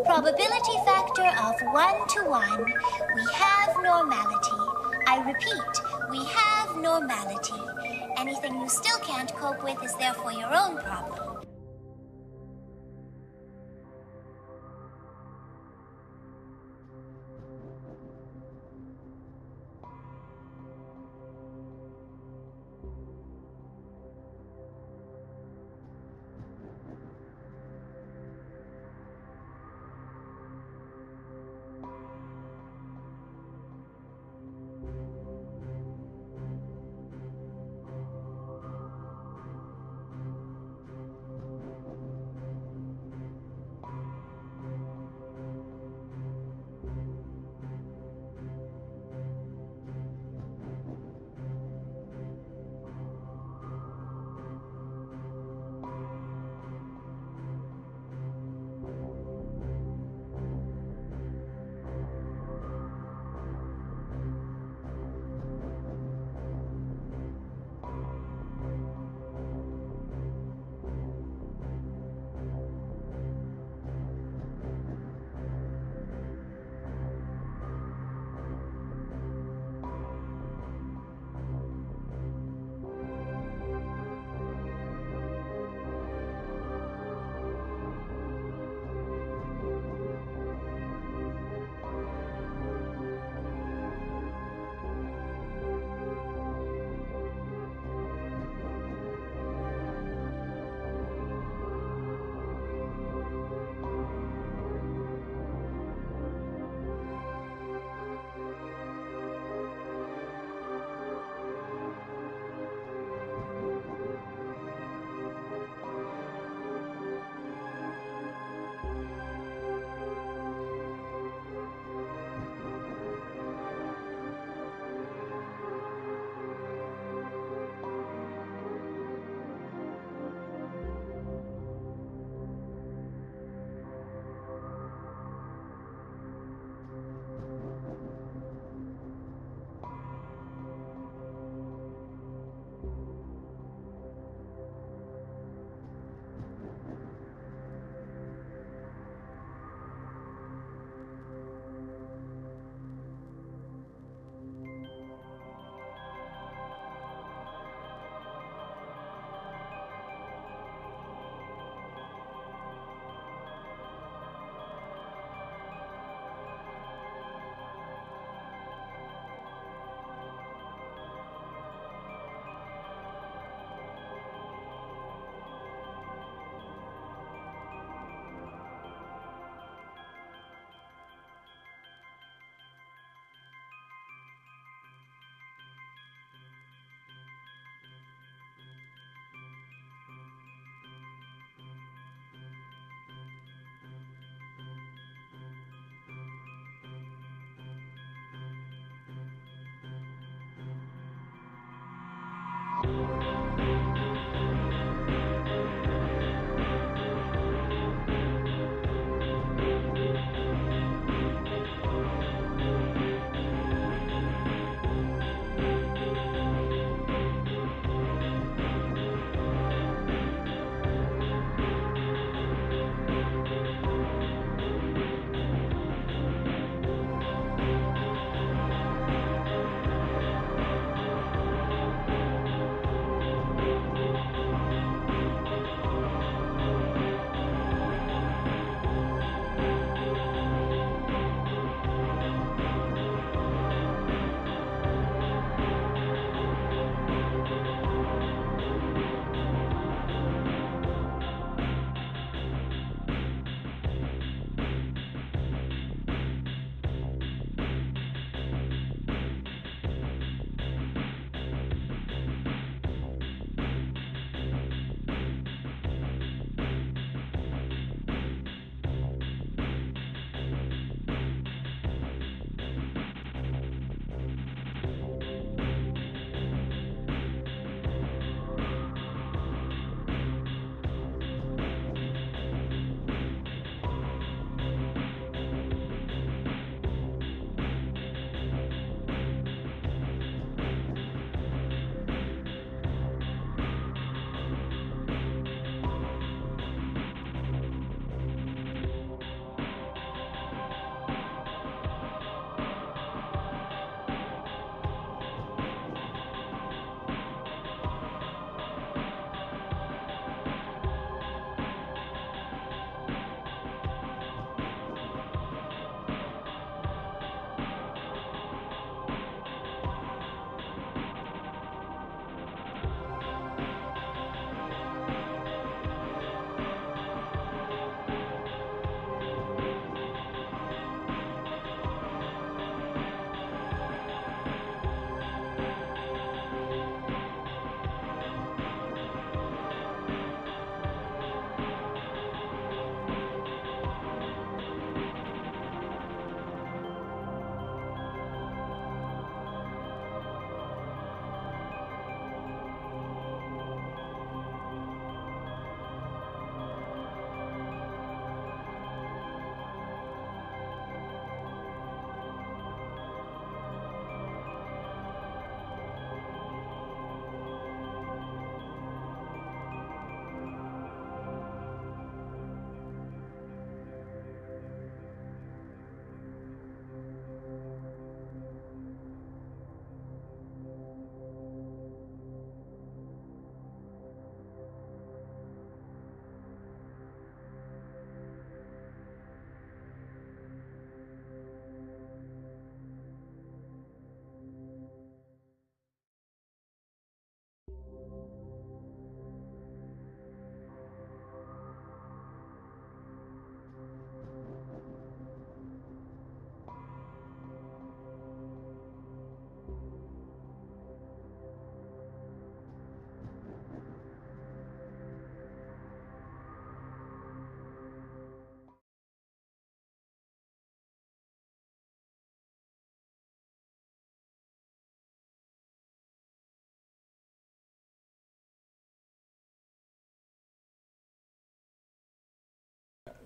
Probability factor of 1 to 1. We have normality. I repeat, we have normality. Anything you still can't cope with is therefore your own problem.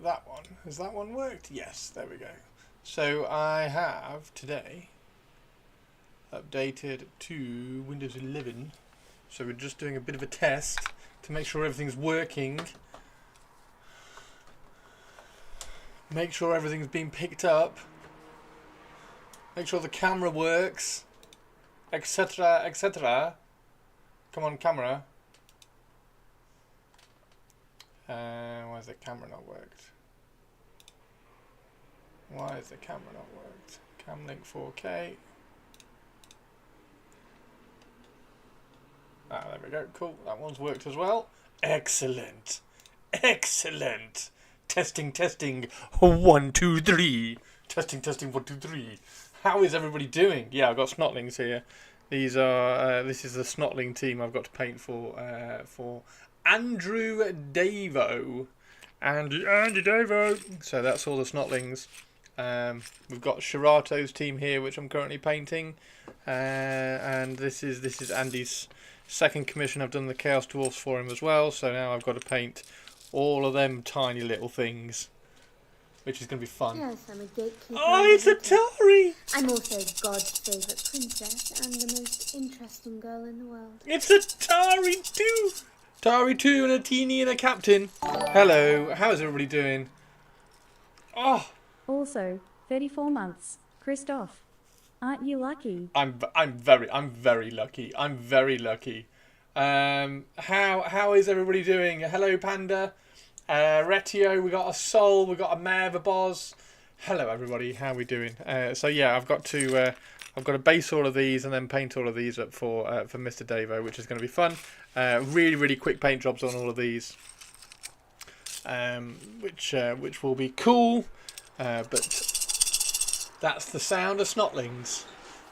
That one. Has that one worked? Yes, there we go. So I have today updated to Windows 11. So we're just doing a bit of a test to make sure everything's working. Make sure everything's been picked up. Make sure the camera works. Etc. etc. Come on, camera. Why has the camera not worked? Why has the camera not worked? Camlink 4K. Ah, there we go. Cool. That one's worked as well. Excellent. Excellent. Testing, testing. 1, 2, 3. Testing, testing. 1, 2, 3. How is everybody doing? Yeah, I've got snotlings here. These are. This is the snotling team I've got to paint for Andrew Davo. Andy Davo. So that's all the snotlings. We've got Shirato's team here, which I'm currently painting, and this is Andy's second commission. I've done the Chaos Dwarfs for him as well, so now I've got to paint all of them tiny little things, which is going to be fun. Yes, I'm a gatekeeper. Oh, it's Atari! I'm also God's favourite princess and the most interesting girl in the world. It's Atari 2! Atari 2 and a teenie and a captain. Hello, how's everybody doing? Oh, Also, 34 months. Christoph, aren't you lucky? I'm very lucky. I'm very lucky. How is everybody doing? Hello, Panda. Retio, we got a Soul, we got a Mav, a Boz. Hello, everybody. How are we doing? So yeah, I've got to base all of these and then paint all of these up for Mr. Davo, which is going to be fun. Really quick paint jobs on all of these, which will be cool. But that's the sound of Snotlings.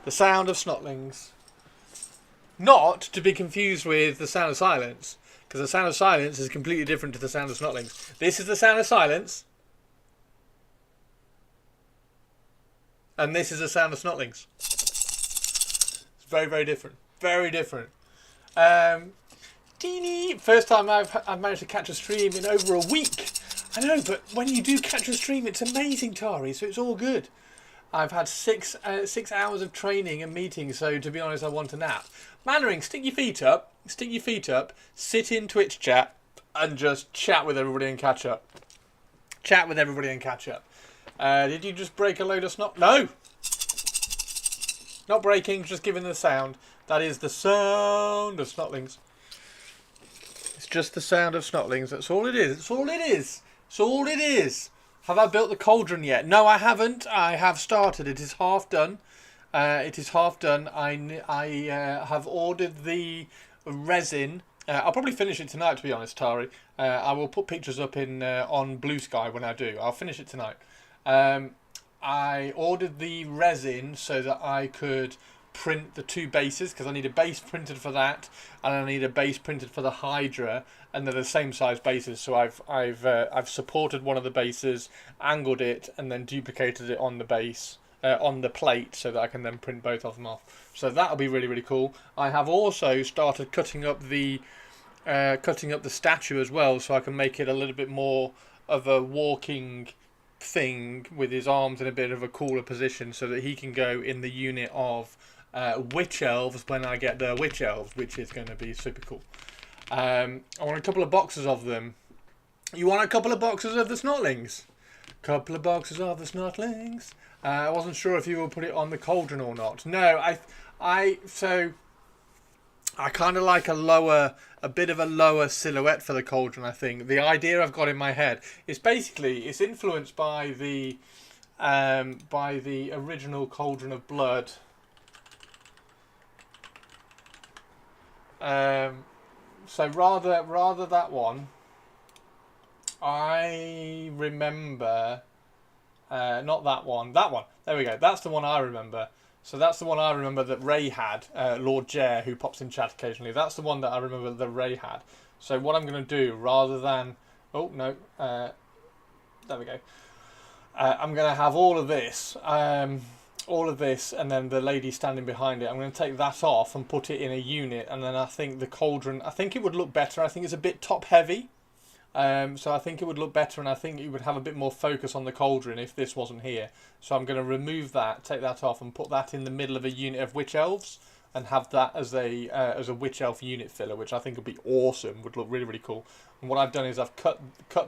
The sound of Snotlings. Not to be confused with the sound of silence, because the sound of silence is completely different to the sound of Snotlings. This is the sound of silence, and this is the sound of Snotlings. It's very different. Very different. Teeny, first time I've managed to catch a stream in over a week. I know, but when you do catch a stream, it's amazing, Tari. So it's all good. I've had 6 hours of training and meetings, so to be honest, I want a nap. Mannering, stick your feet up, sit in Twitch chat, and just chat with everybody and catch up. Did you just break a load of snot? No! Not breaking, just giving the sound. That is the sound of Snotlings. It's just the sound of Snotlings. That's all it is. It's all it is. It's all it is. Have I built the cauldron yet? No, I haven't. I have started. It is half done. I have ordered the resin. I'll probably finish it tonight, to be honest, Tari. I will put pictures up on Blue Sky when I do. I'll finish it tonight. I ordered the resin so that I could print the 2 bases, because I need a base printed for that, and I need a base printed for the Hydra, and they're the same size bases. So I've supported one of the bases, angled it, and then duplicated it on the base, on the plate, so that I can then print both of them off. So that'll be really cool. I have also started cutting up the statue as well, so I can make it a little bit more of a walking thing with his arms in a bit of a cooler position, so that he can go in the unit of witch elves when I get the witch elves, which is going to be super cool. I want a couple of boxes of them. You want a couple of boxes of the Snotlings? Couple of boxes of the Snotlings. I wasn't sure if you will put it on the cauldron or not. No, I kind of like a bit of a lower silhouette for the cauldron. I think the idea I've got in my head is basically it's influenced by the original Cauldron of Blood. So rather that one, I remember, not that one, there we go, that's the one I remember. So that's the one I remember that Ray had, Lord Jer, who pops in chat occasionally. That's the one that I remember that Ray had. So what I'm going to do, rather than, oh no, there we go. I'm going to have all of this, and then the lady standing behind it. I'm going to take that off and put it in a unit, and then I think the cauldron, I think it would look better. I think it's a bit top heavy. So I think it would look better, and I think you would have a bit more focus on the cauldron if this wasn't here. So I'm going to remove that, take that off, and put that in the middle of a unit of witch elves, and have that as a witch elf unit filler, which I think would be awesome. Would look really cool. And what I've done is I've cut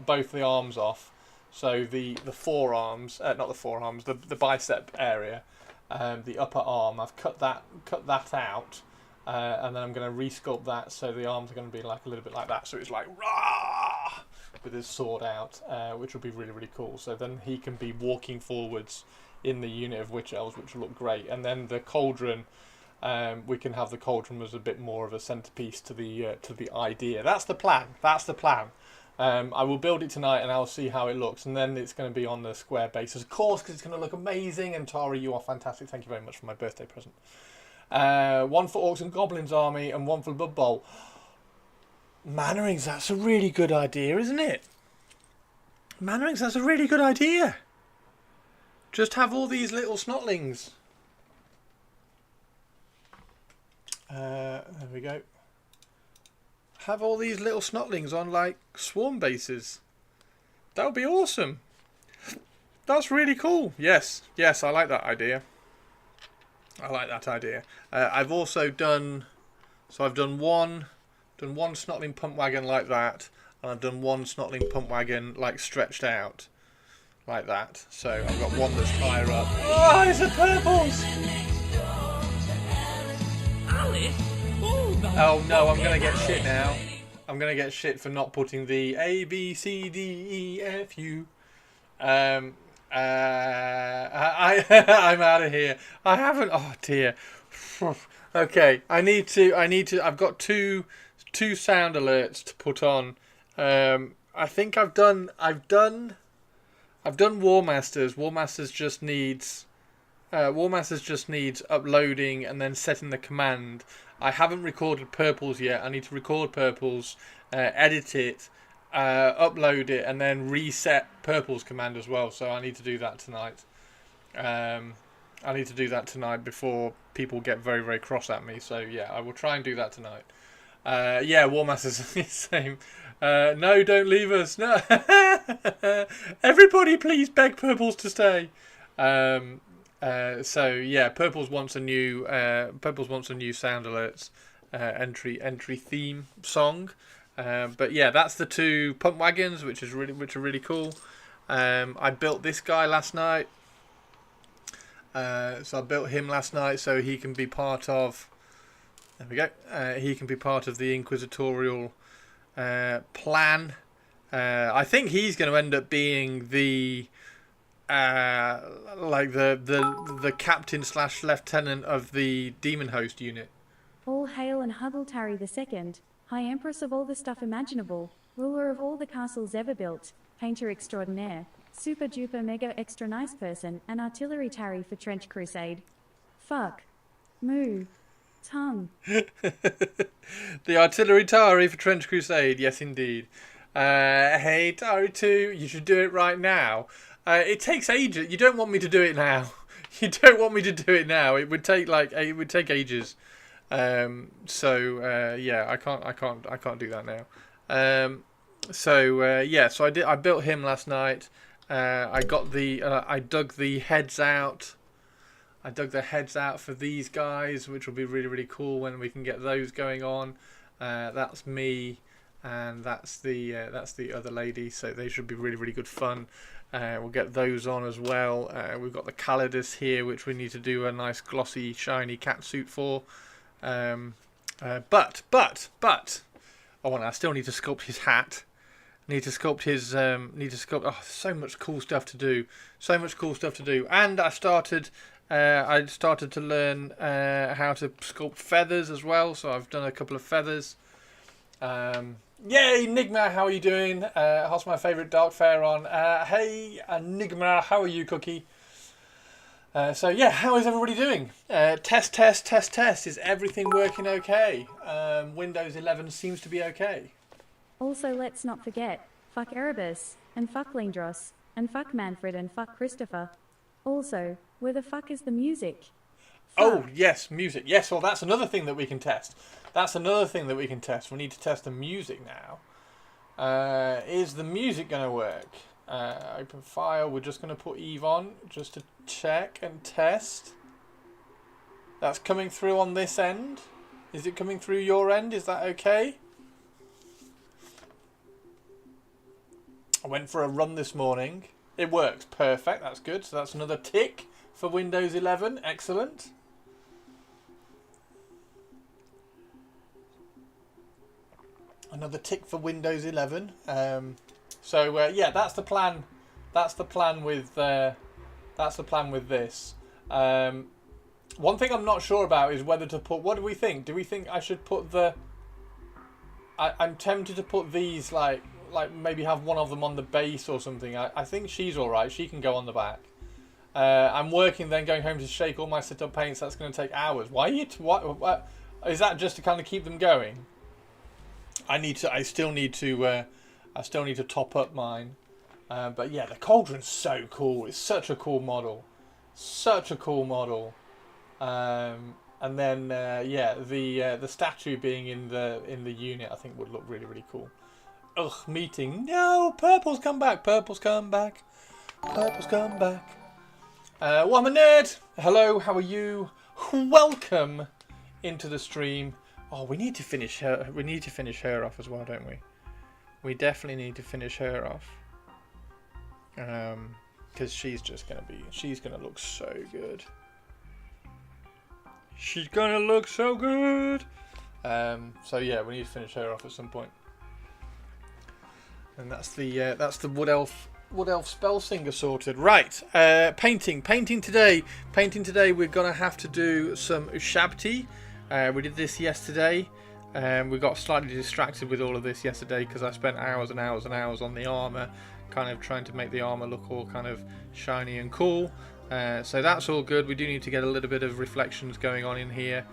both the arms off, so the forearms, not the forearms, the bicep area, the upper arm. I've cut that out. And then I'm going to resculpt that, so the arms are going to be like a little bit like that. So it's like rah, with his sword out, which will be really cool. So then he can be walking forwards in the unit of witch elves, which will look great. And then the cauldron, we can have the cauldron as a bit more of a centerpiece to the idea. That's the plan. I will build it tonight, and I'll see how it looks, and then it's going to be on the square basis, of course, because it's going to look amazing. And Tari, you are fantastic. Thank you very much for my birthday present. One for Orcs and Goblins Army, and one for Blood Bowl. Mannerings, that's a really good idea, isn't it? Mannerings, that's a really good idea. Just have all these little snotlings. There we go. Have all these little snotlings on like swarm bases. That would be awesome. That's really cool. Yes, I like that idea. I've also done. So I've done one snotling pump wagon like that, and I've done one snotling pump wagon like stretched out, like that. So I've got one that's higher up. Oh, it's the purples! Oh no, I'm gonna get shit now. I'm gonna get shit for not putting the A, B, C, D, E, F, U. I'm out of here. I haven't. Oh dear. Okay, I need to. I've got two sound alerts to put on. I think I've done War Masters. War Masters just needs uploading and then setting the command. I haven't recorded Purples yet. I need to record Purples, edit it, upload it, and then reset Purple's command as well. So I need to do that tonight. I need to do that tonight before people get very, very cross at me. So yeah, I will try and do that tonight. Yeah, War Masters is the same. No, don't leave us. No, everybody, please beg Purples to stay. So yeah, Purples wants a new sound alerts entry theme song. But yeah, that's the two pump wagons, which are really cool. I built this guy last night. So I built him last night so he can be part of. There we go. He can be part of the inquisitorial plan. I think he's going to end up being the like the captain / lieutenant of the demon host unit. All hail and Huggletary II, High Empress of all the stuff imaginable, ruler of all the castles ever built, painter extraordinaire, super duper mega extra nice person, and artillery tarry for Trench Crusade. Fuck. Moo. Tongue. The artillery tarry for Trench Crusade, yes indeed. Hey Tarry 2, you should do it right now. It takes ages. You don't want me to do it now. You don't want me to do it now. It would take ages. So yeah, I can't do that now. So I built him last night. I dug the heads out. I dug the heads out for these guys, which will be really, really cool when we can get those going on. That's me, and that's the other lady. So they should be really, really good fun. We'll get those on as well. We've got the Calidus here, which we need to do a nice glossy, shiny cat suit for. But I still need to sculpt his hat. Need to sculpt his. Oh, so much cool stuff to do. And I started to learn how to sculpt feathers as well. So I've done a couple of feathers. Yay, Enigma, how are you doing? How's my favourite dark fair on? Hey, Enigma, how are you, Cookie? So yeah, how is everybody doing? Test. Is everything working okay? Windows 11 seems to be okay. Also, let's not forget, fuck Erebus, and fuck Lindros, and fuck Manfred, and fuck Christopher. Also, where the fuck is the music? Fuck. Oh, yes, music. Yes, well, that's another thing that we can test. We need to test the music now. Is the music going to work? Open file. We're just going to put Eve on just to check and test. That's coming through on this end. Is it coming through your end? Is that okay? I went for a run this morning. It works. Perfect. That's good. So that's another tick for Windows 11. Excellent. Another tick for Windows 11. Yeah, that's the plan. That's the plan with this. One thing I'm not sure about is whether to put. What do we think? Do we think I should put the? I'm tempted to put these like maybe have one of them on the base or something. I think she's all right. She can go on the back. I'm working, then going home to shake all my sit-up paints. That's going to take hours. Why are you? What is that? Just to kind of keep them going? I still need to top up mine. But yeah, the cauldron's so cool. It's such a cool model. Such a cool model. And then yeah, the statue being in the unit, I think would look really, really cool. Ugh, meeting. No, purple's come back. Purple's come back. Purple's come back. Well, I'm a nerd. Hello, how are you? Welcome into the stream. Oh, we need to finish her. We need to finish her off as well, don't we? We definitely need to finish her off. Because she's gonna look so good. She's gonna look so good. So yeah, we need to finish her off at some point. And that's the wood elf spell singer sorted. Right, painting today. We're gonna have to do some Ushabti. We did this yesterday. We got slightly distracted with all of this yesterday because I spent hours and hours and hours on the armor, kind of trying to make the armor look all kind of shiny and cool. So that's all good. We do need to get a little bit of reflections going on in here,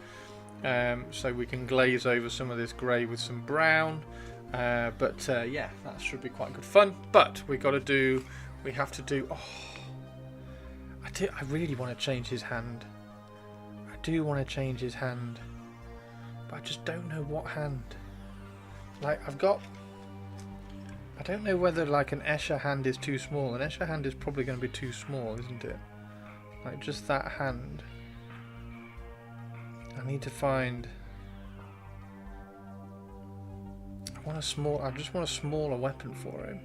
so we can glaze over some of this grey with some brown. But yeah, that should be quite good fun. But we have to do. Oh, I really want to change his hand. I do want to change his hand, but I just don't know what hand. Like I don't know whether like an Escher hand is too small. An Escher hand is probably going to be too small, isn't it? Like just that hand. I need to find. I just want a smaller weapon for him.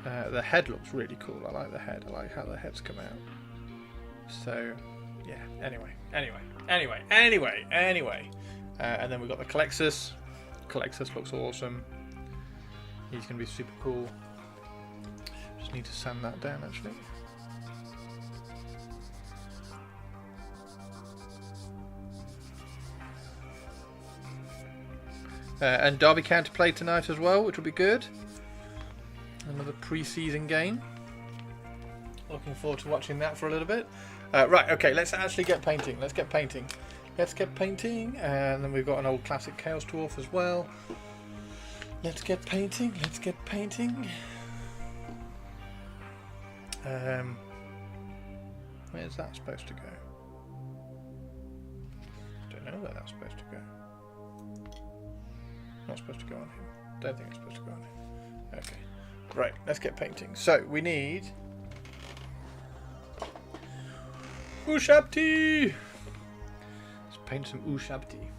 The head looks really cool. I like the head. I like how the heads come out. So, yeah. Anyway. And then we've got the Calexus. Calexus looks awesome. He's going to be super cool. Just need to sand that down actually. And Derby County play tonight as well, which will be good. Another pre-season game. Looking forward to watching that for a little bit. Right, okay, let's actually get painting. Let's get painting. And then we've got an old classic Chaos Dwarf as well. Let's get painting. Where's that supposed to go? Don't know where that's supposed to go. Not supposed to go on him. Don't think it's supposed to go on him. Okay. Right, let's get painting. So, we need Ushabti! Let's paint some Ushabti.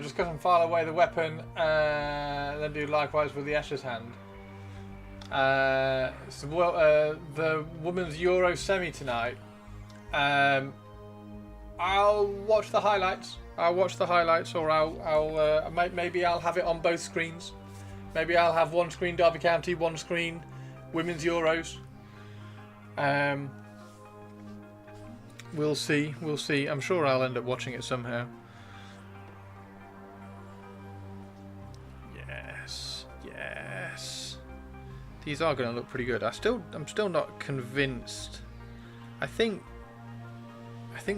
Just cut and file away the weapon, then do likewise with the Escher's hand. The women's Euro semi tonight. I'll watch the highlights. Or maybe I'll have it on both screens. Maybe I'll have one screen Derby County, one screen Women's Euros. We'll see. I'm sure I'll end up watching it somehow. Yes. These are going to look pretty good. I'm still not convinced. I think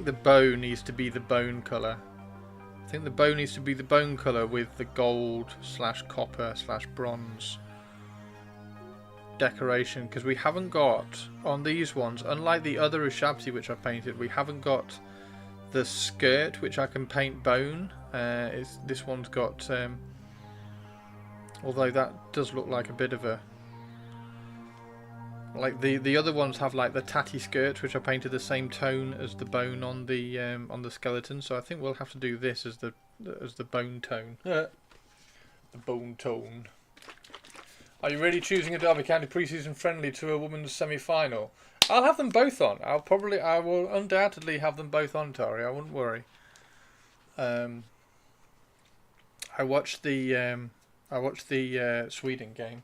the bow needs to be the bone colour. I think the bow needs to be the bone colour with the gold / copper / bronze decoration, because we haven't got on these ones, unlike the other Ushabti which I painted, we haven't got the skirt which I can paint bone. This one's got, although that does look like a bit of a, like the other ones have like the tatty skirt which I painted the same tone as the bone on the skeleton, so I think we'll have to do this as the bone tone. The bone tone. Are you really choosing a Derby County pre-season friendly to a women's semi-final? I'll have them both on. I will undoubtedly have them both on, Tari. I wouldn't worry. I watched the Sweden game,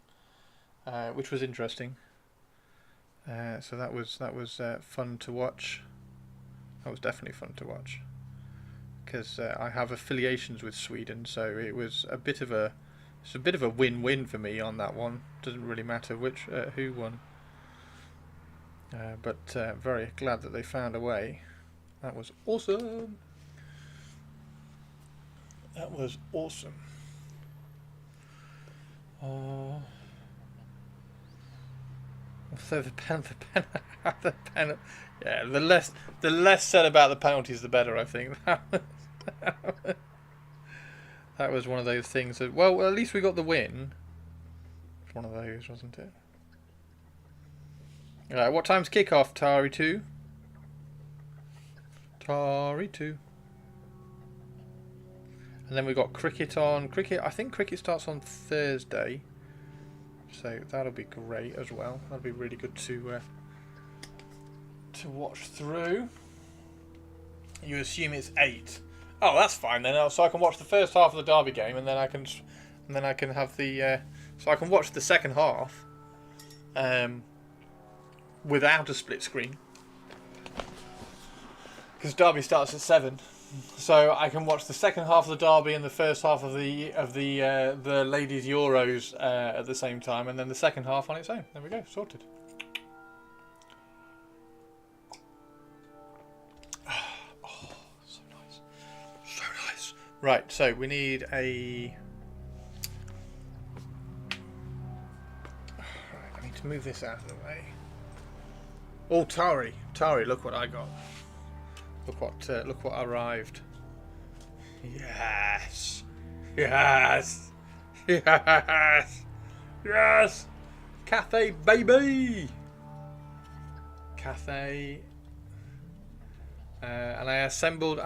which was interesting. So that was fun to watch. That was definitely fun to watch, because I have affiliations with Sweden, so it was a bit of a win-win for me on that one. Doesn't really matter who won, but very glad that they found a way. That was awesome. That was awesome. So the pen, yeah. The less said about the penalties, the better. I think that was one of those things. That, well, at least we got the win. It's one of those, wasn't it? What time's kickoff? Tari 2. Tari 2. And then we got cricket on. Cricket. I think cricket starts on Thursday. So that'll be great as well. That'll be really good to watch through. You assume it's 8. Oh, that's fine then. So I can watch the first half of the Derby game, and then I can have the so I can watch the second half without a split screen, because Derby starts at 7. So I can watch the second half of the Derby and the first half of the Ladies Euros at the same time, and then the second half on its own. There we go, sorted. Oh, so nice, so nice. Right, so we need a. Right, I need to move this out of the way. Oh, Tari, look what I got. Look what arrived. Yes. Yes. Yes. Yes. Cathay, baby. Cathay. And I assembled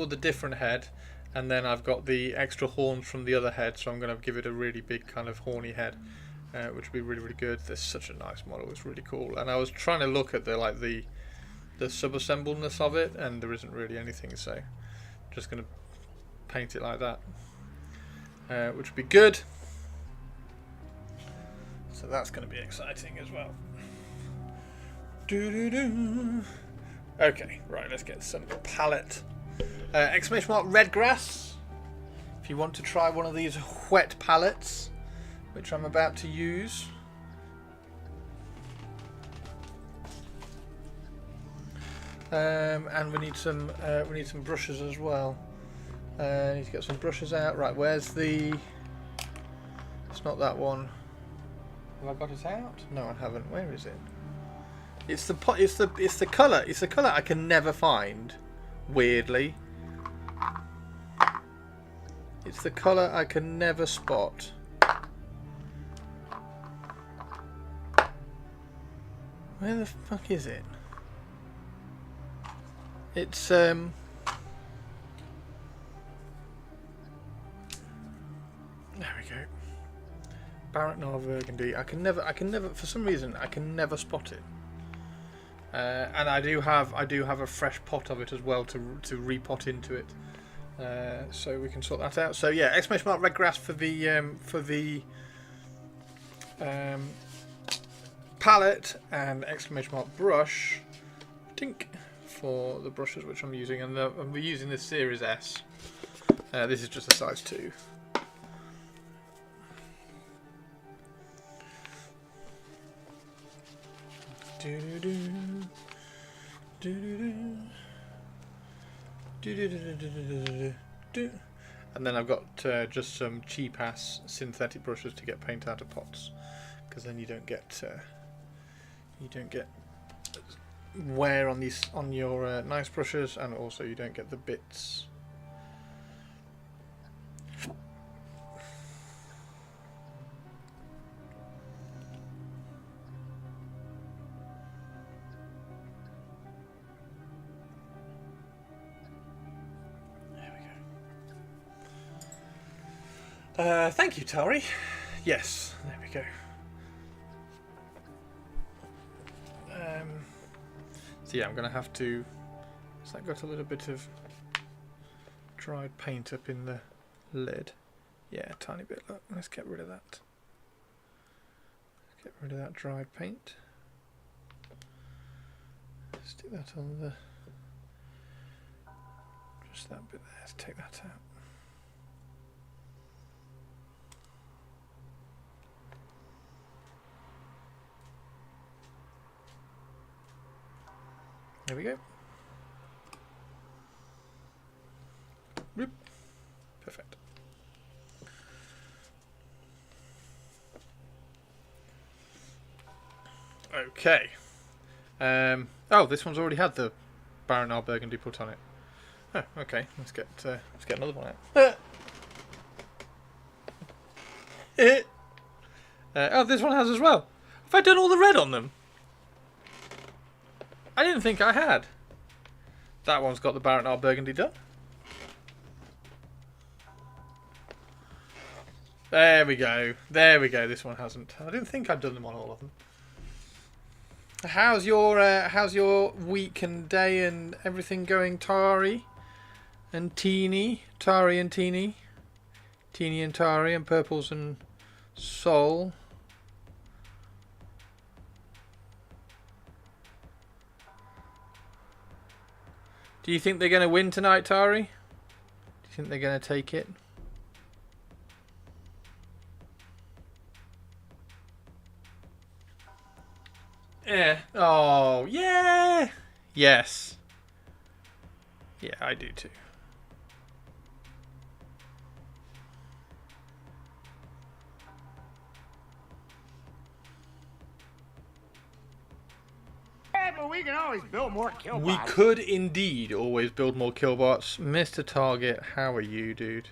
the different head, and then I've got the extra horns from the other head, so I'm going to give it a really big kind of horny head, which will be really, really good. There's such a nice model. It's really cool. And I was trying to look at the sub-assembledness of it, and there isn't really anything, so I'm just going to paint it like that, which would be good. So that's going to be exciting as well. Okay, right, let's get some palette. Exclamation mark red grass. If you want to try one of these wet palettes, which I'm about to use. And we need some brushes as well. I need to get some brushes out. Right, where's the? It's not that one. Have I got it out? No, I haven't. Where is it? It's the colour. It's the colour I can never find. Weirdly, it's the colour I can never spot. Where the fuck is it? It's there we go. Barrett Noir Burgundy. I can never for some reason I can never spot it. And I do have a fresh pot of it as well to repot into it. So we can sort that out. So yeah, exclamation mark red grass for the palette, and exclamation mark brush tink for the brushes which I'm using, and we're using this Series S. This is just a size 2. And then I've got just some cheap ass synthetic brushes to get paint out of pots, because then you don't get wear on your nice brushes, and also you don't get the bits. Thank you, Tari. Yes, there we go. So yeah, I'm going to have to... Has that got a little bit of dried paint up in the lid? Yeah, a tiny bit. Look, let's get rid of that. Let's get rid of that dried paint. Stick that on the... Just that bit there. Let's take that out. There we go. Whoop. Perfect. Okay. Oh, this one's already had the Baron R Burgundy put on it. Oh, okay. Let's get another one out. Oh, this one has as well. Have I done all the red on them? I didn't think I had. That one's got the Baron R Burgundy done. There we go. There we go. This one hasn't. I didn't think I'd done them on all of them. How's your week and day and everything going, Tari and Teeny? Tari and Teeny? Teeny and Tari and Purples and Soul. Do you think they're going to win tonight, Tari? Do you think they're going to take it? Yeah. Oh, yeah. Yes. Yeah, I do too. Yeah, but we can always build more killbots. We could indeed always build more killbots. Mr. Target, how are you, dude?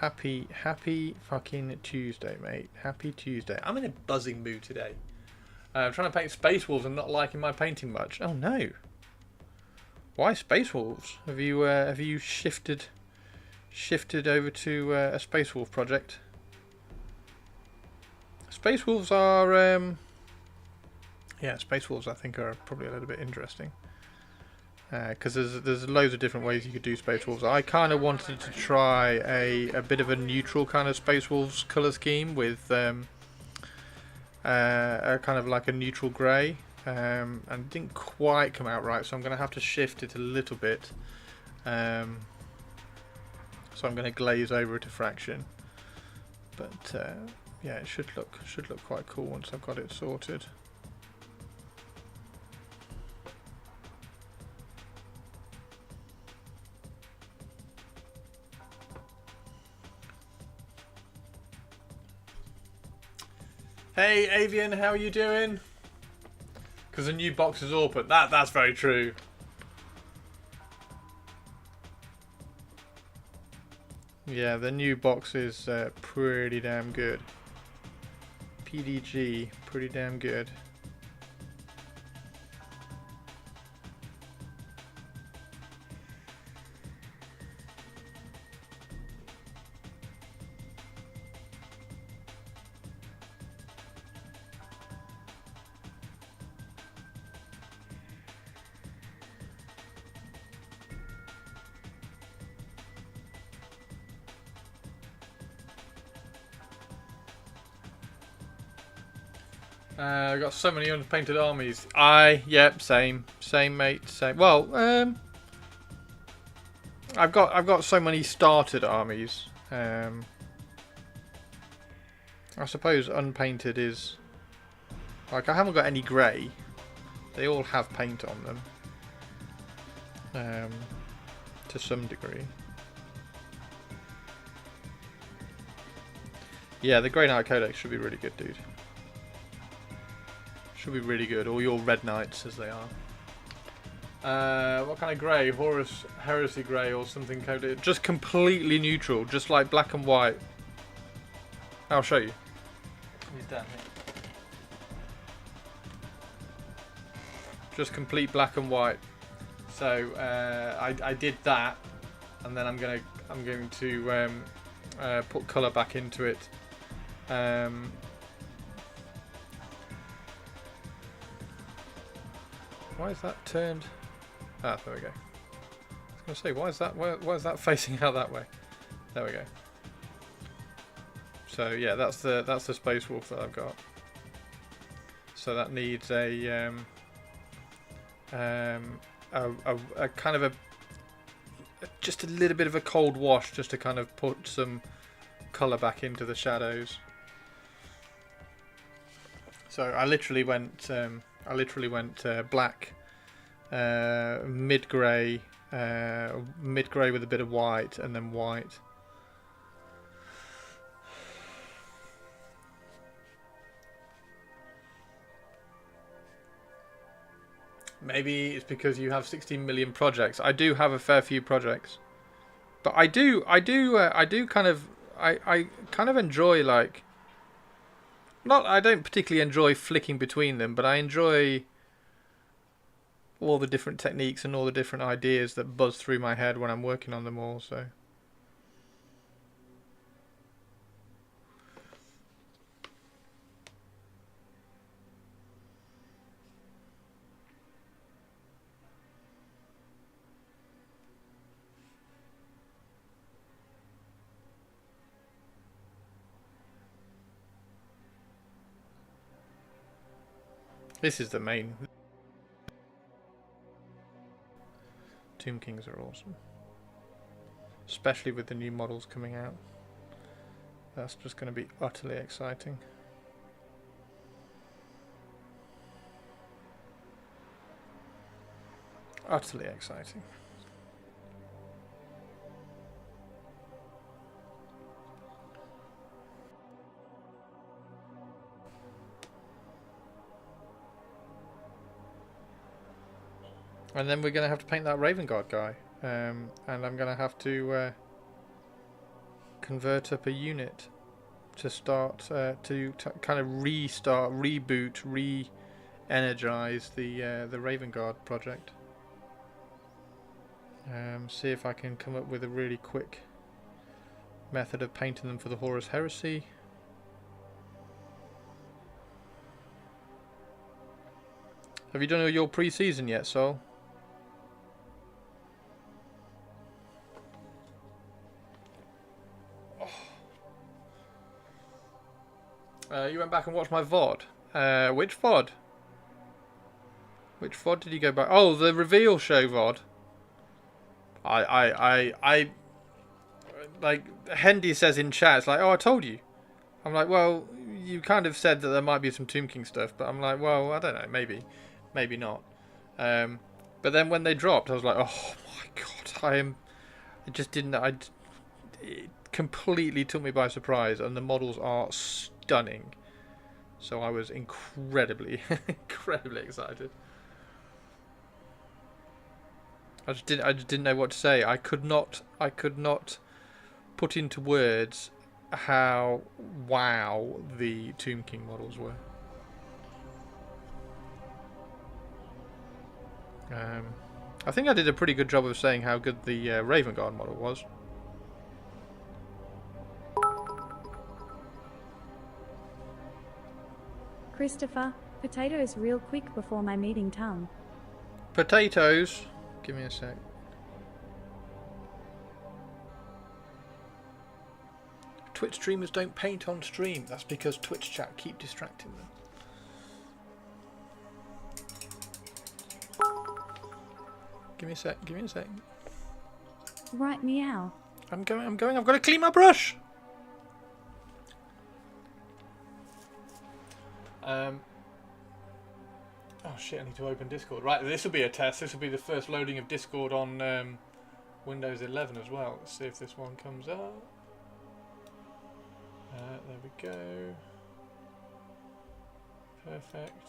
Happy fucking Tuesday, mate. Happy Tuesday. I'm in a buzzing mood today. I'm trying to paint Space Wolves and not liking my painting much. Oh no. Why Space Wolves? Have you shifted over to a Space Wolf project? Space Wolves are yeah, Space Wolves I think are probably a little bit interesting. Because there's loads of different ways you could do Space Wolves. I kind of wanted to try a bit of a neutral kind of Space Wolves colour scheme with a kind of like a neutral grey, and it didn't quite come out right, so I'm going to have to shift it a little bit. So I'm going to glaze over it a fraction, but yeah, it should look quite cool once I've got it sorted. Hey Avian, how are you doing? Because the new box is open. That's very true. Yeah, the new box is pretty damn good. PDG, pretty damn good. I got so many unpainted armies. Yep, same mate, same. Well, I've got so many started armies. I suppose unpainted is like I haven't got any grey. They all have paint on them, to some degree. Yeah, the Grey Knight Codex should be really good, dude. Should be really good. All your red knights as they are. What kind of grey? Horus Heresy grey or something coded? Just completely neutral, just like black and white. I'll show you. He's down here. Just complete black and white. So I did that, and then I'm going to put colour back into it. Why is that turned? Ah, there we go. I was going to say, why is that facing out that way? There we go. So yeah, that's the Space Wolf that I've got. So that needs a kind of just a little bit of a cold wash, just to kind of put some colour back into the shadows. So I literally went black, mid grey with a bit of white, and then white. Maybe it's because you have 16 million projects. I do have a fair few projects, but I kind of enjoy like. Not, I don't particularly enjoy flicking between them, but I enjoy all the different techniques and all the different ideas that buzz through my head when I'm working on them all. So. This is the main. Tomb Kings are awesome. Especially with the new models coming out. That's just going to be utterly exciting. Utterly exciting. And then we're going to have to paint that Raven Guard guy. And I'm going to have to convert up a unit to start to kind of reboot, re-energize the Raven Guard project. See if I can come up with a really quick method of painting them for the Horus Heresy. Have you done all your pre-season yet, Sol? You went back and watched my VOD. Which VOD? Which VOD did you go back? Oh, the reveal show VOD. I like Hendy says in chat, it's like, oh, I told you. I'm like, well, you kind of said that there might be some Tomb King stuff, but I'm like, well, I don't know, maybe not. But then when they dropped, I was like, oh my god, it completely took me by surprise, and the models are stunning. So I was incredibly excited. I just didn't know what to say. I could not put into words how wow the Tomb King models were. I think I did a pretty good job of saying how good the Raven Guard model was. Christopher, potatoes real quick before my meeting tongue. Potatoes. Give me a sec. Twitch streamers don't paint on stream. That's because Twitch chat keep distracting them. Give me a sec. Right, meow. I'm going. I've got to clean my brush. Oh shit, I need to open Discord. Right, this will be a test. This will be the first loading of Discord on Windows 11 as well. Let's see if this one comes up. There we go. Perfect.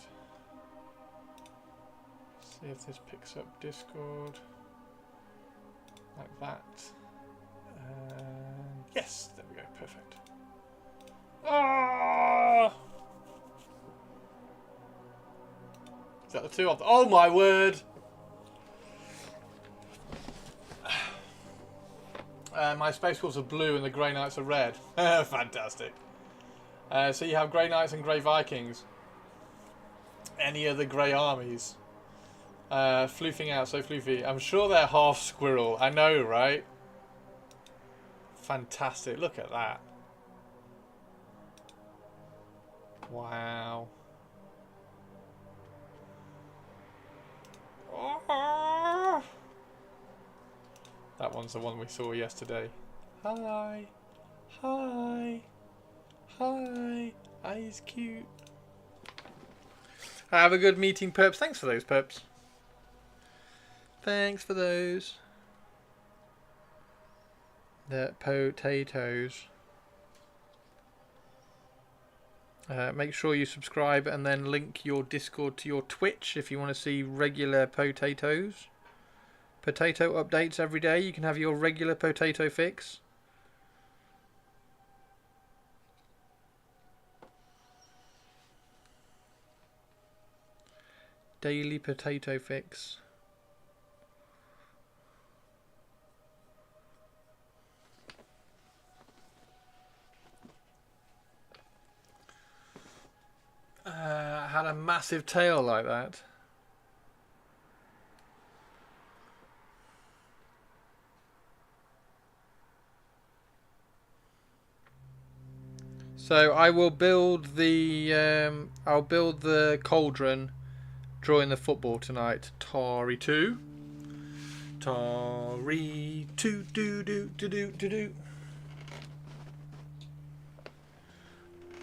See if this picks up Discord. Like that. Yes, there we go. Perfect. Ah! Is that the two of them? Oh my word! My Space Wolves are blue and the Grey Knights are red. Fantastic. So you have Grey Knights and Grey Vikings. Any other Grey armies? Floofing out, so floofy. I'm sure they're half squirrel. I know, right? Fantastic. Look at that. Wow. That one's the one we saw yesterday. Hi. Hi. Hi. Hi is cute. Have a good meeting, Perps. Thanks for those, Perps. Thanks for those. The potatoes. Make sure you subscribe and then link your Discord to your Twitch if you want to see regular potato updates every day. You can have your regular potato fix. Daily potato fix. Had a massive tail like that. So I will build the I'll build the cauldron during the football tonight. Tari 2. Tari 2 do do do do do do.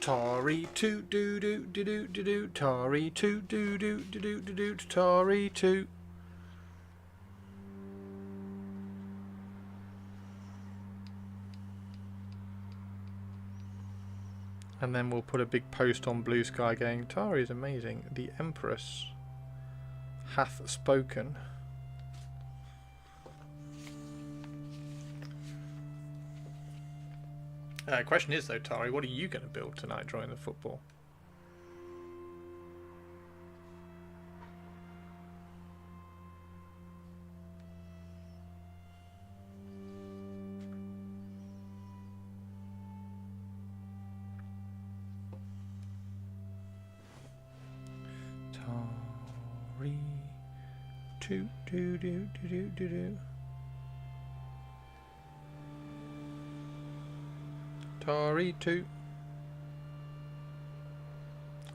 Tari 2 do do do do do do. Tari 2 do do do do do do. Tari 2. And then we'll put a big post on Blue Sky going, Tari is amazing. The Empress hath spoken. Question is though, Tari, what are you going to build tonight during the football? Tari, do do do do do do do. Tari 2.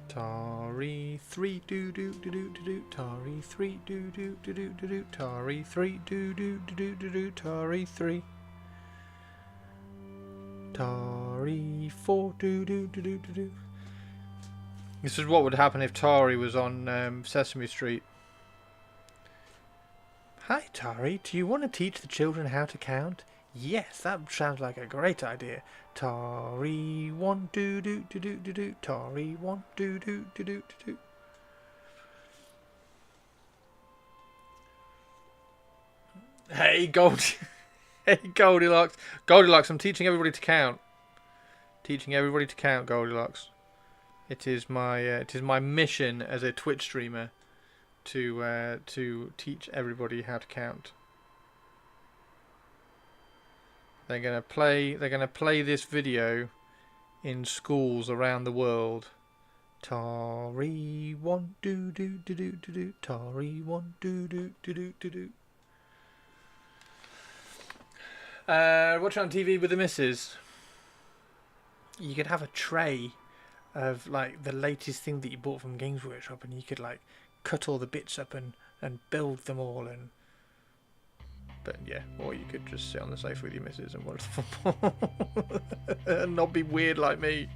Tari 3 do do do do do do. Tari 3 do do do do do do. Tari 3 do do do do do do. Tari 3. Tari 4 do do do do do do. This is what would happen if Tari was on Sesame Street. Hi Tari, do you want to teach the children how to count? Yes, that sounds like a great idea. Tari 1 do do do do do do. Tari 1 do do do do do do. Hey hey Goldilocks. Goldilocks, I'm teaching everybody to count. Teaching everybody to count, Goldilocks. It is my mission as a Twitch streamer to teach everybody how to count. They're gonna play this video in schools around the world. Tari 1 do do do do do do. Tari 1 do do do do do do. Watching on TV with the missus. You could have a tray of like the latest thing that you bought from Games Workshop, and you could like cut all the bits up and build them all. But yeah, or you could just sit on the sofa with your missus and watch the football and not be weird like me.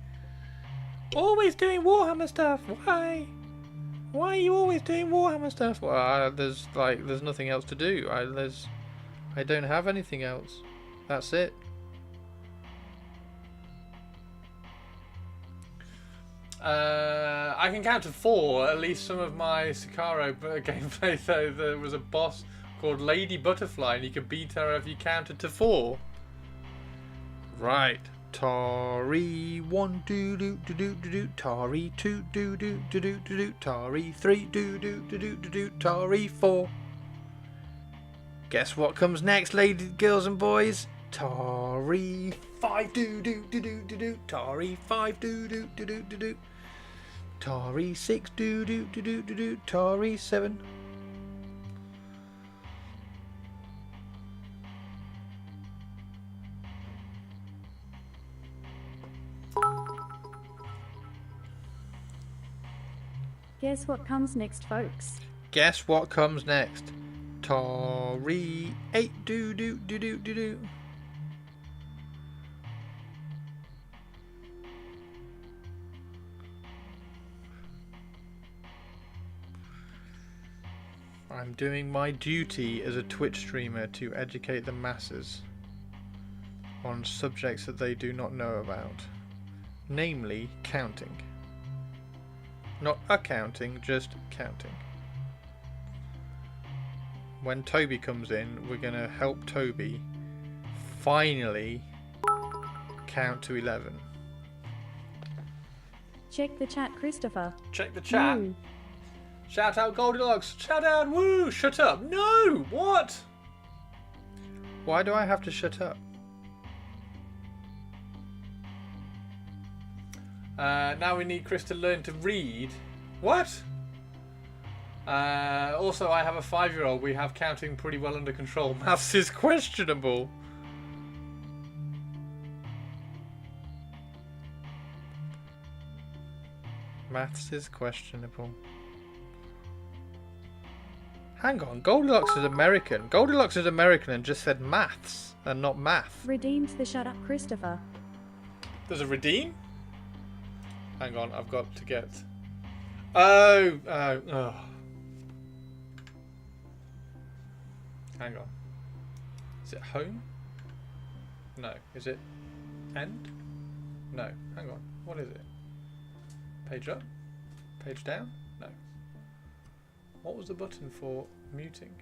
Always doing Warhammer stuff. Why? Why are you always doing Warhammer stuff? Well, there's nothing else to do. I don't have anything else. That's it. I can count to 4. At least some of my Sicaro gameplay, though, there was a boss called Lady Butterfly, and you could beat her if you counted to 4. Right. Tari 1 do do do do do do. Tari 2 do do do do do do. Tari 3 do do do do do do. Tari 4. Guess what comes next, ladies, girls, and boys? Tari 5 do do do do do do. Tari 5 do do do do do do. Tari 6 do do do do do do. Tari 7. Guess what comes next, folks? Guess what comes next? Tari 8 do do do do do do. I'm doing my duty as a Twitch streamer to educate the masses on subjects that they do not know about, namely counting. Not accounting, just counting. When Toby comes in, we're going to help Toby finally count to 11. Check the chat, Christopher. Check the chat. Woo. Shout out Goldilocks. Shout out woo. Shut up. No. What? Why do I have to shut up? Now we need Chris to learn to read. What? Also, I have a 5-year-old. We have counting pretty well under control. Maths is questionable. Maths is questionable. Hang on, Goldilocks is American. Goldilocks is American and just said maths and not math. Redeemed the shut up, Christopher. There's a redeem? Hang on, I've got to get... Oh. Hang on. Is it home? No. Is it end? No. Hang on. What is it? Page up? Page down? No. What was the button for muting?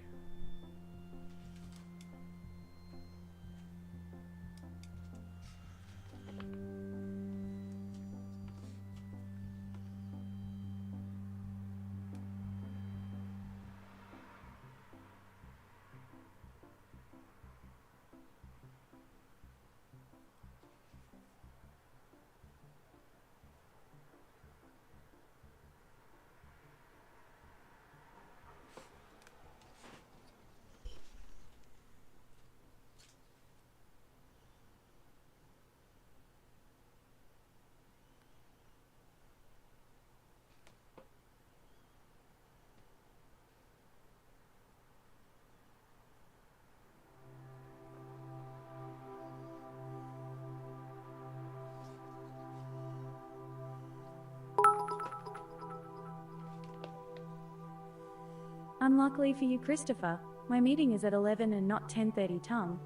Unluckily for you, Christopher, my meeting is at 11 and not 10:30 tongue.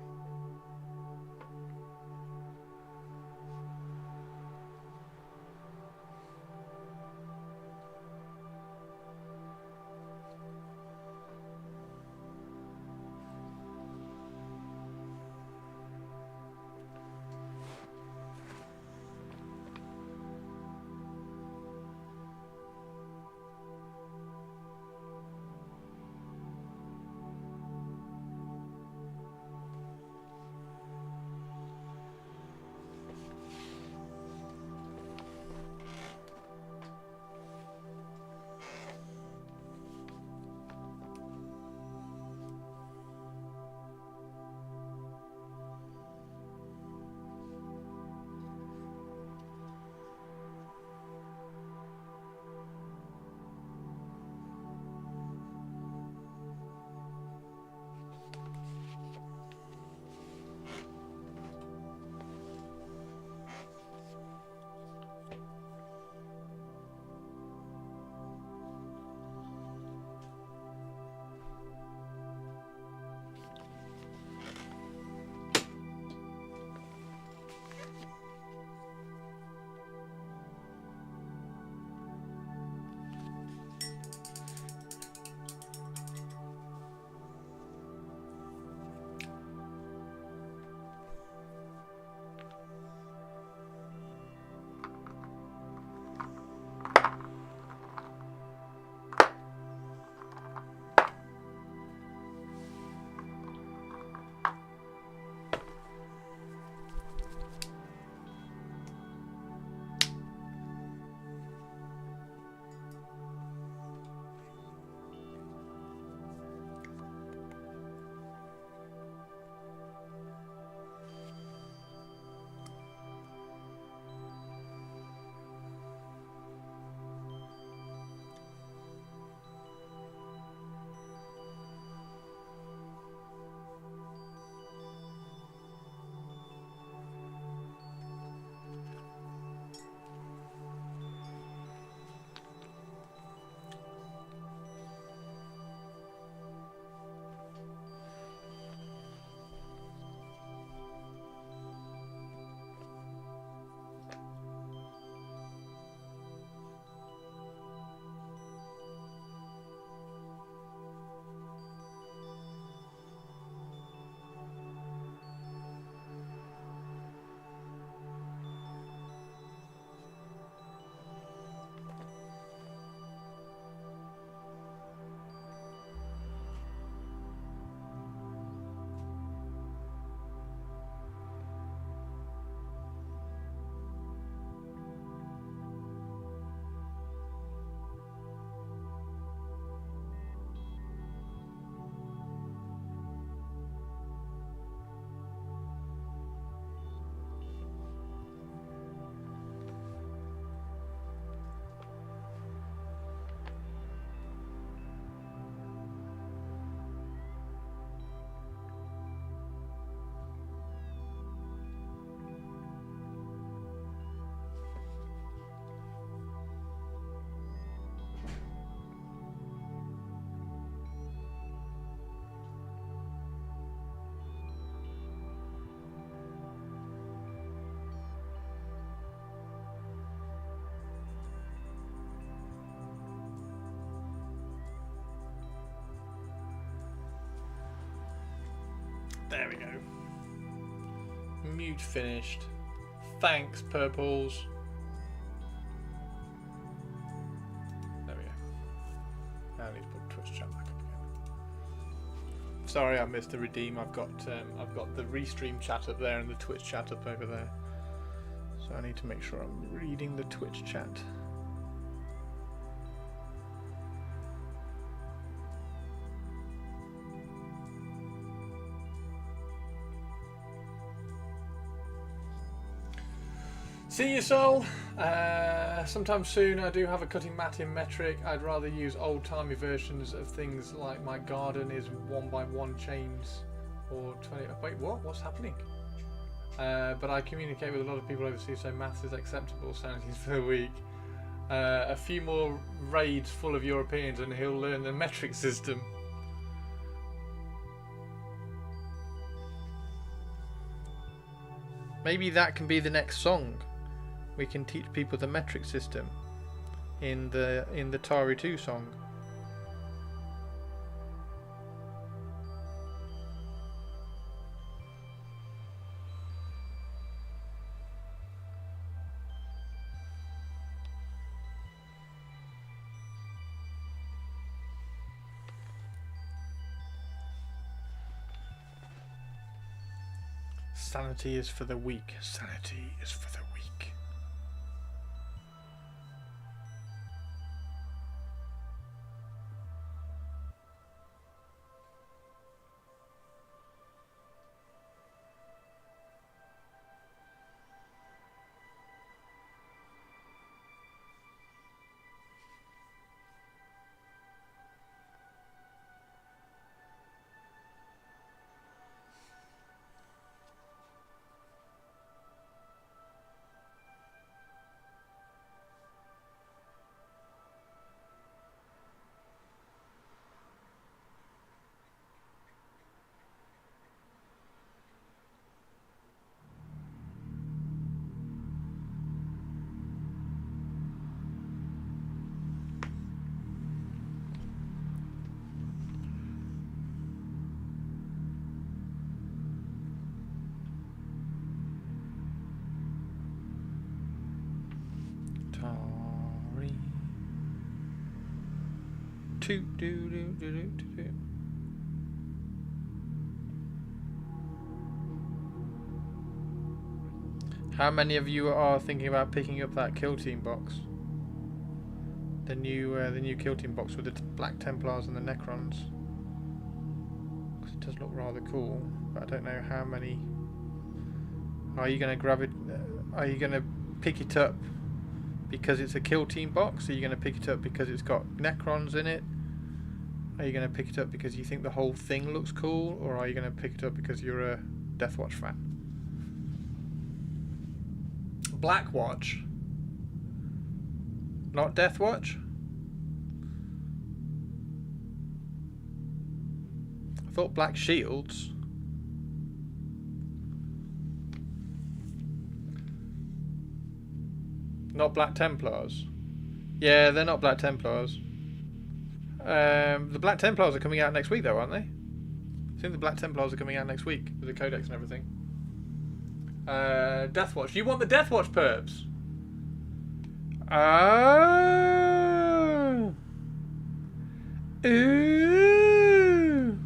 There we go. Mute finished. Thanks, purples. There we go. Now I need to put Twitch chat back up again. Sorry, I missed the redeem. I've got the restream chat up there and the Twitch chat up over there. So I need to make sure I'm reading the Twitch chat. See you, Soul. Sometime soon. I do have a cutting mat in metric. I'd rather use old-timey versions of things like my garden is 1x1 chains or 20. Wait, what? What's happening? But I communicate with a lot of people overseas, so maths is acceptable. Sanities for the week. A few more raids full of Europeans, and he'll learn the metric system. Maybe that can be the next song. We can teach people the metric system in the Tari 2 song. Sanity is for the weak. Sanity is for the weak. How many of you are thinking about picking up that Kill Team box? The new Kill Team box with the Black Templars and the Necrons. 'Cause it does look rather cool, but I don't know how many. Are you going to grab it? Are you going to pick it up because it's a Kill Team box? Are you going to pick it up because it's got Necrons in it? Are you going to pick it up because you think the whole thing looks cool, or are you going to pick it up because you're a Deathwatch fan? Blackwatch, not Deathwatch. I thought Black Shields. Not Black Templars. Yeah, they're not Black Templars. The Black Templars are coming out next week, though, aren't they? I think the Black Templars are coming out next week with the codex and everything. Deathwatch. You want the Deathwatch perps? Oh. Ooh.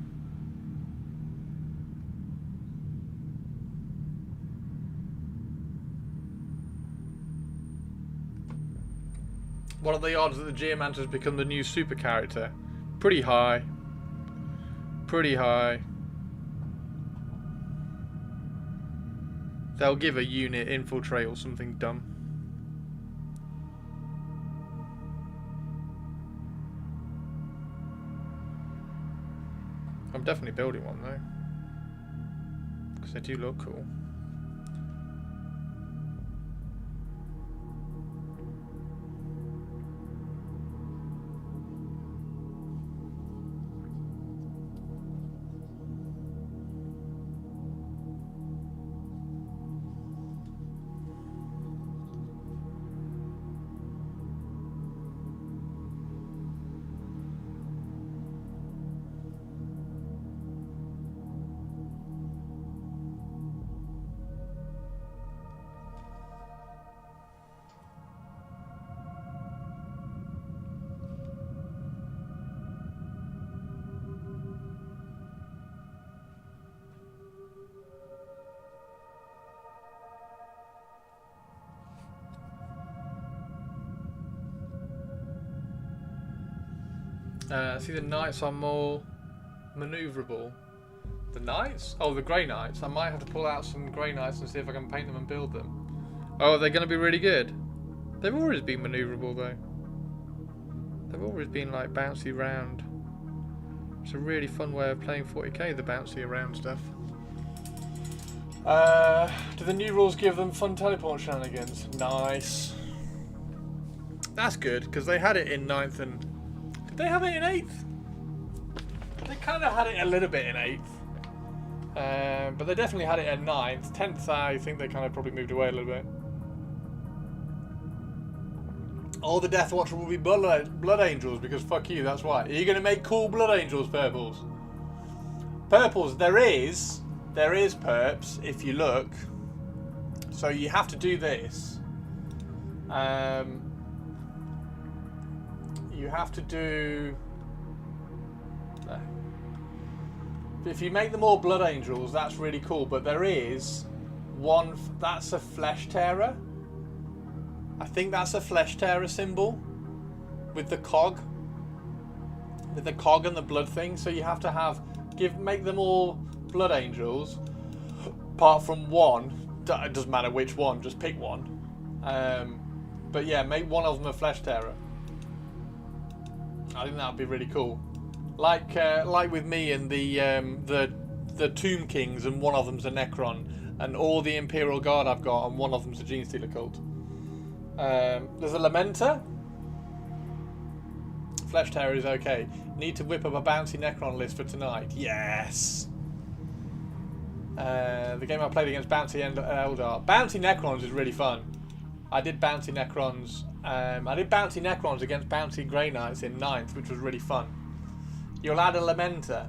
What are the odds that the Geomancer's become the new super character? Pretty high. Pretty high. They'll give a unit infiltrate or something dumb. I'm definitely building one though, because they do look cool. See, the knights are more manoeuvrable. The knights? Oh, the grey knights. I might have to pull out some grey knights and see if I can paint them and build them. Oh, they're going to be really good. They've always been manoeuvrable, though. They've always been, like, bouncy round. It's a really fun way of playing 40k, the bouncy around stuff. Do the new rules give them fun teleport shenanigans? Nice. That's good, because they had it in 9th and... Did they have it in 8th? They kind of had it a little bit in 8th. But they definitely had it in 9th. 10th, I think they kind of probably moved away a little bit. All the Death Watcher will be blood angels, because fuck you, that's why. Are you going to make cool blood angels, purples? Purples, there is perps, if you look. So you have to do this. You have to do... If you make them all blood angels, that's really cool, but there is one... That's a flesh tearer. I think that's a flesh tearer symbol with the cog. With the cog and the blood thing. So you have to have... Make them all blood angels, apart from one. It doesn't matter which one, just pick one. But yeah, make one of them a flesh tearer. I think that would be really cool. Like with me and the Tomb Kings, and one of them's a Necron, and all the Imperial Guard I've got, and one of them's a Gene Stealer cult. There's a Lamenter. Flesh Tearer is okay. Need to whip up a bouncy Necron list for tonight. Yes. The game I played against Bouncy Eldar. Bouncy Necrons is really fun. I did Bouncy Necrons. I did Bouncy Necrons against Bouncy Grey Knights in 9th, which was really fun. You'll add a Lamenter,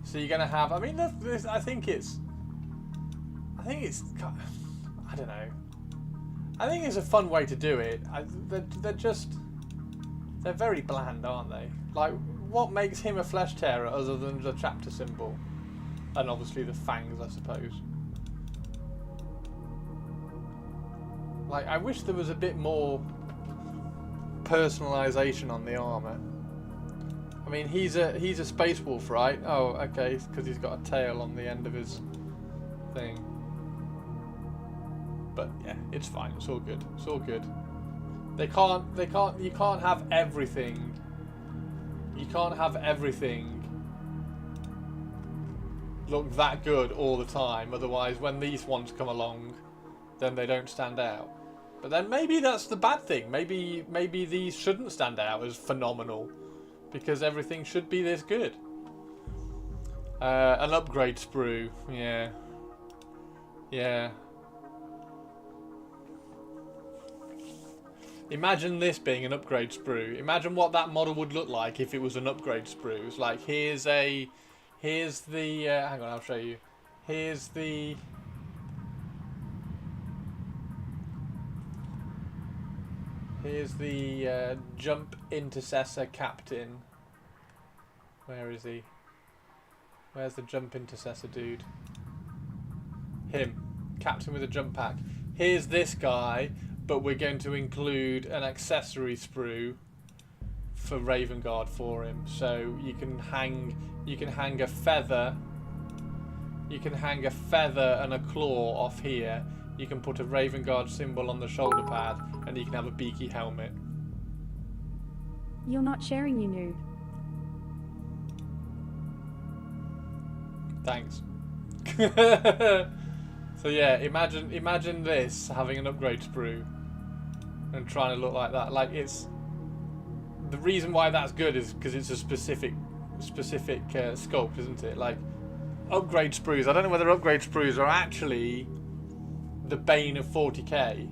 so you're gonna have. I mean, I think it's. I don't know. I think it's a fun way to do it. They're very bland, aren't they? Like, what makes him a flesh tearer other than the chapter symbol? And obviously the fangs, I suppose. Like, I wish there was a bit more personalisation on the armour. I mean, he's a space wolf, right? Oh, okay, because he's got a tail on the end of his thing. But yeah, it's fine. It's all good. It's all good. You can't have everything. You can't have everything look that good all the time. Otherwise, when these ones come along, then they don't stand out. But then maybe that's the bad thing. Maybe these shouldn't stand out as phenomenal, because everything should be this good. An upgrade sprue. Yeah. Yeah. Imagine this being an upgrade sprue. Imagine what that model would look like if it was an upgrade sprue. It's like, here's the, hang on, I'll show you. Here's the jump intercessor captain. Where is he? Where's the jump intercessor dude? Him. Captain with a jump pack. Here's this guy, but we're going to include an accessory sprue for Raven Guard for him. So you can hang a feather. You can hang a feather and a claw off here. You can put a Raven Guard symbol on the shoulder pad, and you can have a beaky helmet. You're not sharing, you noob. Thanks. So yeah, imagine this having an upgrade sprue and trying to look like that. Like, it's the reason why that's good is because it's a specific sculpt, isn't it? Like, upgrade sprues. I don't know whether upgrade sprues are actually the bane of 40k,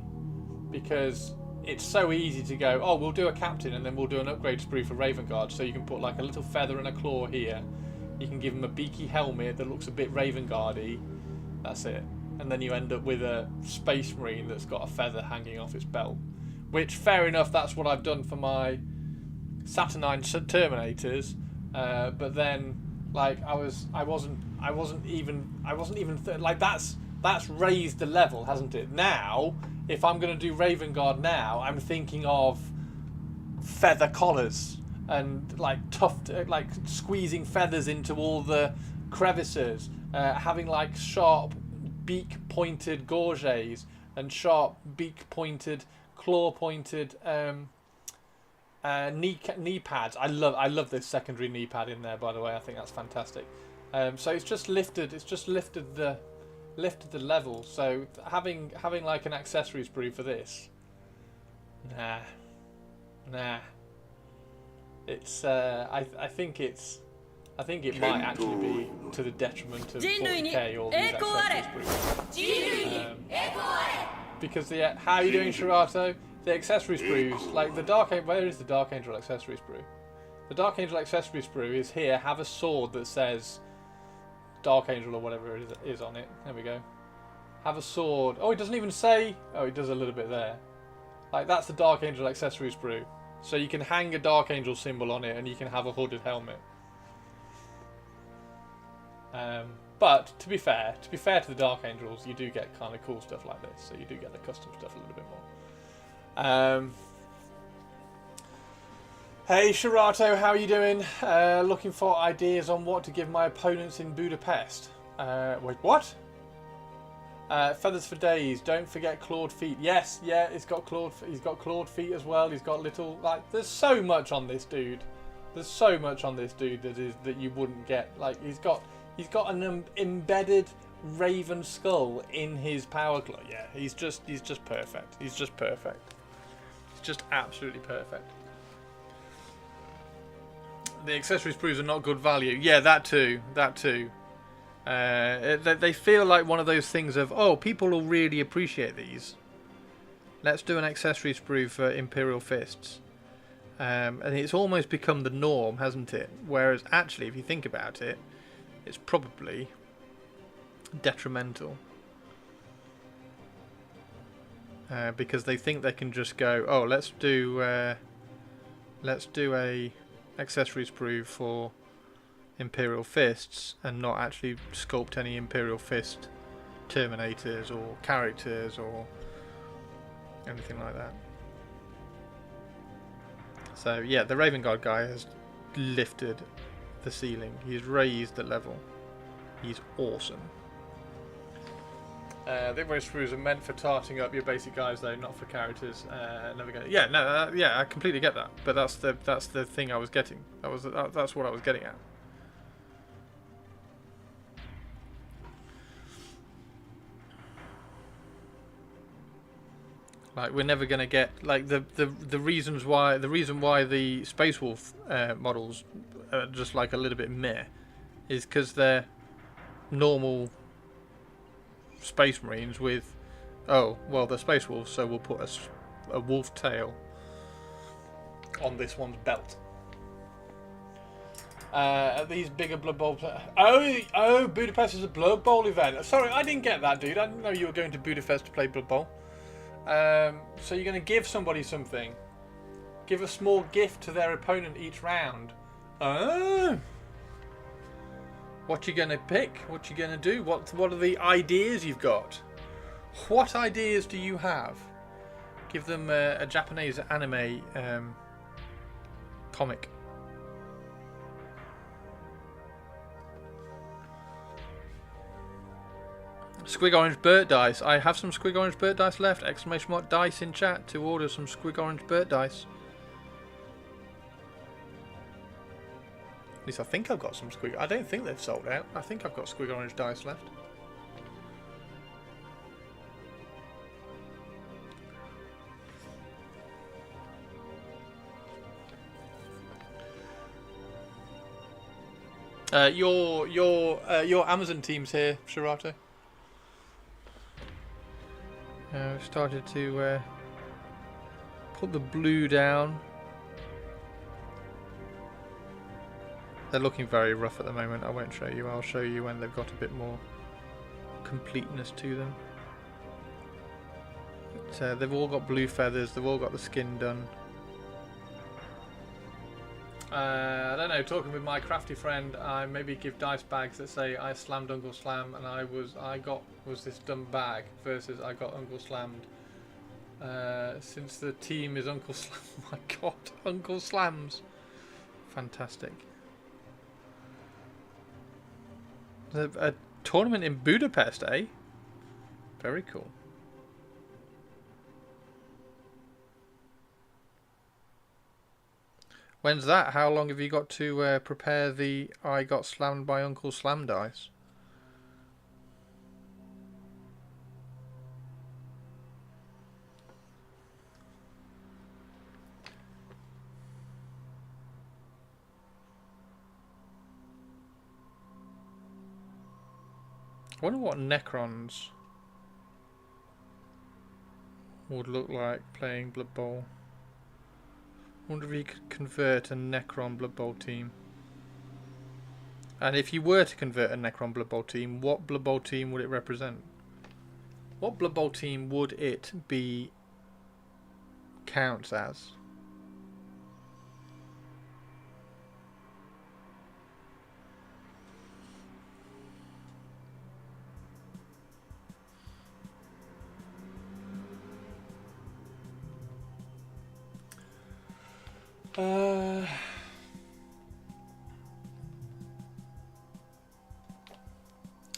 because it's so easy to go, oh, we'll do a captain and then we'll do an upgrade sprue for Raven Guard. So you can put like a little feather and a claw here. You can give him a beaky helmet that looks a bit Raven Guard-y. That's it. And then you end up with a Space Marine that's got a feather hanging off its belt. Which, fair enough, that's what I've done for my Saturnine Terminators. But then, like, I wasn't even like, that's raised the level, hasn't it? Now, if I'm going to do Raven Guard now, I'm thinking of feather collars and like like squeezing feathers into all the crevices, having like sharp beak-pointed gorgets and sharp beak-pointed, claw-pointed knee pads. I love this secondary knee pad in there. By the way, I think that's fantastic. So it's just lifted the level. So having like an accessory sprue for this, nah. It's I think it might actually be to the detriment of 40k all these accessory sprues. Because how are you doing, Shirato? The accessory sprues, like the Dark Angel. Where is the Dark Angel accessory sprue? The Dark Angel accessory sprue is here. Have a sword that says Dark Angel or whatever it is on it. There we go. Have a sword. Oh, it doesn't even say. Oh, it does a little bit there. Like that's the Dark Angel accessory sprue. So you can hang a Dark Angel symbol on it, and you can have a hooded helmet. But to be fair to the Dark Angels, you do get kind of cool stuff like this. So you do get the custom stuff a little bit more. Hey Shirato, how are you doing? Looking for ideas on what to give my opponents in Budapest. Wait, what? Feathers for days. Don't forget clawed feet. Yes, yeah, he's got clawed feet as well. He's got little, like, there's so much on this dude. There's so much on this dude that you wouldn't get. Like he's got an embedded raven skull in his power claw. Yeah, he's just perfect. He's just perfect. He's just absolutely perfect. The accessory sprues are not good value. Yeah, that too. They feel like one of those things of, oh, people will really appreciate these. Let's do an accessory sprue for Imperial Fists. And it's almost become the norm, hasn't it? Whereas actually, if you think about it, it's probably detrimental. Because they think they can just go, oh, let's do a accessory sprue for Imperial Fists and not actually sculpt any Imperial Fist Terminators or characters or anything like that. So yeah, the Raven Guard guy has lifted the ceiling. He's raised the level. He's awesome. The Imperial sprues are meant for tarting up your basic guys, though, not for characters. Never get. Yeah, no, yeah, I completely get that. But that's the thing I was getting. That's what I was getting at. Like we're never gonna get like the reason why the Space Wolf models are just like a little bit meh is because they're normal Space Marines with, oh well, they're Space Wolves, so we'll put a wolf tail on this one's belt. These bigger Blood Bowl. Oh, Budapest is a Blood Bowl event. Sorry, I didn't get that, dude. I didn't know you were going to Budapest to play Blood Bowl. So you're going to give somebody something. Give a small gift to their opponent each round. Oh. What you going to pick? What you going to do? What are the ideas you've got? What ideas do you have? Give them a Japanese anime comic. Squig Orange Burt Dice. I have some Squig Orange Burt Dice left. Exclamation mark dice in chat to order some Squig Orange Burt Dice. At least I think I've got some Squig. I don't think they've sold out. I think I've got Squig Orange Dice left. Your Amazon team's here, Shirato. We've started to put the blue down. They're looking very rough at the moment. I won't show you. I'll show you when they've got a bit more completeness to them. But, they've all got blue feathers. They've all got the skin done. I don't know, talking with my crafty friend, I maybe give dice bags that say I slammed Uncle Slam and was this dumb bag versus I got Uncle Slammed. Since the team is Uncle Slam, my god, Uncle Slams. Fantastic. A tournament in Budapest, eh? Very cool. When's that? How long have you got to prepare the I got slammed by Uncle Slam dice? I wonder what Necrons would look like playing Blood Bowl. I wonder if you could convert a Necron Blood Bowl team. And if you were to convert a Necron Blood Bowl team, what Blood Bowl team would it represent? What Blood Bowl team would it be counts as?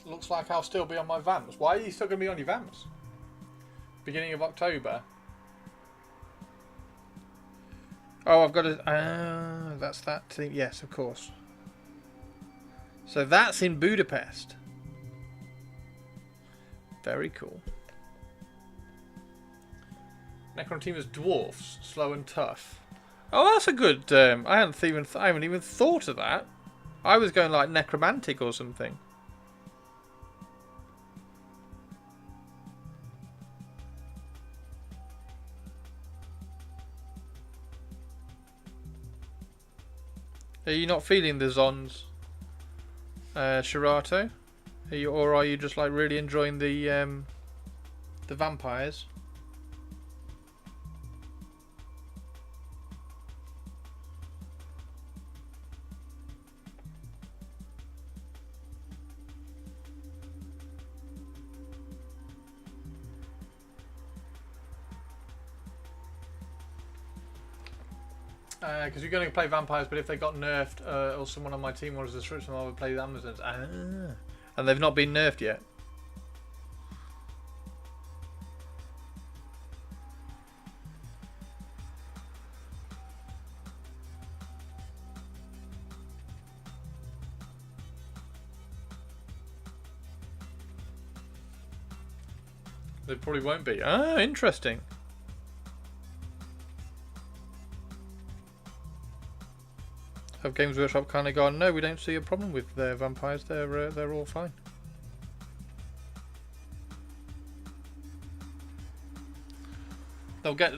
Looks like I'll still be on my Vamps. Why are you still going to be on your Vamps? Beginning of October. Oh, I've got to... that's that team. Yes, of course. So that's in Budapest. Very cool. Necron team is dwarfs, slow and tough. Oh, that's a good. I haven't even thought of that. I was going like necromantic or something. Are you not feeling the Zons, Shirato? Or are you just like really enjoying the vampires? Because you're going to play vampires, but if they got nerfed or someone on my team wanted to switch them, I would play the Amazons. And they've not been nerfed yet. They probably won't be. Ah, interesting. Have Games Workshop kind of gone, no, we don't see a problem with their vampires. They're all fine. They'll get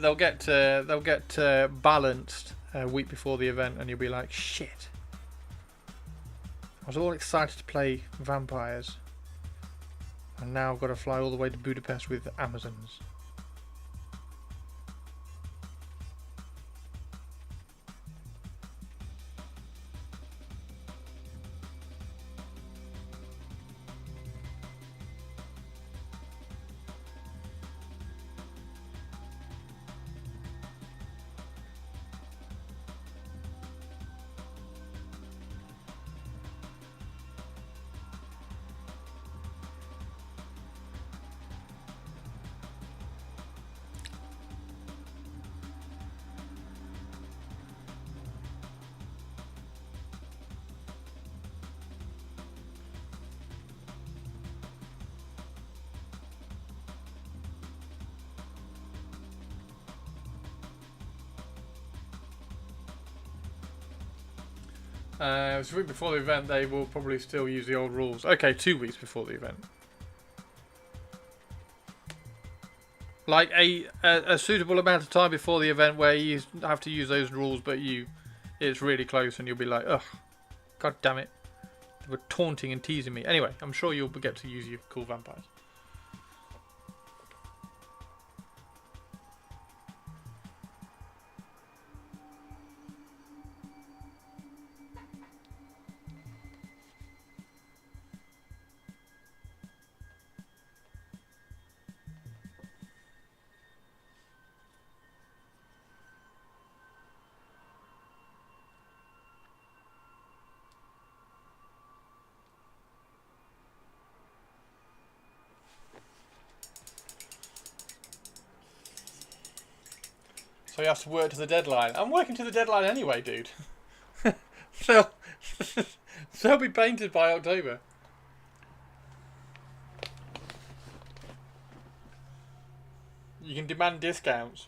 balanced a week before the event, and you'll be like, shit. I was all excited to play vampires, and now I've got to fly all the way to Budapest with Amazons. So a week before the event, they will probably still use the old rules. Okay, 2 weeks before the event. Like a suitable amount of time before the event where you have to use those rules, but it's really close and you'll be like, ugh, god damn it. They were taunting and teasing me. Anyway, I'm sure you'll get to use your cool vampires. So he has to work to the deadline. I'm working to the deadline anyway, dude. So they'll be painted by October. You can demand discounts.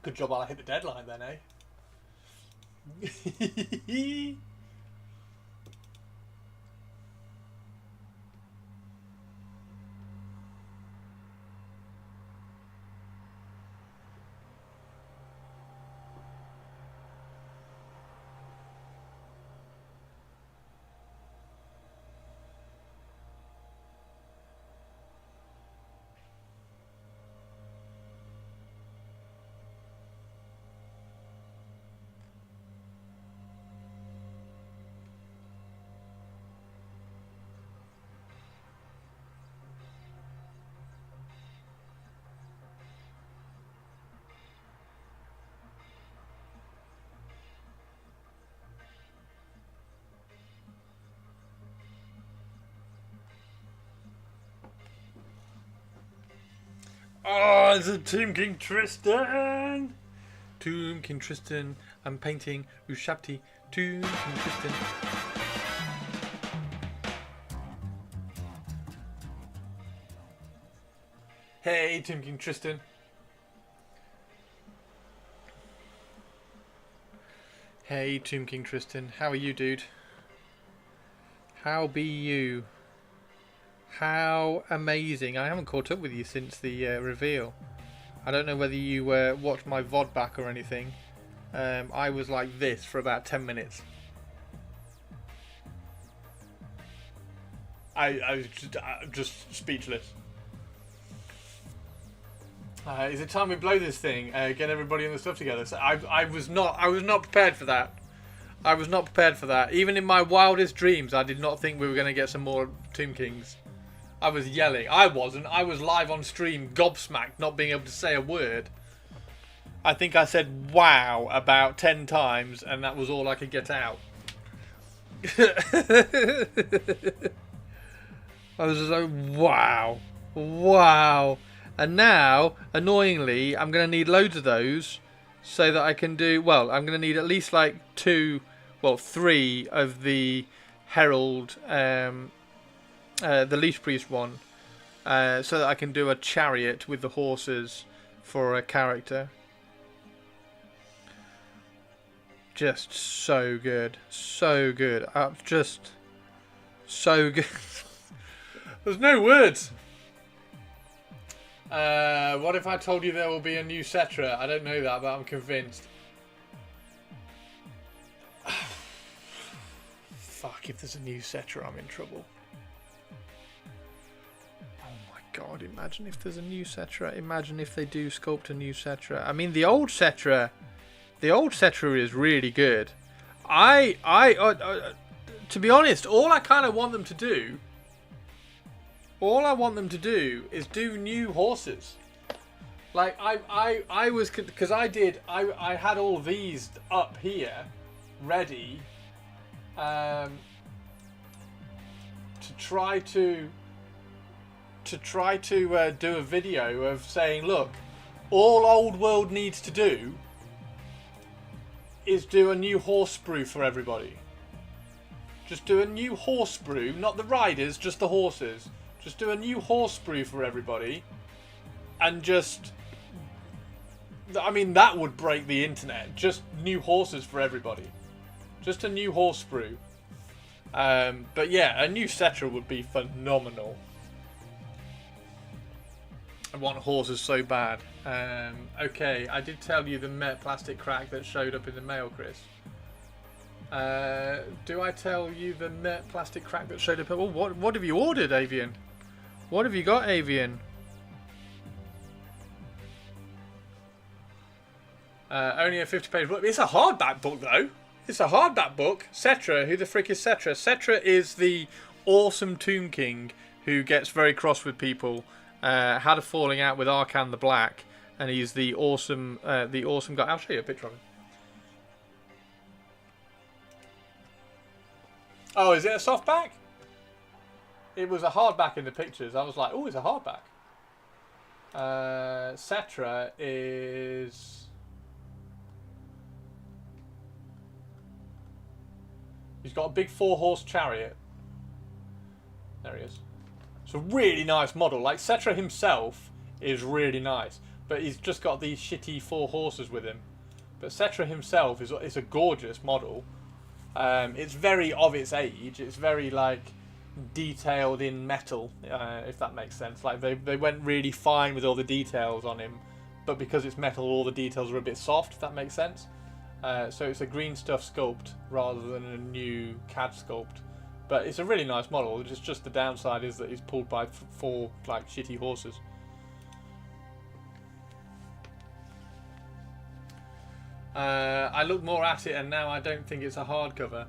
Good job I hit the deadline then, eh? Oh, it's a Tomb King Tristan! Tomb King Tristan. I'm painting Ushabti. Tomb King Tristan. Hey, Tomb King Tristan. Hey, Tomb King Tristan. How are you, dude? How be you? How amazing. I haven't caught up with you since the reveal. I don't know whether you watched my VOD back or anything. I was like this for about 10 minutes. I was just speechless. Is it time we blow this thing? Get everybody and the stuff together. So I was not prepared for that. I was not prepared for that. Even in my wildest dreams, I did not think we were going to get some more Tomb Kings. I was yelling. I wasn't. I was live on stream, gobsmacked, not being able to say a word. I think I said wow about 10 times, and that was all I could get out. I was just like, wow. Wow. And now, annoyingly, I'm going to need loads of those so that I can do... Well, I'm going to need at least like 3 of the Herald... the Leech Priest one, so that I can do a chariot with the horses for a character. Just so good. So good. Just so good. There's no words. What if I told you there will be a new Cetra? I don't know that, but I'm convinced. Fuck, if there's a new Cetra, I'm in trouble. God, imagine if there's a new Cetra. Imagine if they do sculpt a new Cetra. I mean, the old Cetra is really good. To be honest, all I kind of want them to do, is do new horses. Like I was, because I had all these up here, ready, to try to do a video of saying, look, all Old World needs to do is do a new horse sprue for everybody. Just do a new horse sprue, not the riders, just the horses. Just do a new horse sprue for everybody, and just, I mean, that would break the internet. Just new horses for everybody. Just a new horse sprue. But yeah, a new Cetra would be phenomenal. I want horses so bad. Okay, I did tell you the Met plastic crack that showed up in the mail, Chris. Do I tell you the Met plastic crack that showed up? Oh, what have you ordered, Avian? What have you got, Avian? Only a 50-page book. It's a hardback book, though. It's a hardback book. Cetra, who the frick is Cetra? Cetra is the awesome Tomb King who gets very cross with people. Had a falling out with Arkan the Black, and he's the awesome guy. I'll show you a picture of him. Oh, is it a softback? It was a hardback in the pictures. I was like, oh, it's a hardback. Cetra is... He's got a big 4-horse chariot. There he is. It's a really nice model. Like, Cetra himself is really nice. But he's just got these shitty 4 horses with him. But Cetra himself is a gorgeous model. It's very of its age. It's very, like, detailed in metal, if that makes sense. Like, they went really fine with all the details on him. But because it's metal, all the details are a bit soft, if that makes sense. So it's a green stuff sculpt rather than a new CAD sculpt. But it's a really nice model. It's just the downside is that he's pulled by 4 like shitty horses. I look more at it and now I don't think it's a hardcover.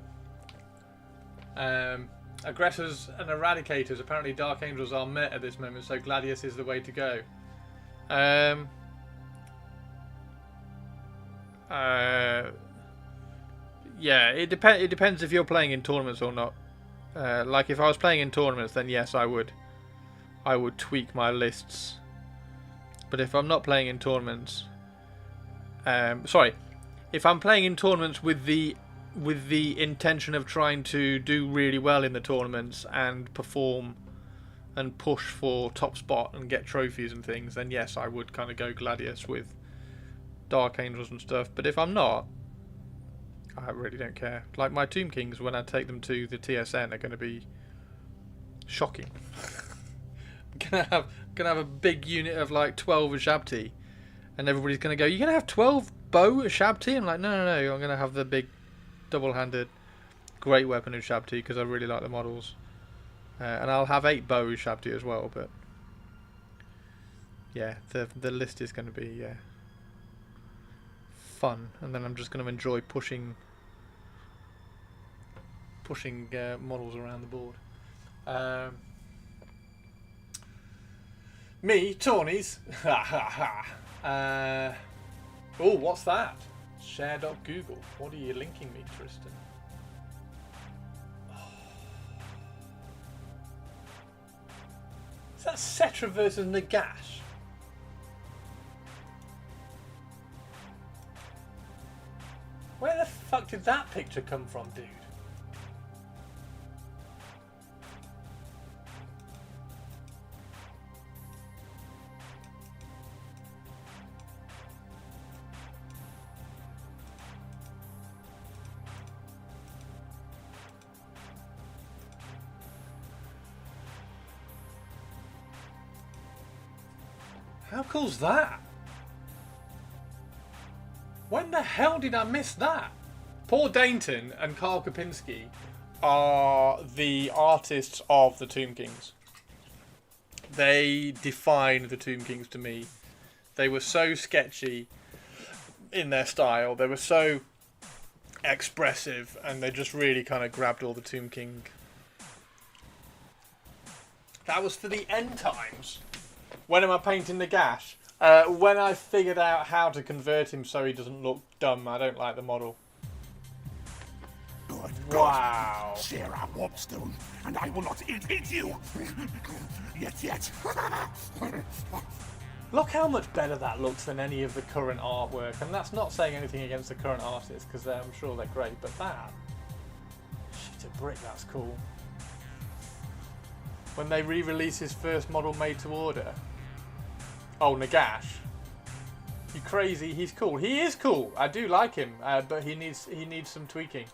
Aggressors and Eradicators. Apparently Dark Angels are met at this moment, so Gladius is the way to go. Yeah, it depends if you're playing in tournaments or not. Like if I was playing in tournaments, then yes, I would tweak my lists. But if I'm not playing in tournaments, sorry, if I'm playing in tournaments with the intention of trying to do really well in the tournaments and perform and push for top spot and get trophies and things, then yes, I would kind of go Gladius with Dark Angels and stuff. But if I'm not, I really don't care. Like my Tomb Kings, when I take them to the TSN, are going to be shocking. I'm gonna have a big unit of like 12 Ushabti, and everybody's going to go, "You're going to have 12 bow Ushabti?" I'm like, no, I'm going to have the big double-handed great weapon Ushabti because I really like the models, and I'll have 8 bow Ushabti as well. But yeah, the list is going to be fun, and then I'm just going to enjoy pushing models around the board. Me, Tawnies. Oh, what's that? Share.google. What are you linking me, Tristan? Is that Cetra versus Nagash? Where the fuck did that picture come from, dude? How cool's that? When the hell did I miss that? Paul Dainton and Carl Kopinski are the artists of the Tomb Kings. They define the Tomb Kings to me. They were so sketchy in their style. They were so expressive, and they just really kind of grabbed all the Tomb King. That was for the end times. When am I painting Nagash? When I figured out how to convert him so he doesn't look dumb. I don't like the model. Good Wow. God. Share our warpstone, and I will not eat you. Yet. Look how much better that looks than any of the current artwork. And that's not saying anything against the current artists, because I'm sure they're great. But that... shit, a brick, that's cool. When they re-release his first model made to order... Oh, Nagash. You crazy? He's cool. He is cool. I do like him, but he needs some tweaking.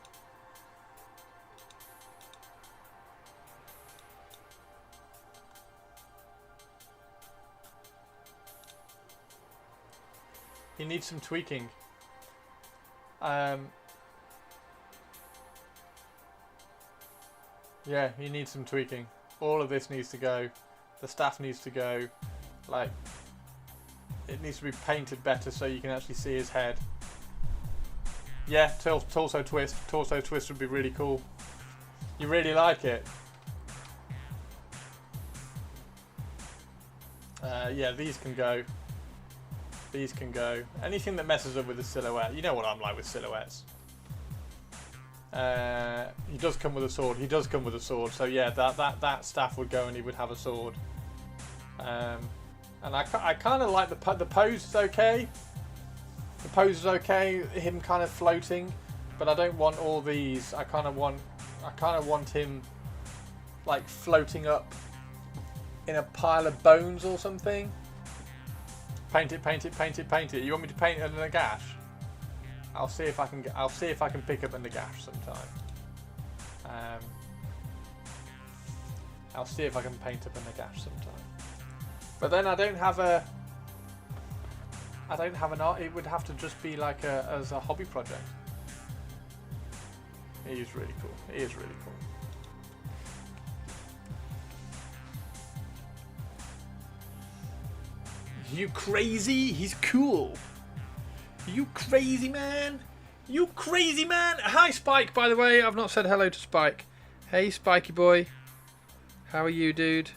He needs some tweaking. Yeah, he needs some tweaking. All of this needs to go. The staff needs to go. Like... it needs to be painted better so you can actually see his head. Yeah, torso twist. Torso twist would be really cool. You really like it? Yeah, these can go. These can go. Anything that messes up with the silhouette. You know what I'm like with silhouettes. He does come with a sword. He does come with a sword. So yeah, that staff would go and he would have a sword. And I kind of like the pose is okay. The pose is okay. Him kind of floating, but I don't want all these. I kind of want him like floating up in a pile of bones or something. Paint it, paint it, paint it, paint it. You want me to paint it in a gash? I'll see if I can pick up a Nagash sometime. I'll see if I can paint up a Nagash sometime. But then I don't have an art. It would have to just be like as a hobby project. He is really cool. He is really cool. You crazy? He's cool. You crazy man. You crazy man. Hi Spike, by the way. I've not said hello to Spike. Hey Spiky boy. How are you, dude?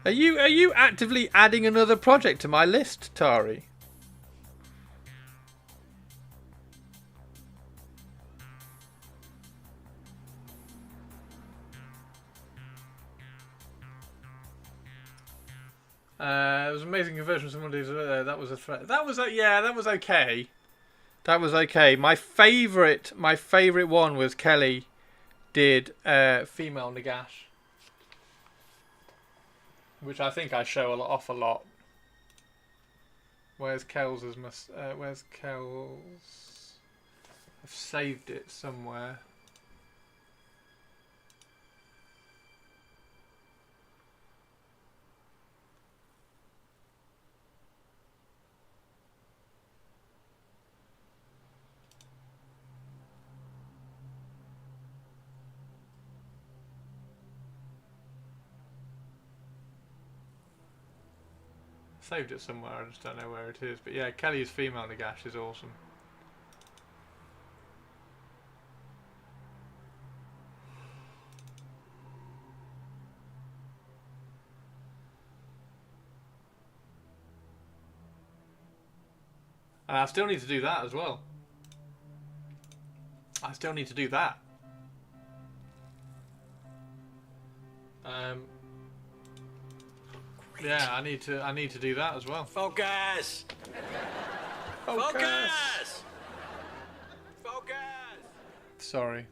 Are you actively adding another project to my list, Tari? It was an amazing conversion. Someone did that was a threat. That was that was okay. That was okay. My favourite one was Kelly did female Nagash, which I think I show off a lot. Where's Kel's? Where's Kel's? I've saved it somewhere. Saved it somewhere, I just don't know where it is. But yeah, Kelly's female Nagash is awesome. And I still need to do that as well. I still need to do that. Yeah, I need to do that as well. Focus! Focus! Focus! Sorry.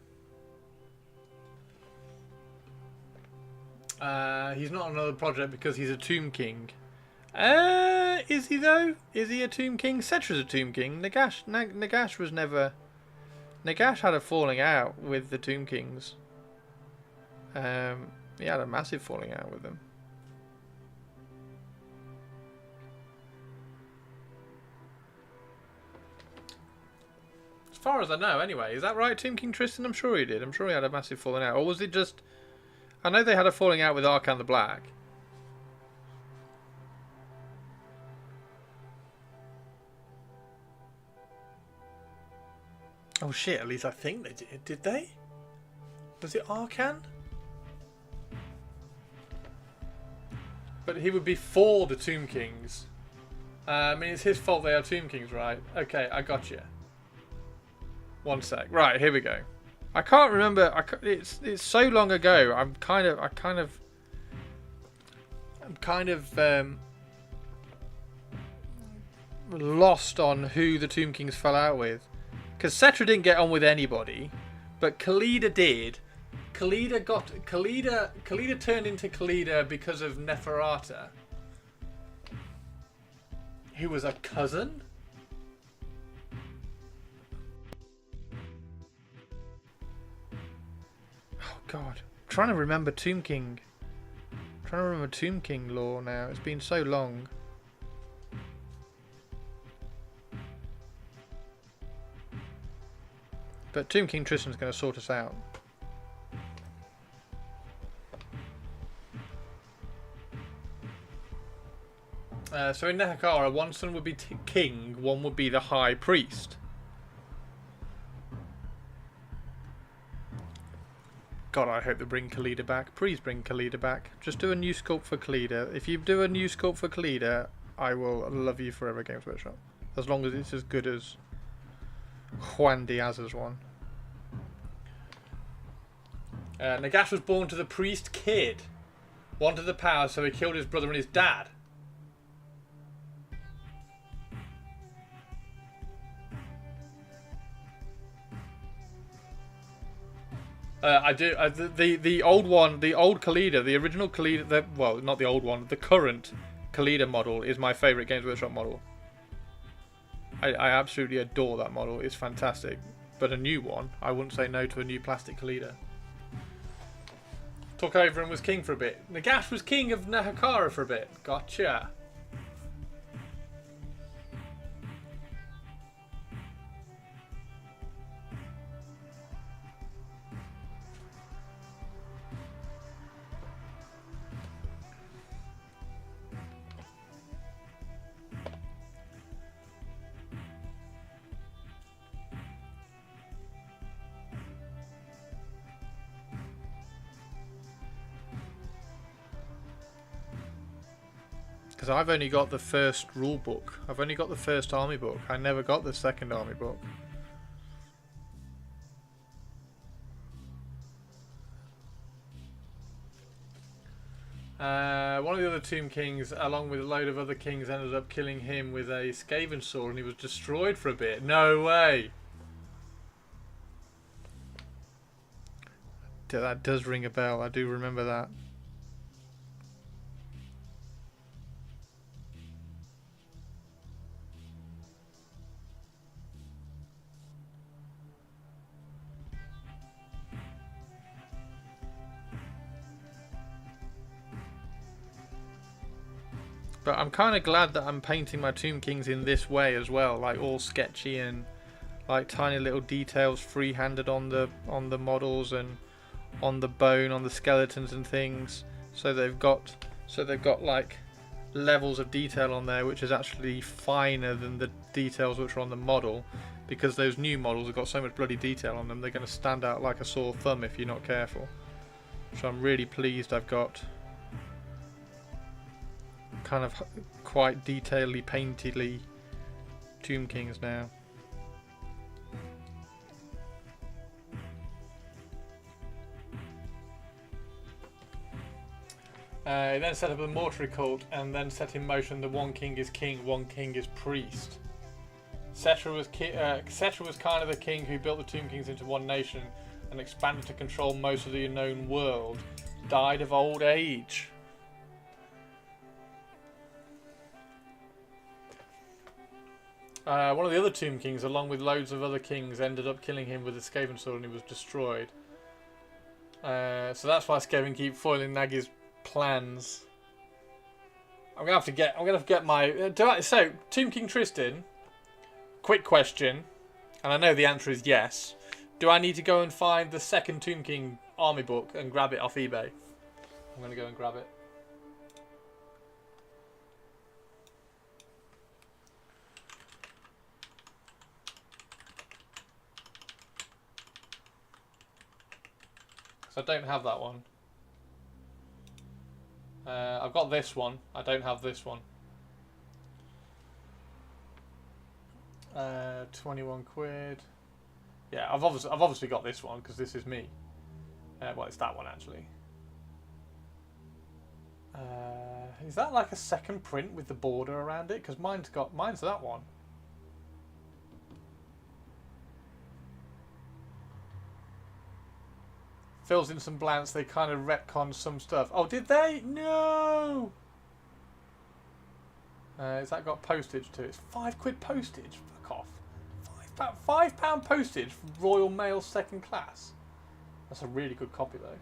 He's not on another project because he's a Tomb King. Is he though? Is he a Tomb King? Cetra's a Tomb King. Nagash was never... Nagash had a falling out with the Tomb Kings. He had a massive falling out with them. As far as I know, anyway. Is that right, Tomb King Tristan? I'm sure he did. I'm sure he had a massive falling out. Or was it just... I know they had a falling out with Arkan the Black. Oh shit, at least I think they did. Did they? Was it Arkan? But he would be for the Tomb Kings. I mean, it's his fault they are Tomb Kings, right? Okay, I got you. One sec. Right, here we go. I can't remember. It's so long ago. I'm kind of lost on who the Tomb Kings fell out with. Because Cetra didn't get on with anybody, but Khalida did. Khalida turned into Khalida because of Neferata, who was a cousin. Oh God, I'm trying to remember Tomb King. I'm trying to remember Tomb King lore now. It's been so long. But Tomb King Tristan's going to sort us out. So in Nehekara, one son would be king, one would be the high priest. God, I hope they bring Khalida back. Please bring Khalida back. Just do a new sculpt for Khalida. If you do a new sculpt for Khalida, I will love you forever, Games Workshop. As long as it's as good as Juan Diaz's one. Nagash was born to the priest kid. Wanted the power, so he killed his brother and his dad. I do. The old one, the old Khalida, the original Khalida, well, not the old one, the current Khalida model is my favourite Games Workshop model. I absolutely adore that model. It's fantastic. But a new one, I wouldn't say no to a new plastic Khalida. Took over and was king for a bit. Nagash was king of Nahakara for a bit. Gotcha. Because I've only got the first rule book. I've only got the first army book. I never got the second army book. One of the other Tomb Kings, along with a load of other kings, ended up killing him with a Skaven sword, and he was destroyed for a bit. No way! That does ring a bell. I do remember that. But I'm kind of glad that I'm painting my Tomb Kings in this way as well, like all sketchy and like tiny little details free-handed on the models and on the bone, on the skeletons and things. So they've got like levels of detail on there, which is actually finer than the details which are on the model, because those new models have got so much bloody detail on them. They're going to stand out like a sore thumb if you're not careful. So I'm really pleased I've got kind of quite detailedly, paintedly Tomb Kings now. He then set up a mortuary cult and then set in motion the one king is king, one king is priest. Setra was kind of the king who built the Tomb Kings into one nation and expanded to control most of the unknown world. Died of old age. One of the other Tomb Kings, along with loads of other kings, ended up killing him with a Skaven sword and he was destroyed. So that's why Skaven keep foiling Nagi's plans. I'm gonna have to get my. So Tomb King Tristan. Quick question, and I know the answer is yes. Do I need to go and find the second Tomb King army book and grab it off eBay? I'm gonna go and grab it. So I don't have that one. I've got this one. I don't have this one. 21 quid. Yeah, I've obviously got this one because this is me. Well, it's that one actually. Is that like a second print with the border around it? Because mine's that one. Fills in some blanks. They kind of retcon some stuff. Oh, did they? No. Has that got postage too? It's £5 postage. Fuck off. £5 postage from Royal Mail second class. That's a really good copy though.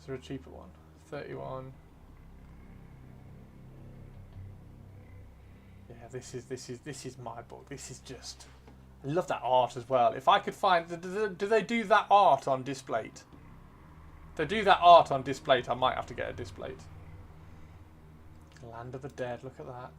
Is there a cheaper one? 31. Yeah, this is my book. This is just. I love that art as well. If I could find, do they do that art on Displate? If they do that art on Displate, I might have to get a Displate. Land of the Dead. Look at that.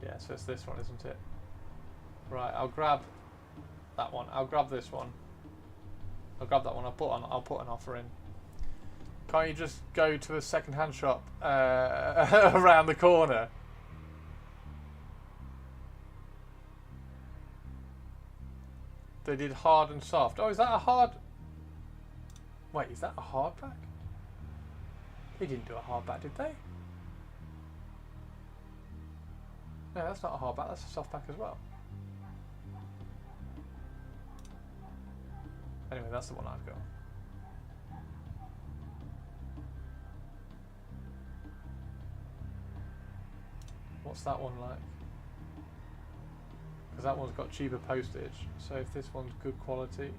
Yeah, so it's this one, isn't it? Right, I'll grab that one. I'll grab this one. I'll grab that one. I'll put an offer in. Can't you just go to the second-hand shop around the corner? They did hard and soft. Oh, is that a hard? Wait, is that a hardback? They didn't do a hardback, did they? No, that's not a hardback. That's a softback as well. Anyway, that's the one I've got. What's that one like? Because that one's got cheaper postage. So if this one's good quality,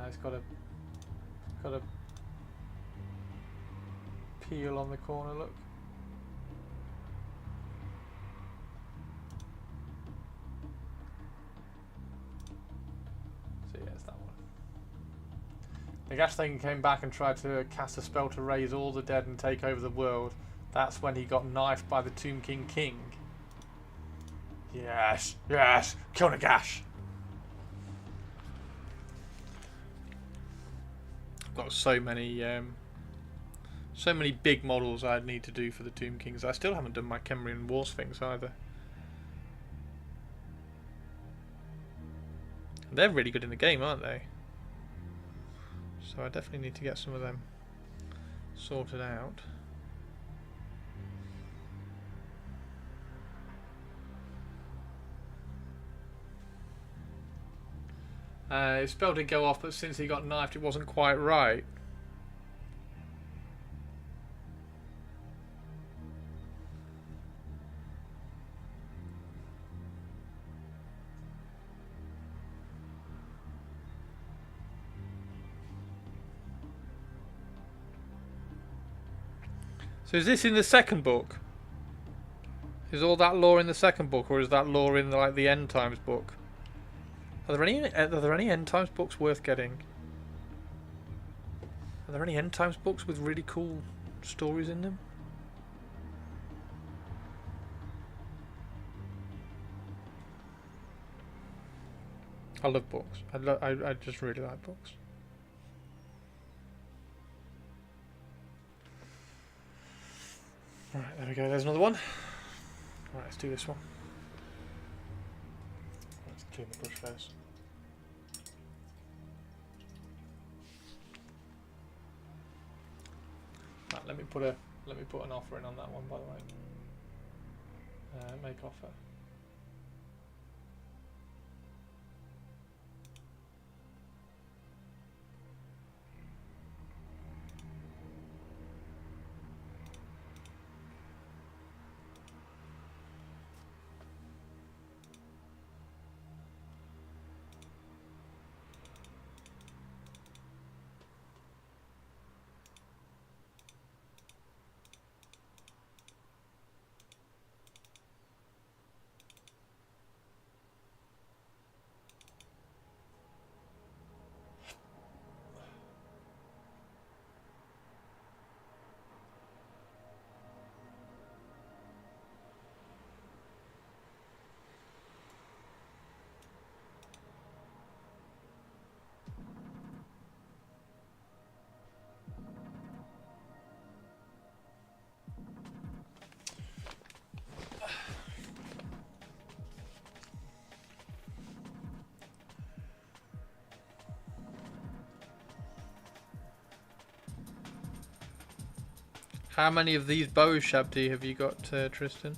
it's got a peel on the corner. Look. So yeah, it's that one. Nagash came back and tried to cast a spell to raise all the dead and take over the world. That's when he got knifed by the Tomb King. Yes, yes, kill Nagash. I've got so many big models I'd need to do for the Tomb Kings. I still haven't done my Kemrian War Sphinx either. They're really good in the game, aren't they? So I definitely need to get some of them sorted out. His spell did go off, but since he got knifed, it wasn't quite right. So is this in the second book? Is all that lore in the second book, or is that lore in like the End Times book? Are there any End Times books worth getting? Are there any End Times books with really cool stories in them? I love books. I just really like books. Right, there we go. There's another one. Right, let's do this one. Let's clean the brush first. Right, let me put an offer in on that one, by the way. Make offer. How many of these bows, Ushabti, have you got, Tristan?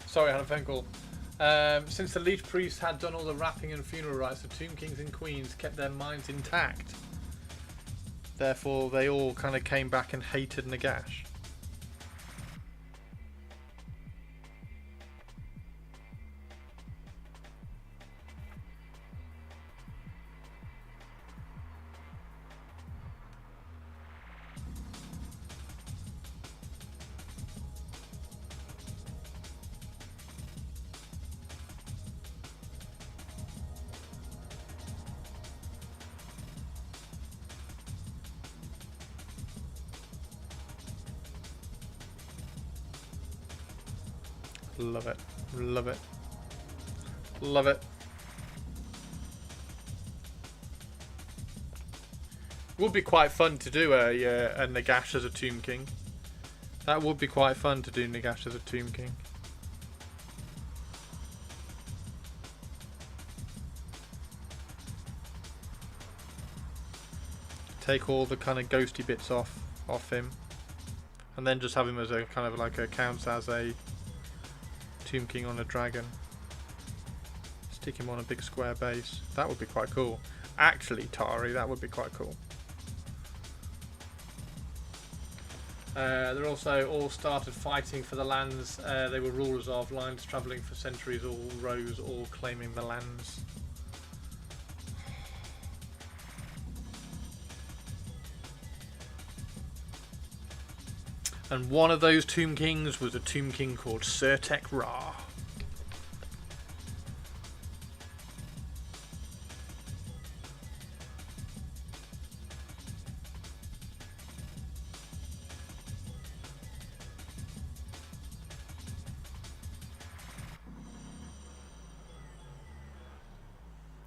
Sorry, I had a phone call. Since the Leech Priests had done all the wrapping and funeral rites, the Tomb Kings and Queens kept their minds intact. Therefore, they all kind of came back and hated Nagash. Love it. Love it. Love it. Would be quite fun to do a Nagash as a Tomb King. That would be quite fun to do Nagash as a Tomb King. Take all the kind of ghosty bits off him, and then just have him as a kind of like a counts as a Tomb King on a dragon. Stick him on a big square base. That would be quite cool. Actually, Tari, that would be quite cool. They're also all started fighting for the lands they were rulers of. Lines travelling for centuries, all rose, all claiming the lands. And one of those Tomb Kings was a Tomb King called Surtek Ra.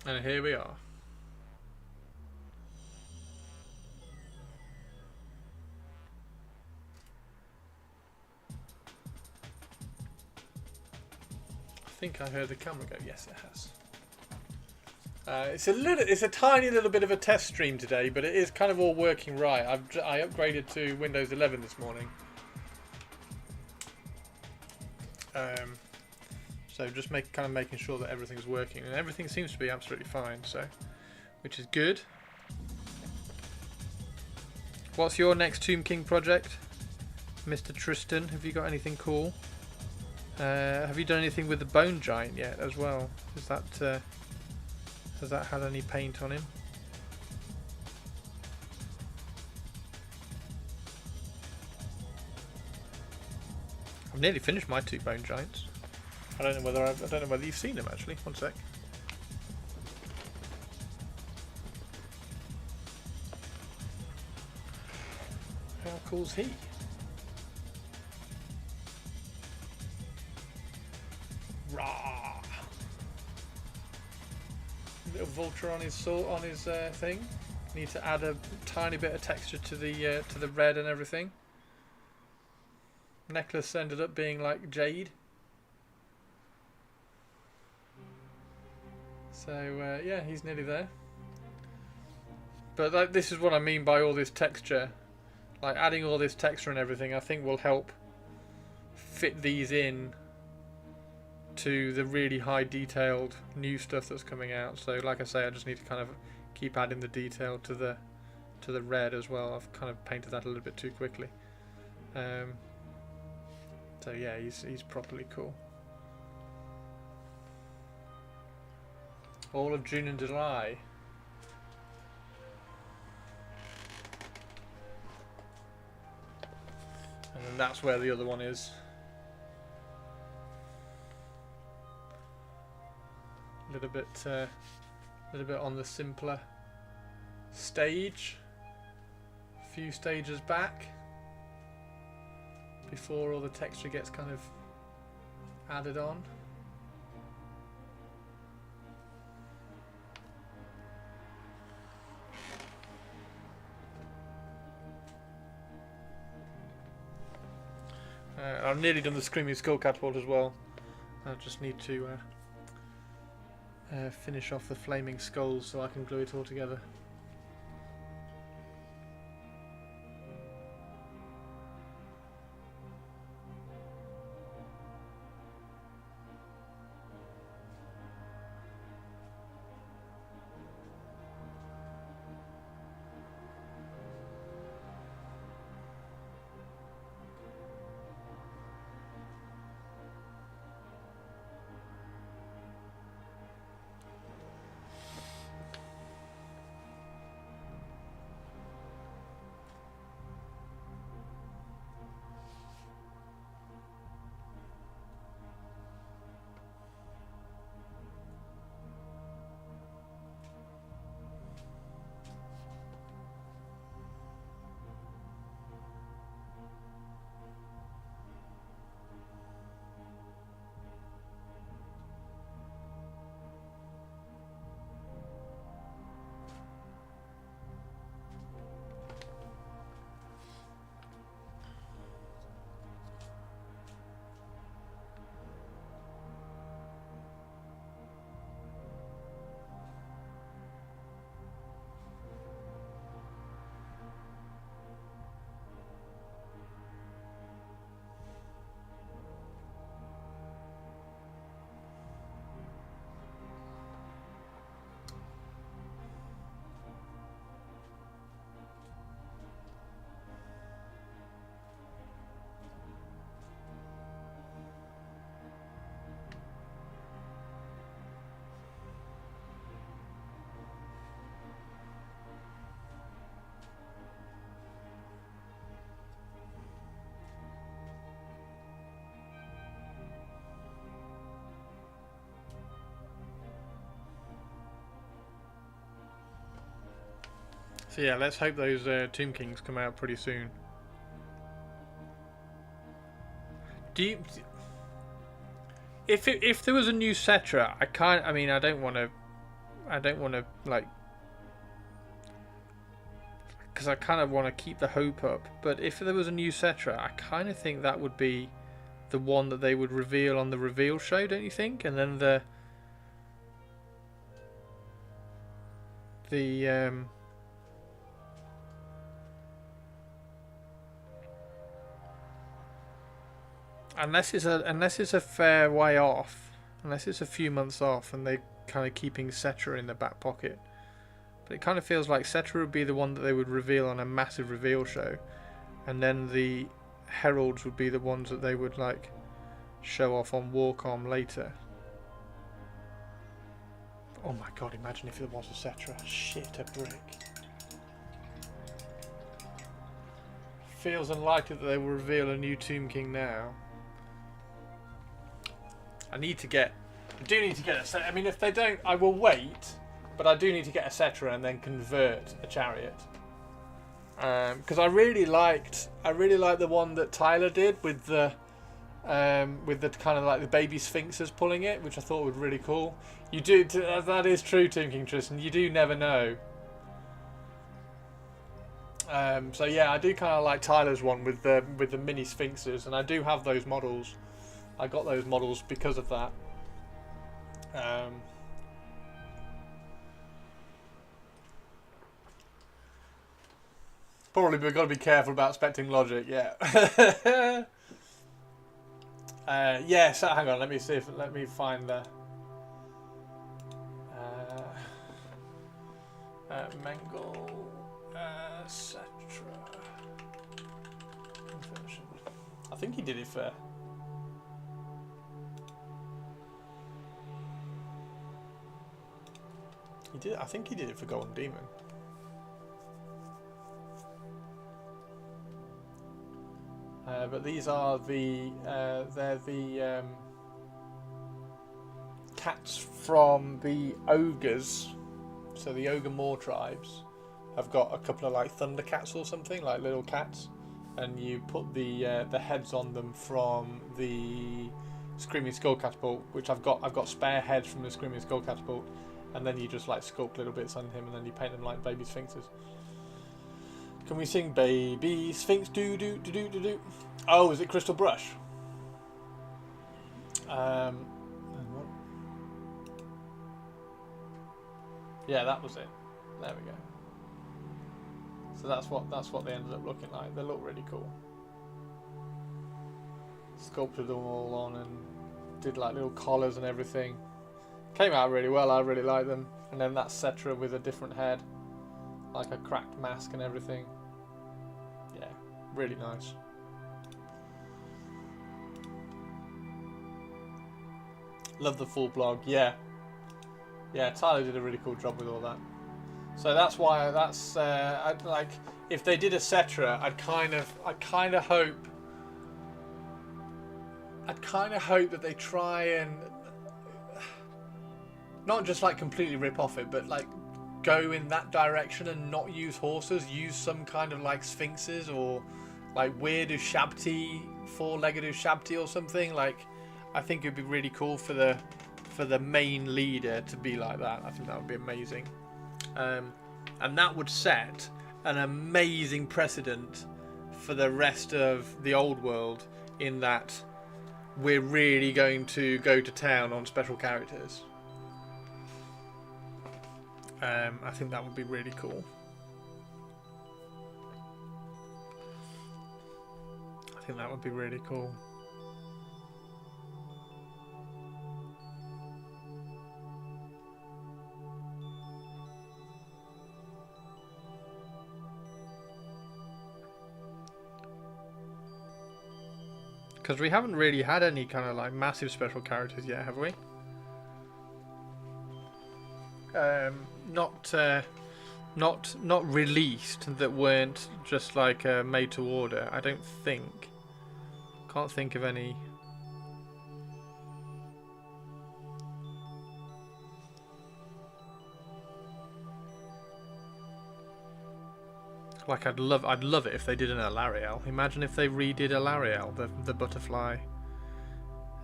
And here we are. I think I heard the camera go. Yes, it has. It's a tiny little bit of a test stream today, but it is kind of all working right. I upgraded to Windows 11 this morning. So just making sure that everything's working, and everything seems to be absolutely fine. So, which is good. What's your next Tomb King project, Mr. Tristan? Have you got anything cool? Have you done anything with the Bone Giant yet as well? Is that has that had any paint on him? I've nearly finished my 2 Bone Giants. I don't know whether you've seen them actually. One sec. How cool's he? Rah! Little vulture on his thing. Need to add a tiny bit of texture to the red and everything. Necklace ended up being like jade. So yeah, he's nearly there. But this is what I mean by all this texture. Like adding all this texture and everything, I think will help fit these in to the really high detailed new stuff that's coming out. So like I say, I just need to kind of keep adding the detail to the red as well. I've kind of painted that a little bit too quickly. So yeah, he's properly cool. All of June and July. And then that's where the other one is. A little bit on the simpler stage. A few stages back before all the texture gets kind of added on. I've nearly done the Screaming Skull Catapult as well. I just need to finish off the Flaming Skulls so I can glue it all together. So yeah, let's hope those Tomb Kings come out pretty soon. Do you, if there was a new Cetra, I don't want to like, because I kind of want to keep the hope up. But if there was a new Cetra, I kind of think that would be the one that they would reveal on the reveal show, don't you think? And then unless it's a fair way off, unless it's a few months off, and they're kind of keeping Cetra in the back pocket. But it kind of feels like Cetra would be the one that they would reveal on a massive reveal show, and then the Heralds would be the ones that they would like show off on Warcom later. Oh my god, imagine if it was a Cetra. Shit, a brick. Feels unlikely that they will reveal a new Tomb King now. I do need to get a Cetra. I mean, if they don't, I will wait. But I do need to get a Cetra and then convert a Chariot. Because I really liked the one that Tyler did with the kind of like the baby sphinxes pulling it, which I thought was really cool. You do, that is true, Tomb King Tristan. You do never know. So yeah, I do kind of like Tyler's one with the mini sphinxes, and I do have those models. I got those models because of that. Probably we've got to be careful about expecting logic. Yeah. Yeah. So hang on. Let me find the Mengel Cetra. I think he did it for. He did. I think he did it for Golden Demon. But these are they're the cats from the ogres. So the ogre Moor tribes have got a couple of like thunder cats or something, like little cats, and you put the heads on them from the Screaming Skull Catapult, which I've got spare heads from the Screaming Skull Catapult, and then you just like sculpt little bits on him, and then you paint them like baby sphinxes. Can we sing Baby Sphinx do do do do do do? Oh, is it Crystal Brush? Yeah, that was it. There we go. So that's what they ended up looking like. They look really cool. Sculpted them all on and did like little collars and everything. Came out really well. I really like them. And then that Cetra with a different head, like a cracked mask and everything. Yeah, really nice. Love the full blog. Yeah, Tyler did a really cool job with all that. So that's why I'd like, if they did a Cetra, I'd kind of hope that they try and not just like completely rip off it, but like go in that direction and not use horses, use some kind of like sphinxes or like weird Ushabti, four-legged Ushabti or something. Like, I think it'd be really cool for the main leader to be like that. I think that would be amazing. And that would set an amazing precedent for the rest of the old world, in that we're really going to go to town on special characters. I think that would be really cool. I think that would be really cool. Because we haven't really had any kind of like massive special characters yet, have we? Not released, that weren't just like made to order. I don't think. Can't think of any. Like I'd love it if they did an Alariel. Imagine if they redid Alariel, the butterfly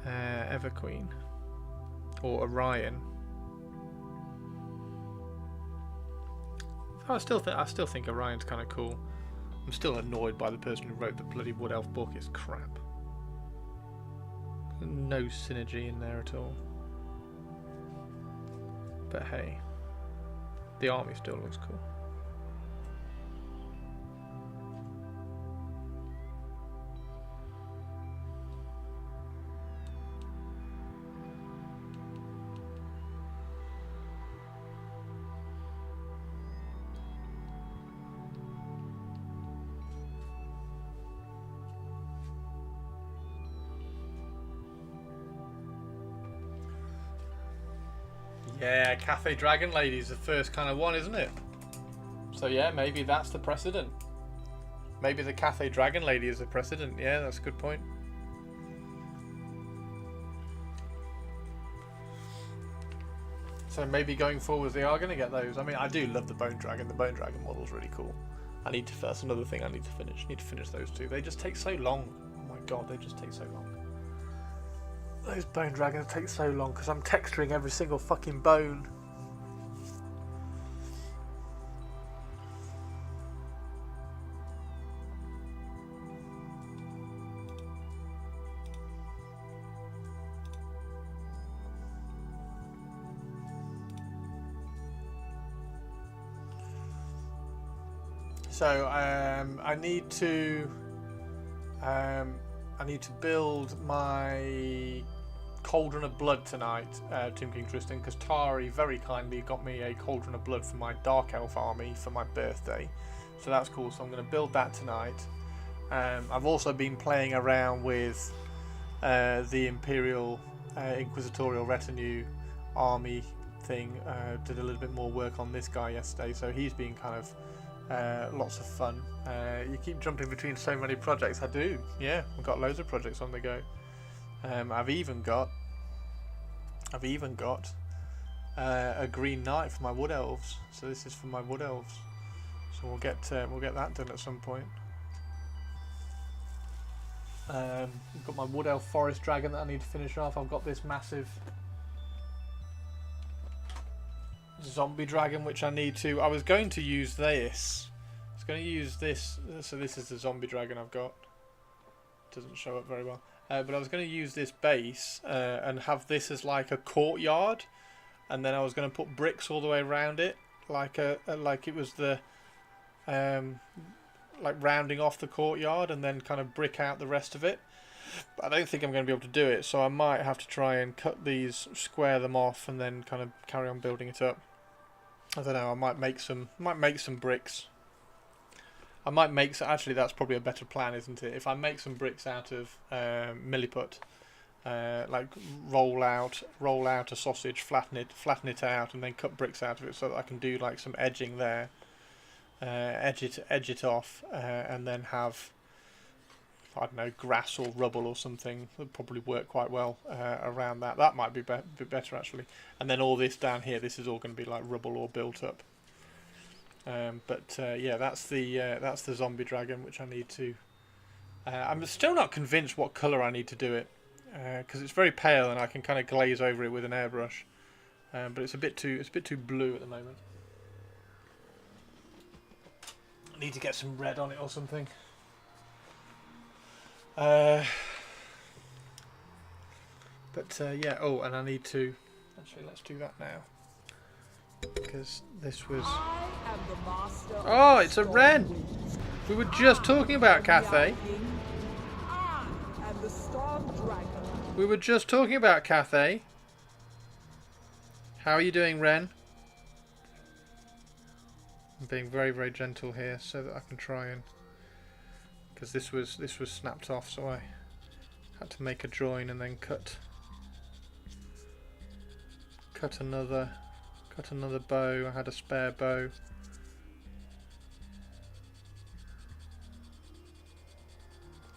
Everqueen, or Orion. I still think Orion's kind of cool. I'm still annoyed by the person who wrote the bloody Wood Elf book. It's crap. No synergy in there at all. But hey, the army still looks cool. Yeah, Cafe Dragon Lady's the first kind of one, isn't it? So yeah, maybe that's the precedent. Maybe the Cafe Dragon Lady is the precedent. Yeah, that's a good point. So maybe going forward they are going to get those. I mean, I do love the Bone Dragon. The Bone Dragon model's really cool. That's another thing I need to finish. Need to finish those two. They just take so long. Oh my god, they just take so long. Those bone dragons take so long because I'm texturing every single fucking bone. So I need to build my Cauldron of Blood tonight, Tomb King Tristan, because Tari very kindly got me a Cauldron of Blood for my Dark Elf army for my birthday. So that's cool, so I'm going to build that tonight. I've also been playing around with the Imperial Inquisitorial Retinue army thing. Did a little bit more work on this guy yesterday, so he's been kind of lots of fun. You keep jumping between so many projects. I do, yeah, I've got loads of projects on the go. I've even got a Green Knight for my Wood Elves. So this is for my Wood Elves. So we'll get that done at some point. I've got my Wood Elf Forest Dragon that I need to finish off. I've got this massive Zombie Dragon which I need to. I was going to use this. I was going to use this. So this is the Zombie Dragon I've got. Doesn't show up very well. But I was going to use this base and have this as like a courtyard, and then I was going to put bricks all the way around it, like it was the like rounding off the courtyard, and then kind of brick out the rest of it. But I don't think I'm going to be able to do it, so I might have to try and cut these, square them off, and then kind of carry on building it up. I don't know. I might make some bricks. I might make some, actually that's probably a better plan, isn't it? If I make some bricks out of milliput, like roll out a sausage, flatten it out, and then cut bricks out of it so that I can do like some edging there, edge it off, and then have, I don't know, grass or rubble or something. Would probably work quite well around that. That might be bit better actually. And then all this down here, this is all going to be like rubble or built up. Yeah, that's the Zombie Dragon which I need to. I'm still not convinced what colour I need to do it, because it's very pale and I can kind of glaze over it with an airbrush, but it's a bit too blue at the moment. I need to get some red on it or something. Yeah. Oh, and I need to. Actually, let's do that now. Because this was. Oh, it's a wren! We were just talking about Cathay. We were just talking about Cathay. How are you doing, Wren? I'm being very, very gentle here so that I can try and. Because this was snapped off, so I had to make a join and then cut another bow. I had a spare bow.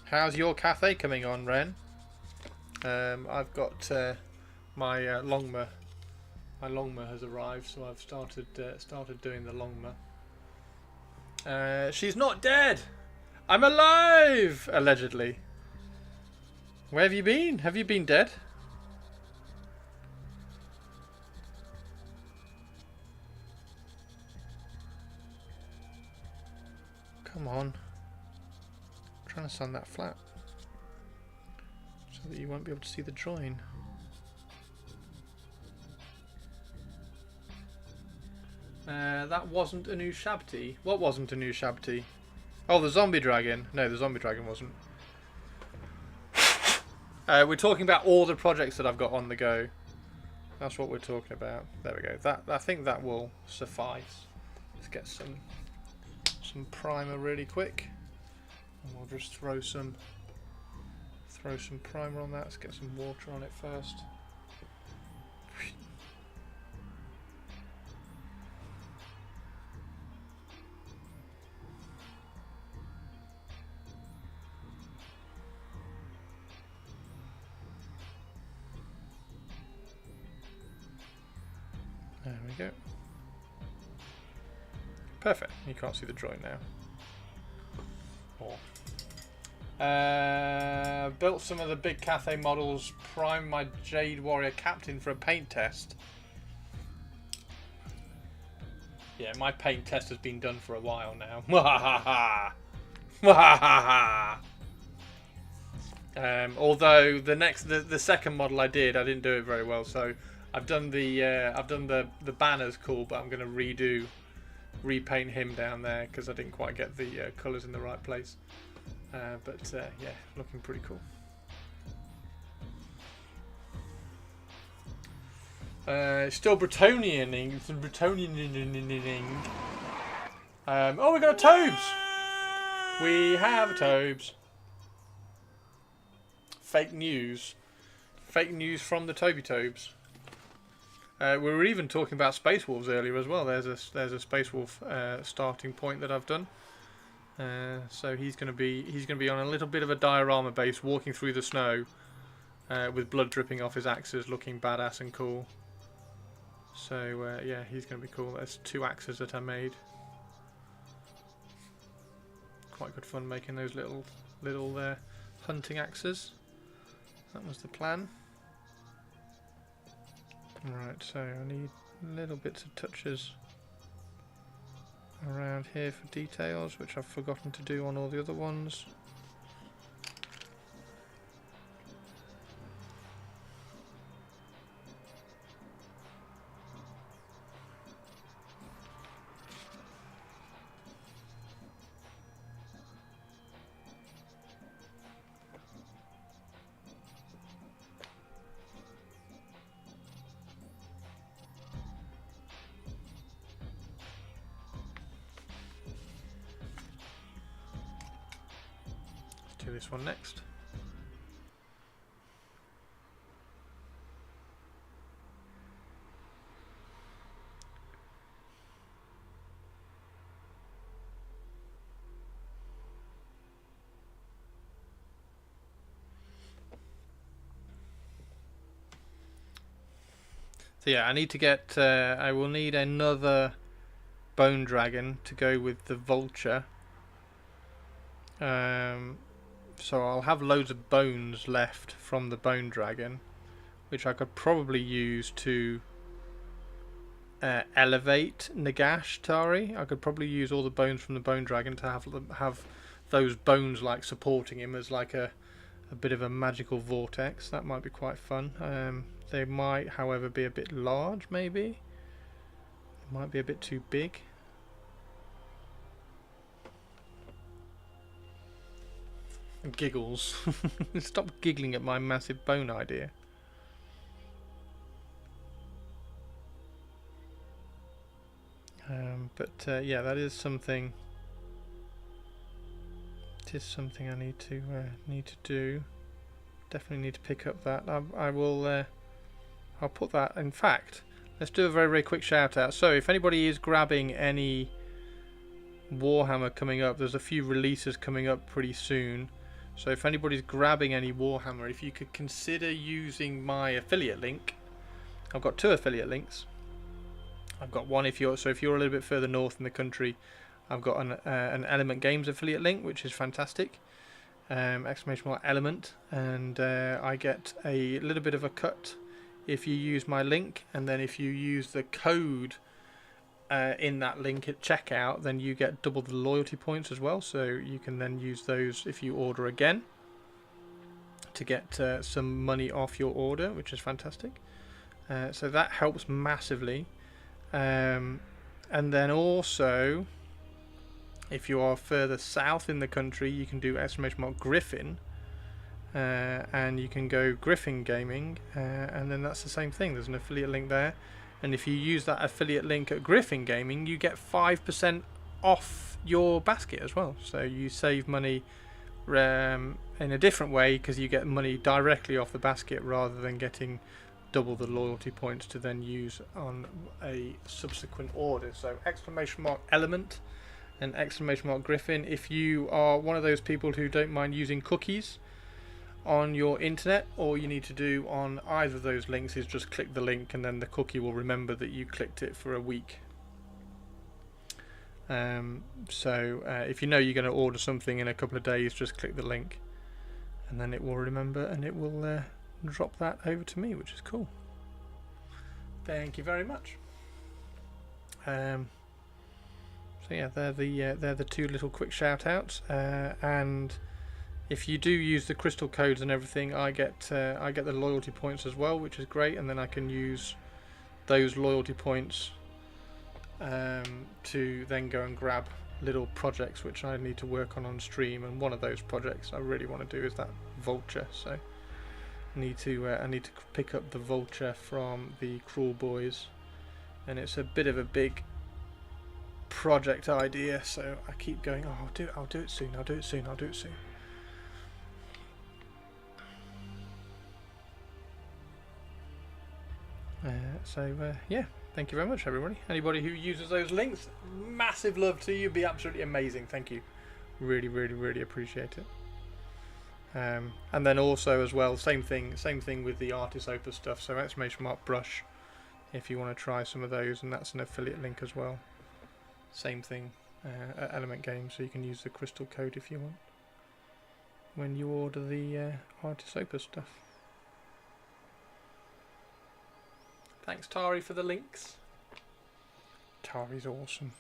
How's your Cathay coming on, Ren? I've got my Longma. My Longma has arrived, so I've started doing the Longma. She's not dead. I'm alive, allegedly. Where have you been? Have you been dead? Come on. I'm trying to stand that flat so that you won't be able to see the join. That wasn't a new Ushabti. What wasn't a new Ushabti? Oh, the zombie dragon. No, the zombie dragon wasn't. We're talking about all the projects that I've got on the go. That's what we're talking about. There we go. That I think that will suffice. Let's get some primer really quick, and we'll just throw some primer on that. Let's get some water on it first. There we go. Perfect. You can't see the joint now. Built some of the big Cathay models. Primed my Jade Warrior Captain for a paint test. Yeah, my paint test has been done for a while now. Although the second model I didn't do it very well. So I've done the banners cool, but I'm going to repaint him down there because I didn't quite get the colours in the right place. But yeah, looking pretty cool. Still Bretonianing. Oh, we got a Tobes. We have a Tobes. Fake news. Fake news from the Toby Tobes. We were even talking about Space Wolves earlier as well. There's a Space Wolf starting point that I've done. So he's going to be on a little bit of a diorama base, walking through the snow, with blood dripping off his axes, looking badass and cool. So yeah, he's going to be cool. There's 2 axes that I made. Quite good fun making those little hunting axes. That was the plan. Right, so I need little bits of touches around here for details, which I've forgotten to do on all the other ones. Do this one next. So yeah, I need to get. I will need another bone dragon to go with the vulture. So I'll have loads of bones left from the bone dragon, which I could probably use to elevate Nagash Tari. I could probably use all the bones from the bone dragon to have those bones like supporting him as like a bit of a magical vortex. That might be quite fun. They might, however, be a bit large. Maybe it might be a bit too big. Giggles. Stop giggling at my massive bone idea. But yeah, that is something. It is something I need to do. Definitely need to pick up that. I will. I'll put that. In fact, let's do a very, very quick shout out. So, if anybody is grabbing any Warhammer coming up, there's a few releases coming up pretty soon. So if anybody's grabbing any Warhammer, if you could consider using my affiliate link. I've got 2 affiliate links. I've got one if you're a little bit further north in the country, I've got an Element Games affiliate link, which is fantastic. Exclamation mark Element, and I get a little bit of a cut if you use my link, and then if you use the code in that link at checkout, then you get double the loyalty points as well, so you can then use those if you order again to get some money off your order, which is fantastic. So that helps massively. And then also, if you are further south in the country, you can do !Griffin, and you can go Griffin Gaming, and then that's the same thing. There's an affiliate link there, and if you use that affiliate link at Griffin Gaming, you get 5% off your basket as well. So you save money in a different way, because you get money directly off the basket rather than getting double the loyalty points to then use on a subsequent order. So !Element and !Griffin. If you are one of those people who don't mind using cookies on your internet, all you need to do on either of those links is just click the link, and then the cookie will remember that you clicked it for a week. If you know you're going to order something in a couple of days, just click the link, and then it will remember, and it will drop that over to me, which is cool. Thank you very much. So yeah, they're the two little quick shout outs, and if you do use the crystal codes and everything, I get the loyalty points as well, which is great, and then I can use those loyalty points to then go and grab little projects which I need to work on stream. And one of those projects I really want to do is that vulture, so I need to pick up the vulture from the Cruel Boys, and it's a bit of a big project idea, so I keep going, oh, I'll do it soon. Yeah, thank you very much, everybody. Anybody who uses those links, massive love to you. Be absolutely amazing. Thank you. Really, really, really appreciate it. And then also as well, same thing with the Artist Opus stuff. So !Brush, if you want to try some of those, and that's an affiliate link as well. Same thing at Element Games, so you can use the crystal code if you want when you order the Artist Opus stuff. Thanks, Tari, for the links. Tari's awesome.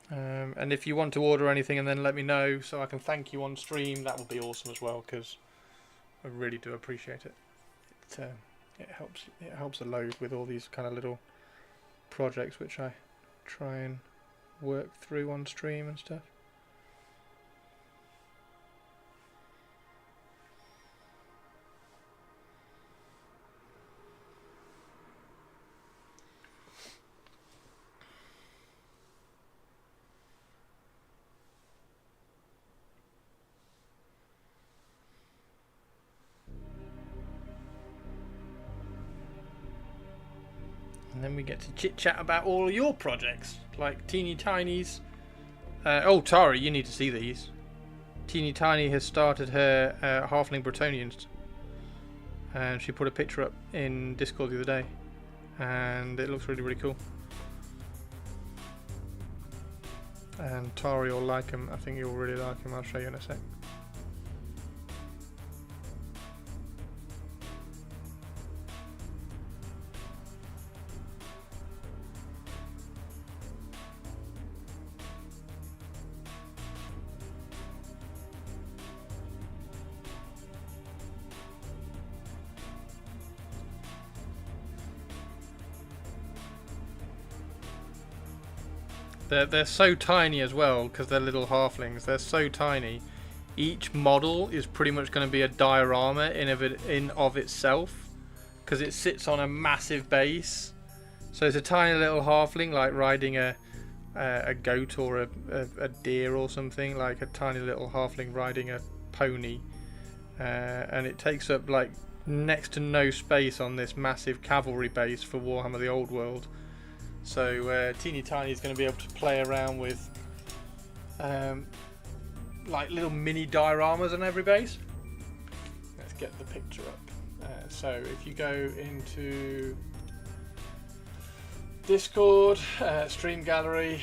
And if you want to order anything and then let me know so I can thank you on stream, that would be awesome as well, because I really do appreciate it. It helps a load with all these kind of little projects which I try and work through on stream and stuff. And then we get to chit chat about all your projects, like Teeny Tiny's. Oh, Tari, you need to see these. Teeny Tiny has started her Halfling Bretonians, and she put a picture up in Discord the other day, and it looks really, really cool. And Tari will like them. I think you'll really like them. I'll show you in a sec. They're so tiny as well, because they're little halflings. They're so tiny. Each model is pretty much going to be a diorama in of itself, because it sits on a massive base. So it's a tiny little halfling, like riding a goat or a deer or something, like a tiny little halfling riding a pony, and it takes up like next to no space on this massive cavalry base for Warhammer the Old World. So Teeny Tiny is going to be able to play around with like little mini dioramas on every base. Let's get the picture up. So if you go into Discord, stream gallery.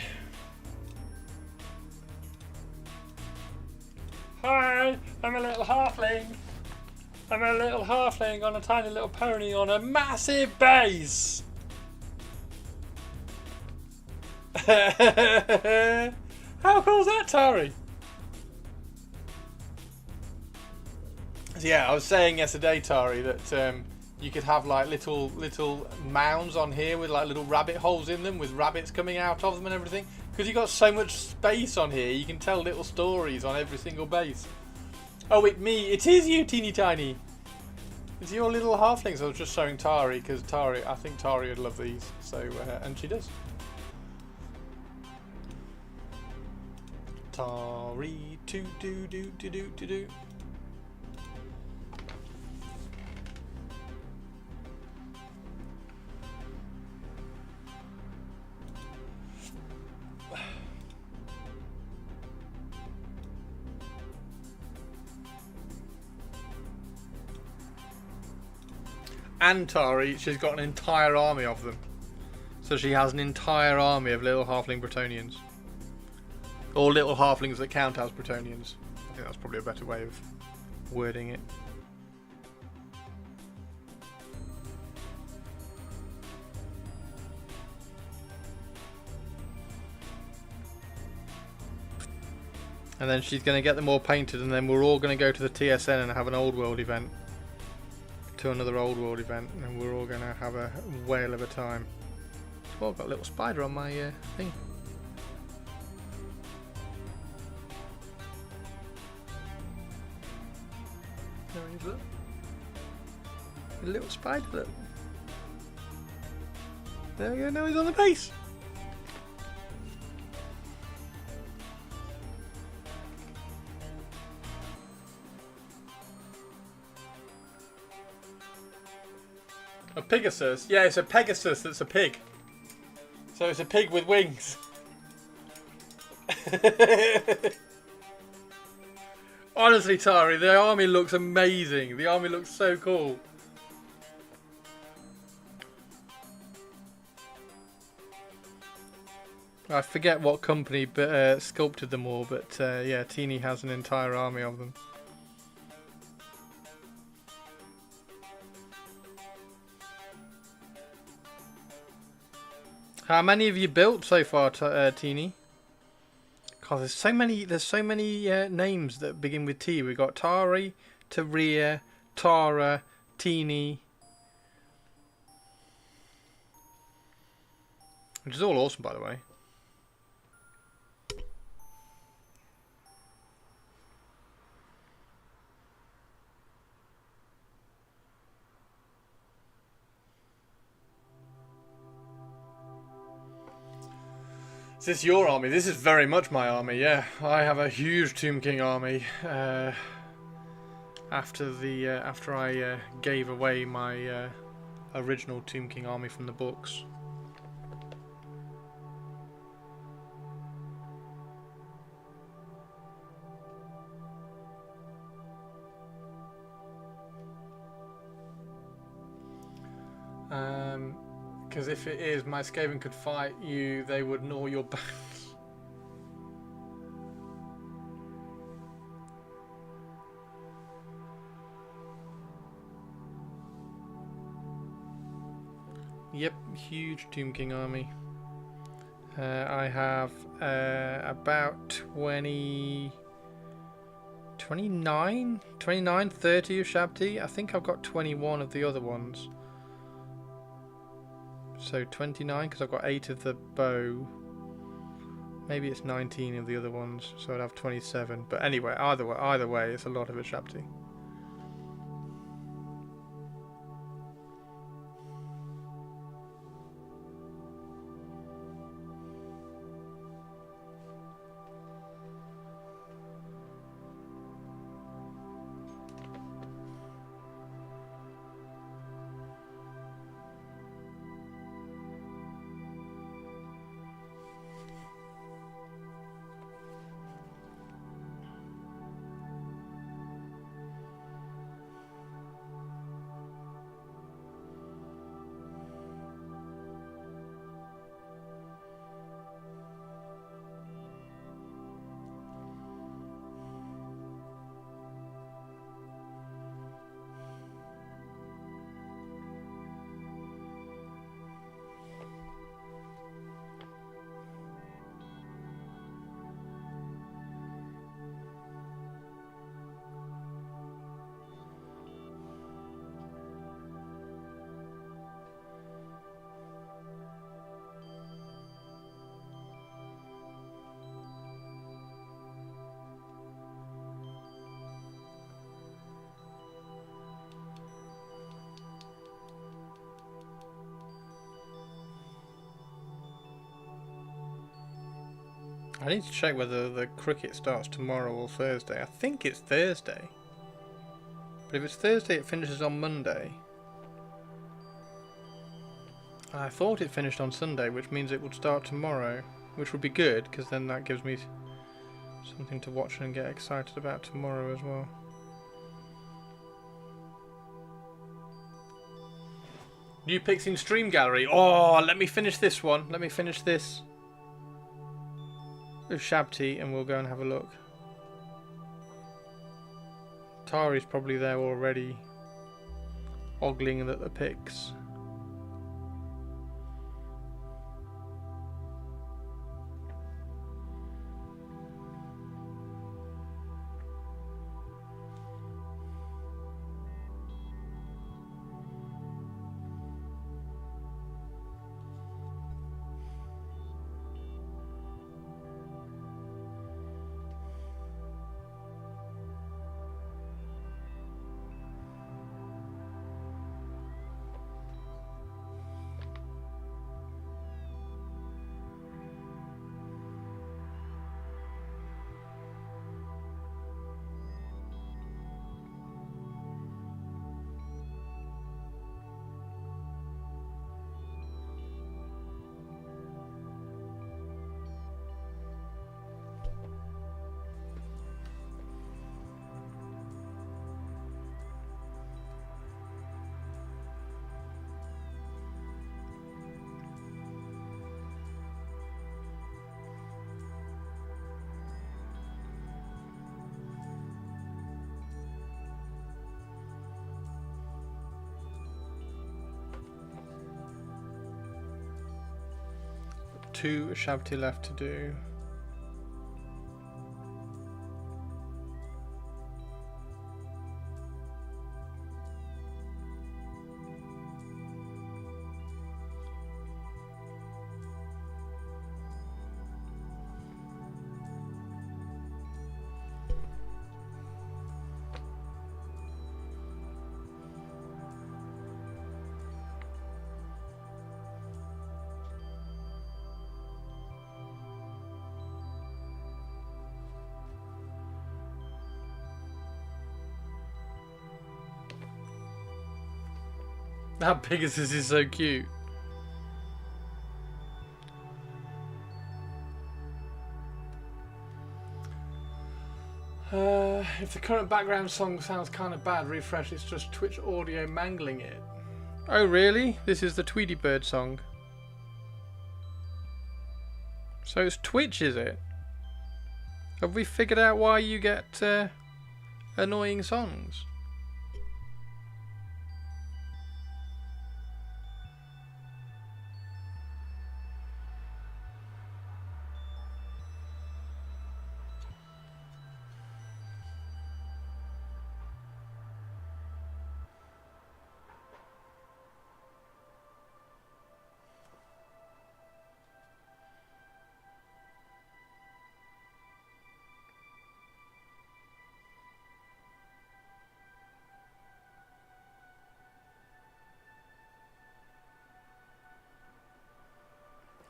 Hi, I'm a little halfling. I'm a little halfling on a tiny little pony on a massive base. How cool is that, Tari? So yeah, I was saying yesterday, Tari, that you could have like little mounds on here with like little rabbit holes in them with rabbits coming out of them and everything. Because you've got so much space on here, you can tell little stories on every single base. Oh, it is you, teeny tiny. It's your little halflings. I was just showing Tari because I think Tari would love these. So, and she does. Tari, do. And Tari, she's got an entire army of them. So she has an entire army of little halfling Bretonians. Or little halflings that count as Bretonians. I think that's probably a better way of wording it. And then she's going to get them all painted, and then we're all going to go to the TSN and have an old world event. To another old world event, and we're all going to have a whale of a time. Oh, I've got a little spider on my thing. There he is, look. A little spider, look. There we go, now he's on the base. A Pegasus? Yeah, it's a Pegasus that's a pig. So it's a pig with wings. Honestly, Tari, the army looks amazing. The army looks so cool. I forget what company sculpted them all, but yeah, Teeny has an entire army of them. How many have you built so far, Teeny? God, there's so many names that begin with T. We've got Tari, Taria, Tara, Teeny. Which is all awesome, by the way. Is this your army? This is very much my army, yeah. I have a huge Tomb King army. After I gave away my original Tomb King army from the books. Because if it is, my Skaven could fight you, they would gnaw your bones. Yep, huge Tomb King army. I have about 29, 30 Ushabti. I think I've got 21 of the other ones. So 29 because I've got 8 of the bow. Maybe it's 19 of the other ones, so I'd have 27. But anyway, either way, it's a lot of Ushabti. I need to check whether the cricket starts tomorrow or Thursday. I think it's Thursday. But if it's Thursday, it finishes on Monday. I thought it finished on Sunday, which means it would start tomorrow. Which would be good, because then that gives me something to watch and get excited about tomorrow as well. New picks in Stream Gallery. Oh, let me finish this one. Let me finish this. Ushabti, and we'll go and have a look. Tari's probably there already, ogling at the picks. Two Ushabti left to do. That Pegasus is so cute. If the current background song sounds kind of bad, refresh. It's just Twitch audio mangling it. Oh really? This is the Tweety Bird song. So it's Twitch, is it? Have we figured out why you get annoying songs?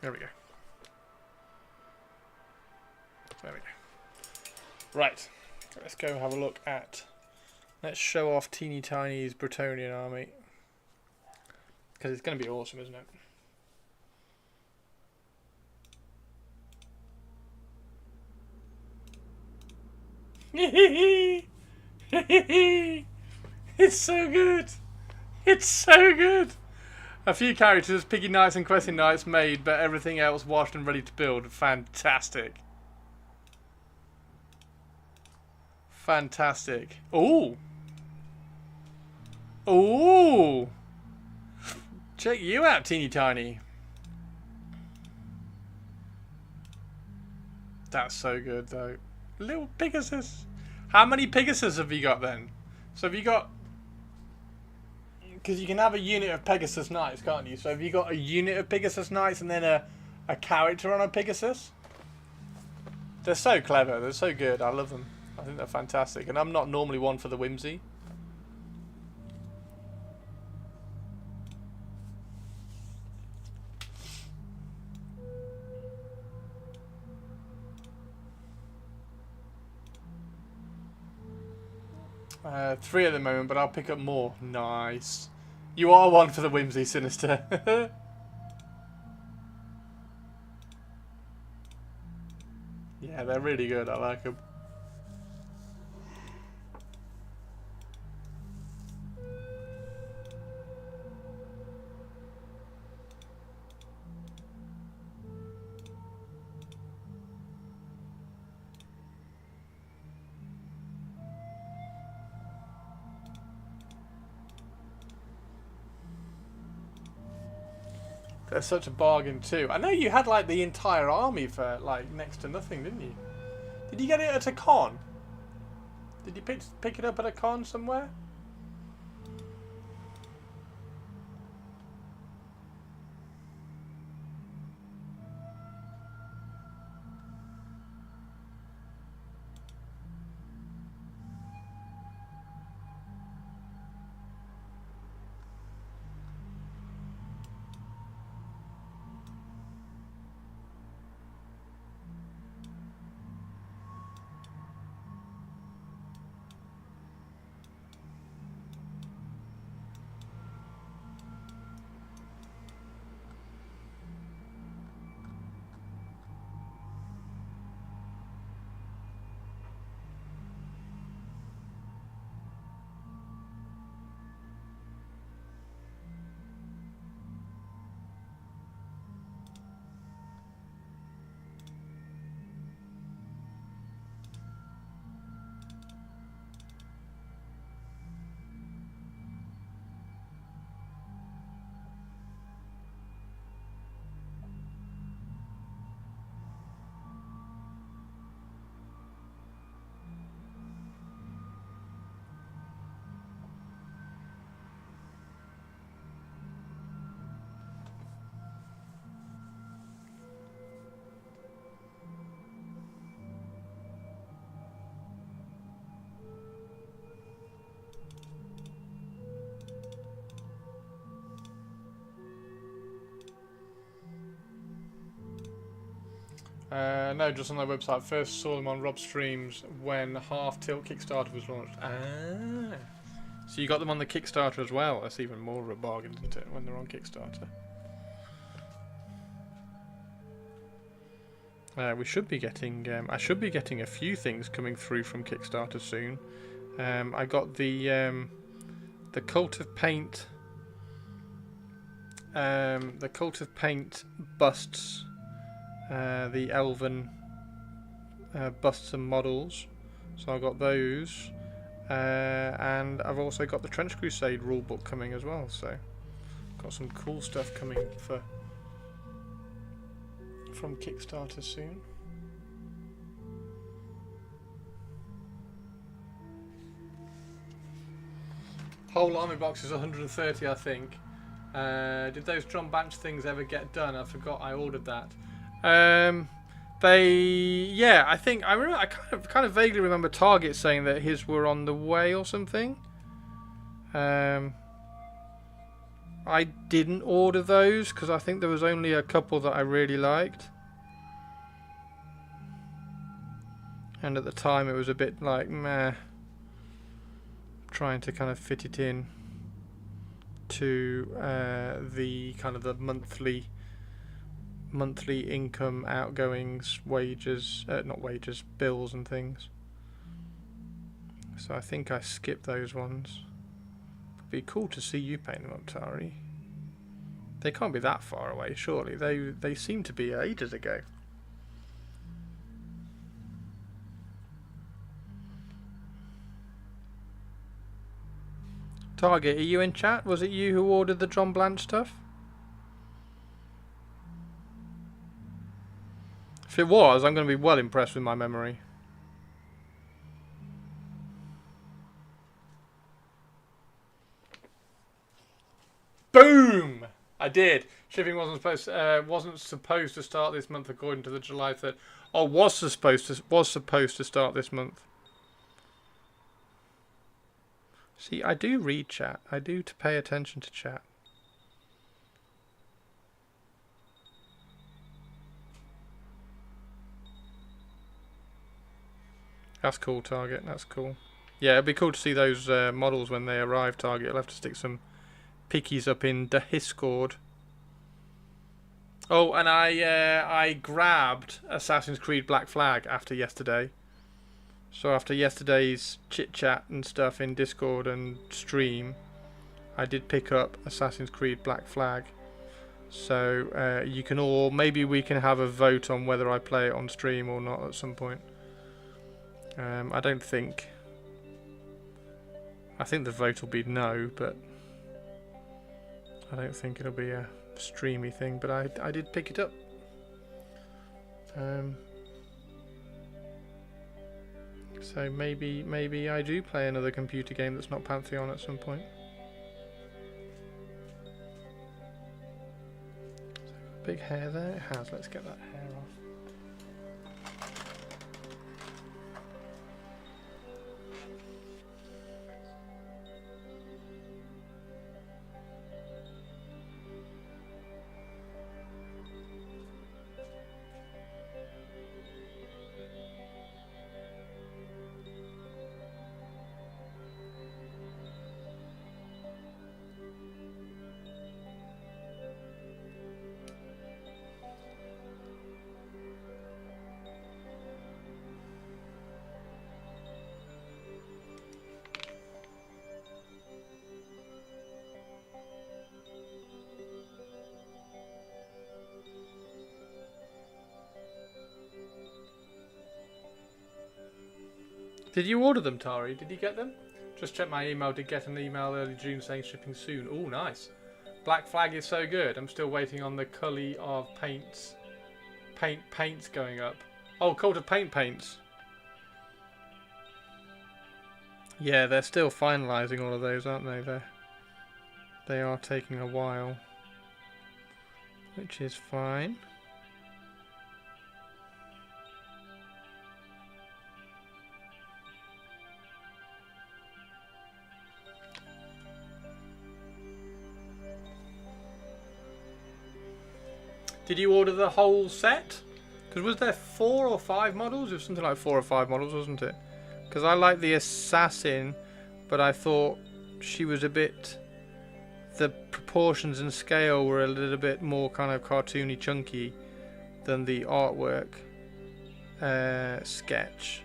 There we go. There we go. Right. Let's go have a look at... Let's show off Teeny Tiny's Bretonian army. Because it's going to be awesome, isn't it? It's so good! It's so good! A few characters, Piggy Knights and Questing Knights made, but everything else washed and ready to build. Fantastic. Fantastic. Ooh! Ooh! Check you out, Teeny Tiny. That's so good, though. Little Pegasus. How many Pegasus have you got, then? So have you got... Because you can have a unit of Pegasus Knights, can't you? So have you got a unit of Pegasus Knights and then a character on a Pegasus? They're so clever. They're so good. I love them. I think they're fantastic. And I'm not normally one for the whimsy. 3 at the moment, but I'll pick up more. Nice. You are one for the whimsy, Sinister. Yeah, they're really good. I like them. They're such a bargain too. I know you had like the entire army for like next to nothing, didn't you? Did you get it at a con? Did you pick it up at a con somewhere? No, just on their website. First saw them on Rob's streams when Half Tilt Kickstarter was launched. Ah. So you got them on the Kickstarter as well. That's even more of a bargain, isn't it, when they're on Kickstarter? We should be getting... I should be getting a few things coming through from Kickstarter soon. I got the Cult of Paint... the Cult of Paint busts... the Elven busts and models, so I got those, and I've also got the Trench Crusade rulebook coming as well, so got some cool stuff coming from Kickstarter soon. Whole army box is 130, I think. Did those drum bench things ever get done? I forgot I ordered that. I think I remember. I kind of vaguely remember Target saying that his were on the way or something. I didn't order those because I think there was only a couple that I really liked, and at the time it was a bit like meh, trying to kind of fit it in to the kind of the monthly income, outgoings, wages, not wages, bills and things. So I think I skipped those ones. It'd be cool to see you paint them up, Tari. They can't be that far away, surely. They seem to be ages ago. Target, are you in chat? Was it you who ordered the John Blanche stuff? If it was, I'm going to be well impressed with my memory. Boom! I did. Shipping wasn't supposed to start this month according to the July 3rd. Oh, was supposed to start this month. See, I do read chat. I do to pay attention to chat. That's cool, Target. That's cool. Yeah, it'd be cool to see those models when they arrive, Target. I'll have to stick some pickies up in the Discord. Oh, and I grabbed Assassin's Creed Black Flag after yesterday. So after yesterday's chit-chat and stuff in Discord and stream, I did pick up Assassin's Creed Black Flag. So you can all... Maybe we can have a vote on whether I play it on stream or not at some point. I don't think... I think the vote will be no, but... I don't think it'll be a streamy thing, but I did pick it up. So maybe I do play another computer game that's not Pantheon at some point. Big hair there? It has. Let's get that hair off. Did you order them, Tari? Did you get them? Just checked my email. Did get an email early June saying shipping soon. Oh, nice. Black Flag is so good. I'm still waiting on the cully of paints. Paints going up. Oh, Cult of Paints. Yeah, they're still finalising all of those, aren't they? They are taking a while. Which is fine. Did you order the whole set? Because was there 4 or 5 models? It was something like 4 or 5 models, wasn't it? Because I like the assassin, but I thought she was a bit... The proportions and scale were a little bit more kind of cartoony, chunky than the artwork sketch.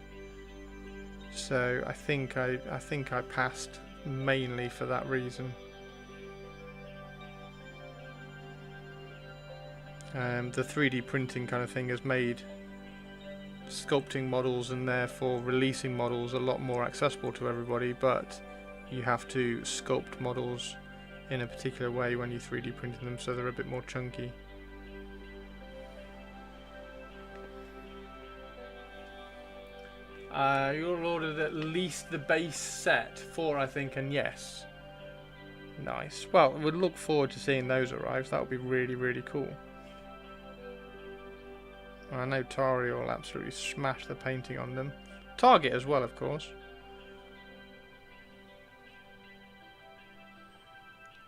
So I think I passed mainly for that reason. The 3D printing kind of thing has made sculpting models and therefore releasing models a lot more accessible to everybody, but you have to sculpt models in a particular way when you 3D printing them, so they're a bit more chunky. You'll ordered at least the base set, 4 I think, and yes. Nice. Well, we'd look forward to seeing those arrive. That would be really, really cool. I know Tari will absolutely smash the painting on them. Target as well, of course.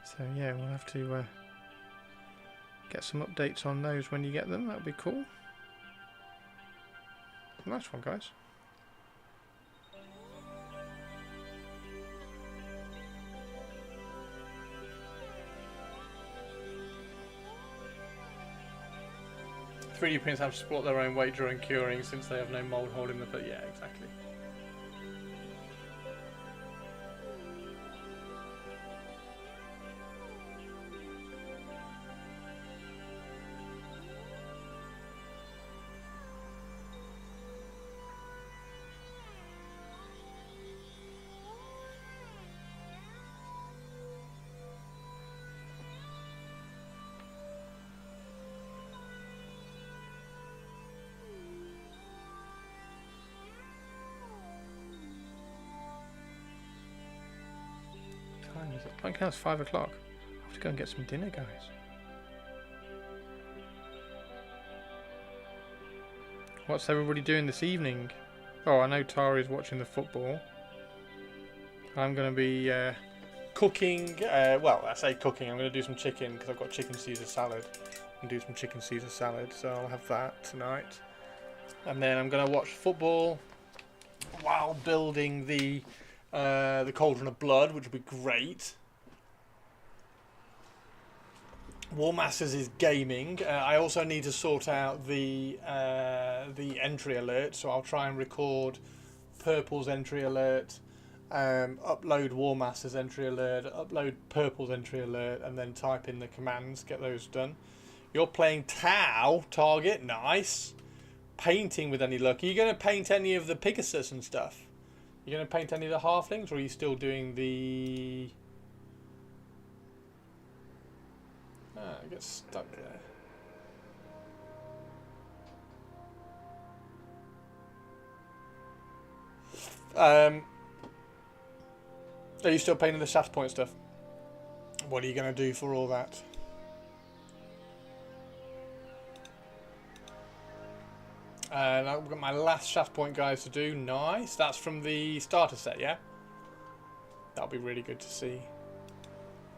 So yeah, we'll have to get some updates on those when you get them. That would be cool. Nice one, guys. "3D prints have to support their own weight during curing since they have no mould holding the foot." Yeah, exactly. I think it's 5 o'clock. I have to go and get some dinner, guys. What's everybody doing this evening? Oh, I know Tari's watching the football. I'm going to be cooking. Well, I say cooking. I'm going to do some chicken because I've got chicken Caesar salad. And do some chicken Caesar salad, so I'll have that tonight. And then I'm going to watch football while building the the Cauldron of Blood, which would be great. War Masters is gaming. I also need to sort out the entry alert, so I'll try and record Purple's entry alert, upload War Masters entry alert, upload Purple's entry alert, and then type in the commands, get those done. You're playing Tau target, nice. Painting with any luck. Are you going to paint any of the Pegasus and stuff? You going to paint any of the halflings, or are you still doing the... I get stuck there. Are you still painting the shaft point stuff? What are you going to do for all that? And I've got my last shaft point guys to do. Nice. That's from the starter set, yeah? That'll be really good to see.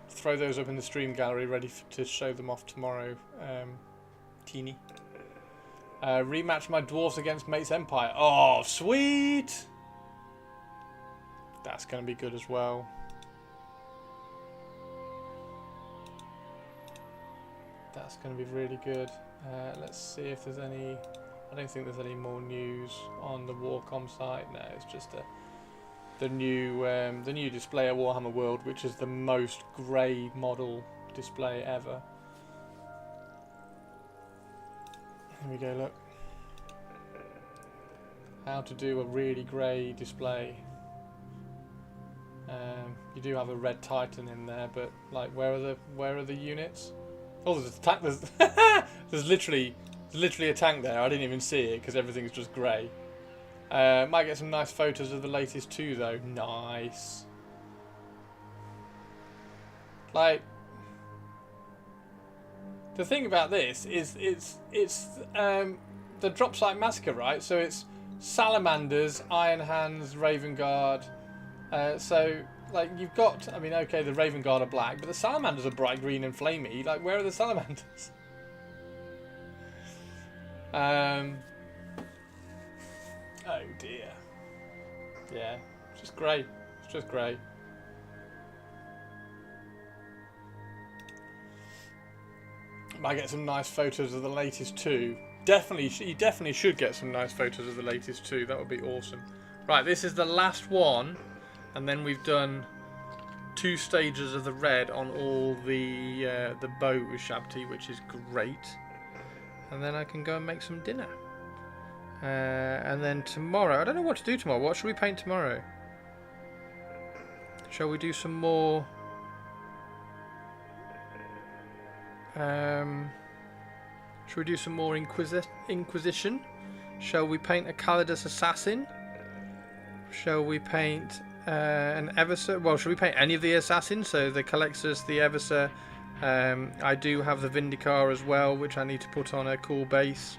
Throw those up in the stream gallery, ready to show them off tomorrow. Teeny. Rematch my dwarves against Mate's Empire. Oh, sweet! That's going to be good as well. That's going to be really good. Let's see if there's any... I don't think there's any more news on the Warcom site. No, it's just the new display at Warhammer World, which is the most grey model display ever. Here we go, look. How to do a really grey display. You do have a red Titan in there, but like, where are the units? Oh, there's a tank. There's literally a tank there. I didn't even see it because everything's just grey. Might get some nice photos of the latest too, though. Nice. Like, the thing about this is it's the drop site massacre, right? So it's salamanders, iron hands, Raven Guard. So like you've got, I mean, okay, the Raven Guard are black, but the salamanders are bright green and flamey. Like, where are the salamanders? Oh dear. Yeah, it's just grey. It's just grey. Might get some nice photos of the latest two. Definitely, you definitely should get some nice photos of the latest two. That would be awesome. Right, this is the last one, and then we've done 2 stages of the red on all the boat Ushabti, which is great. And then I can go and make some dinner. And then tomorrow, I don't know what to do tomorrow. What should we paint tomorrow? Shall we do some more? Shall we do some more Inquisition? Shall we paint a Calidus Assassin? Shall we paint an Eversor? Well, should we paint any of the Assassins? So the Calexus, the Eversor. I do have the Vindicar as well, which I need to put on a cool base.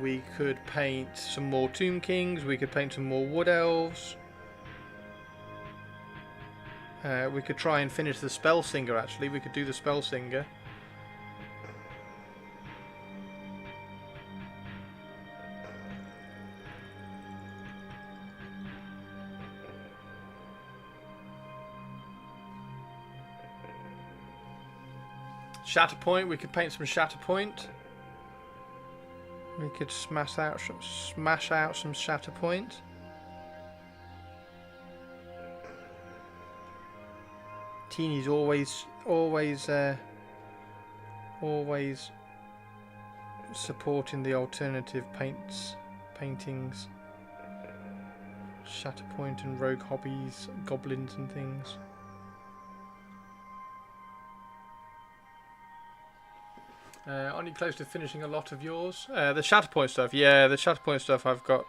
We could paint some more Tomb Kings. We could paint some more Wood Elves. We could try and finish the Spellsinger, actually. We could do the Spellsinger. Shatterpoint, we could paint some Shatterpoint. We could smash out some Shatterpoint. Teeny's always supporting the alternative paintings. Shatterpoint and Rogue Hobbies, goblins and things. Aren't you close to finishing a lot of yours? The Shatterpoint stuff, yeah, the Shatterpoint stuff I've got,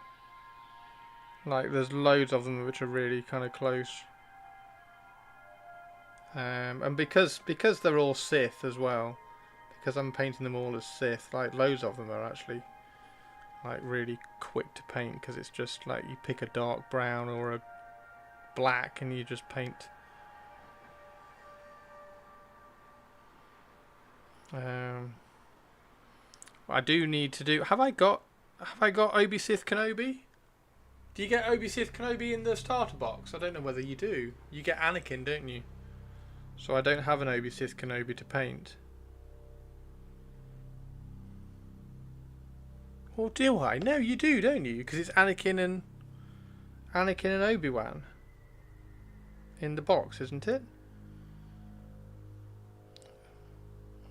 like, there's loads of them which are really kind of close. And because they're all Sith as well, because I'm painting them all as Sith, like, loads of them are actually, like, really quick to paint, because it's just, like, you pick a dark brown or a black and you just paint. I do need to do... Have I got Have I got Obi Sith Kenobi? Do you get Obi Sith Kenobi in the starter box? I don't know whether you do. You get Anakin, don't you? So I don't have an Obi Sith Kenobi to paint. Or do I? No, you do, don't you? Because it's Anakin and Obi-Wan in the box, isn't it?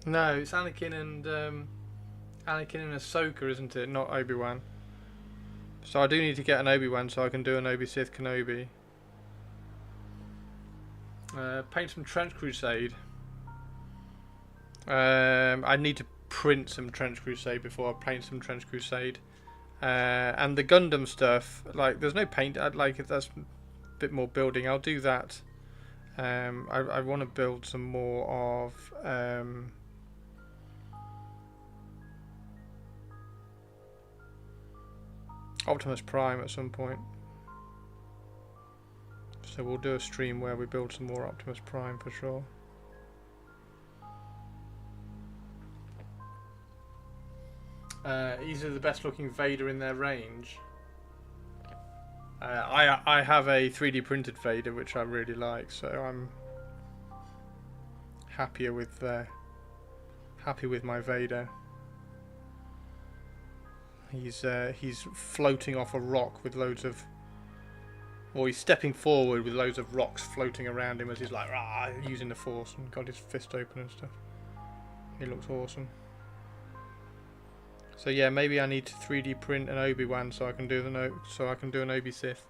No, it's Anakin and Ahsoka, isn't it? Not Obi-Wan. So I do need to get an Obi-Wan so I can do an Obi Sith Kenobi. Paint some Trench Crusade. I need to print some Trench Crusade before I paint some Trench Crusade. And the Gundam stuff, like, there's no paint. I'd like it. That's a bit more building. I'll do that. I want to build some more of Optimus Prime at some point. So we'll do a stream where we build some more Optimus Prime for sure. These are the best looking Vader in their range. I have a 3D printed Vader which I really like, so I'm happy with my Vader. He's floating off a rock with loads of, or he's stepping forward with loads of rocks floating around him as he's like rah, using the Force and got his fist open and stuff. He looks awesome. So yeah, maybe I need to 3D print an Obi-Wan so I can do an Obi Sith.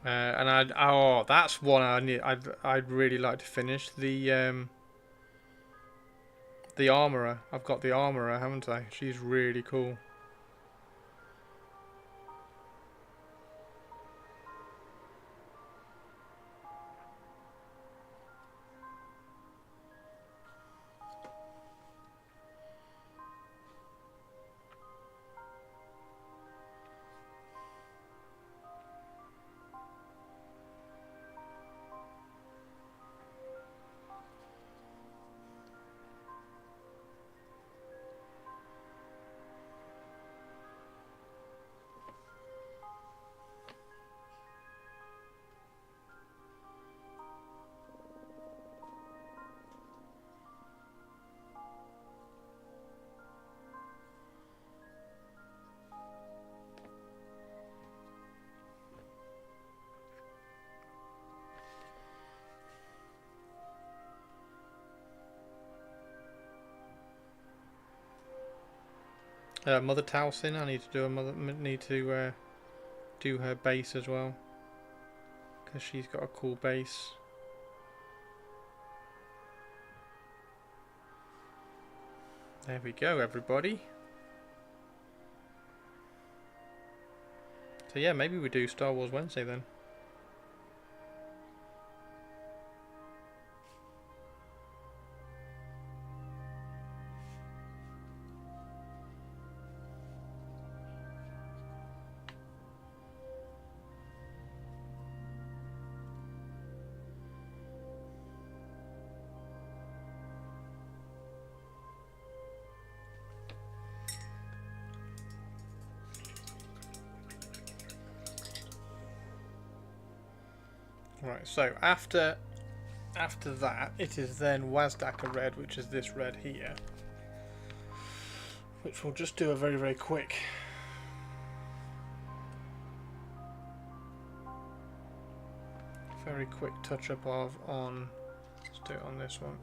And that's one I'd really like to finish, the Armourer. I've got the Armourer, haven't I? She's really cool. Mother Talcin, I need to do her base as well, because she's got a cool base. There we go, everybody. So yeah, maybe we do Star Wars Wednesday then. Right, so after that, it is then Wazdaka Red, which is this red here, which we'll just do a very, very quick touch up of on. Let's do it on this one,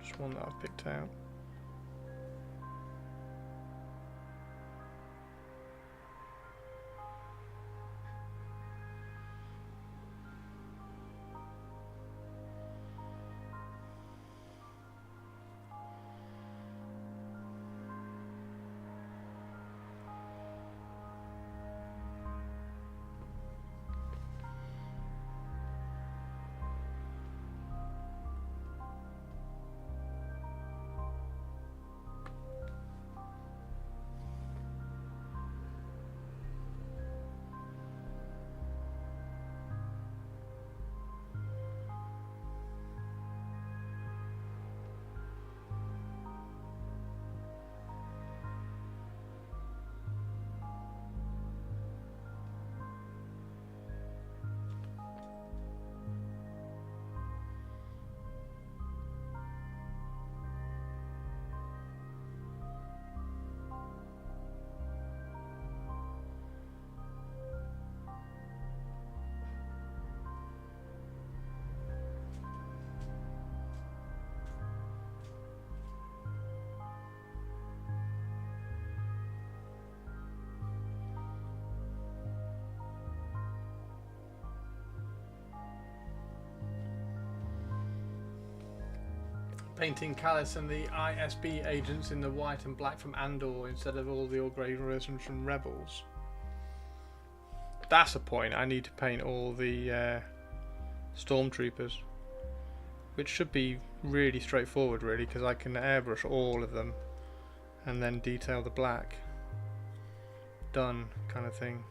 just one that I've picked out. Painting Callus and the ISB agents in the white and black from Andor instead of all the all-grey versions from Rebels. That's a point. I need to paint all the stormtroopers, which should be really straightforward, really, because I can airbrush all of them and then detail the black. Done, kind of thing.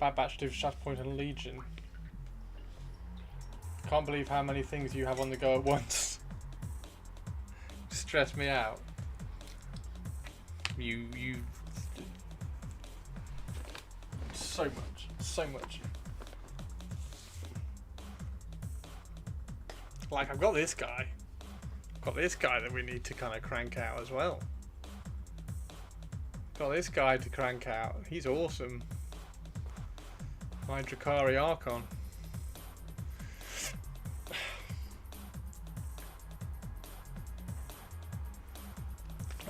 Bad Batch do Shatterpoint and Legion. Can't believe how many things you have on the go at once. Stress me out. You so much, so much. Like I've got this guy. Got this guy that we need to kind of crank out as well. Got this guy to crank out. He's awesome. My Drakari Archon.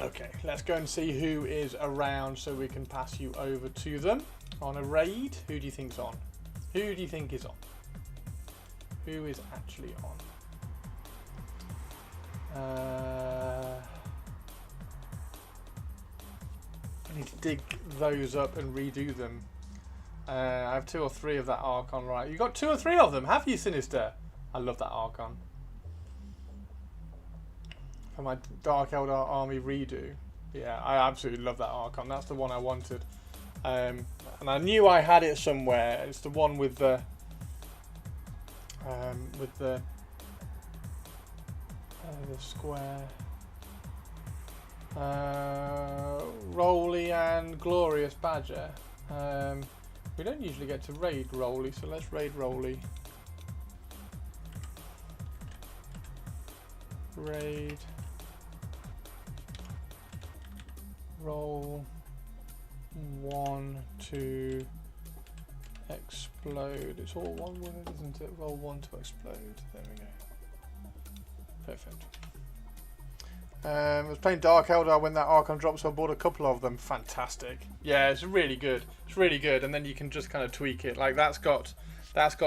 Okay, let's go and see who is around so we can pass you over to them on a raid. Who do you think's on? Who do you think is on? Who is actually on? I need to dig those up and redo them. I have 2 or 3 of that Archon, right? You got 2 or 3 of them, have you, Sinister? I love that Archon. For my Dark Eldar army redo. Yeah, I absolutely love that Archon. That's the one I wanted. And I knew I had it somewhere. It's the one with the square. Rolly and Glorious Badger. We don't usually get to raid Rolly, so let's raid Rolly. Raid. Roll 1 to explode. It's all one word, isn't it? Roll 1 to explode. There we go. Perfect. I was playing Dark Eldar when that Archon dropped, so I bought a couple of them. Fantastic. Yeah, it's really good. It's really good, and then you can just kind of tweak it. Like that's got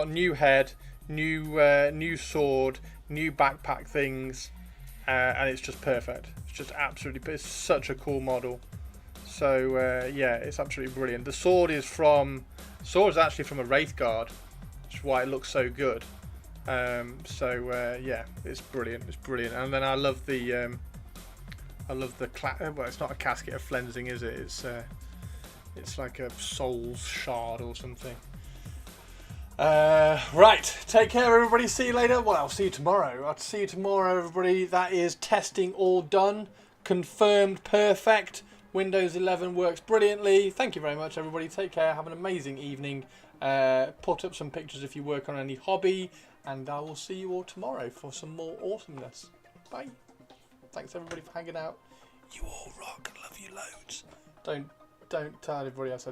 new head, new sword, new backpack things, and it's just perfect. It's just absolutely. It's such a cool model. So yeah, it's absolutely brilliant. The sword is actually from a Wraith Guard, which is why it looks so good. Yeah, it's brilliant. It's brilliant, and then I love the. Well, it's not a casket of flensing, is it? It's like a soul's shard or something. Right, take care, everybody. See you later. Well, I'll see you tomorrow. I'll see you tomorrow, everybody. That is testing all done, confirmed, perfect. Windows 11 works brilliantly. Thank you very much, everybody. Take care. Have an amazing evening. Put up some pictures if you work on any hobby, and I will see you all tomorrow for some more awesomeness. Bye. Thanks everybody for hanging out. You all rock and love you loads. Don't tell everybody else.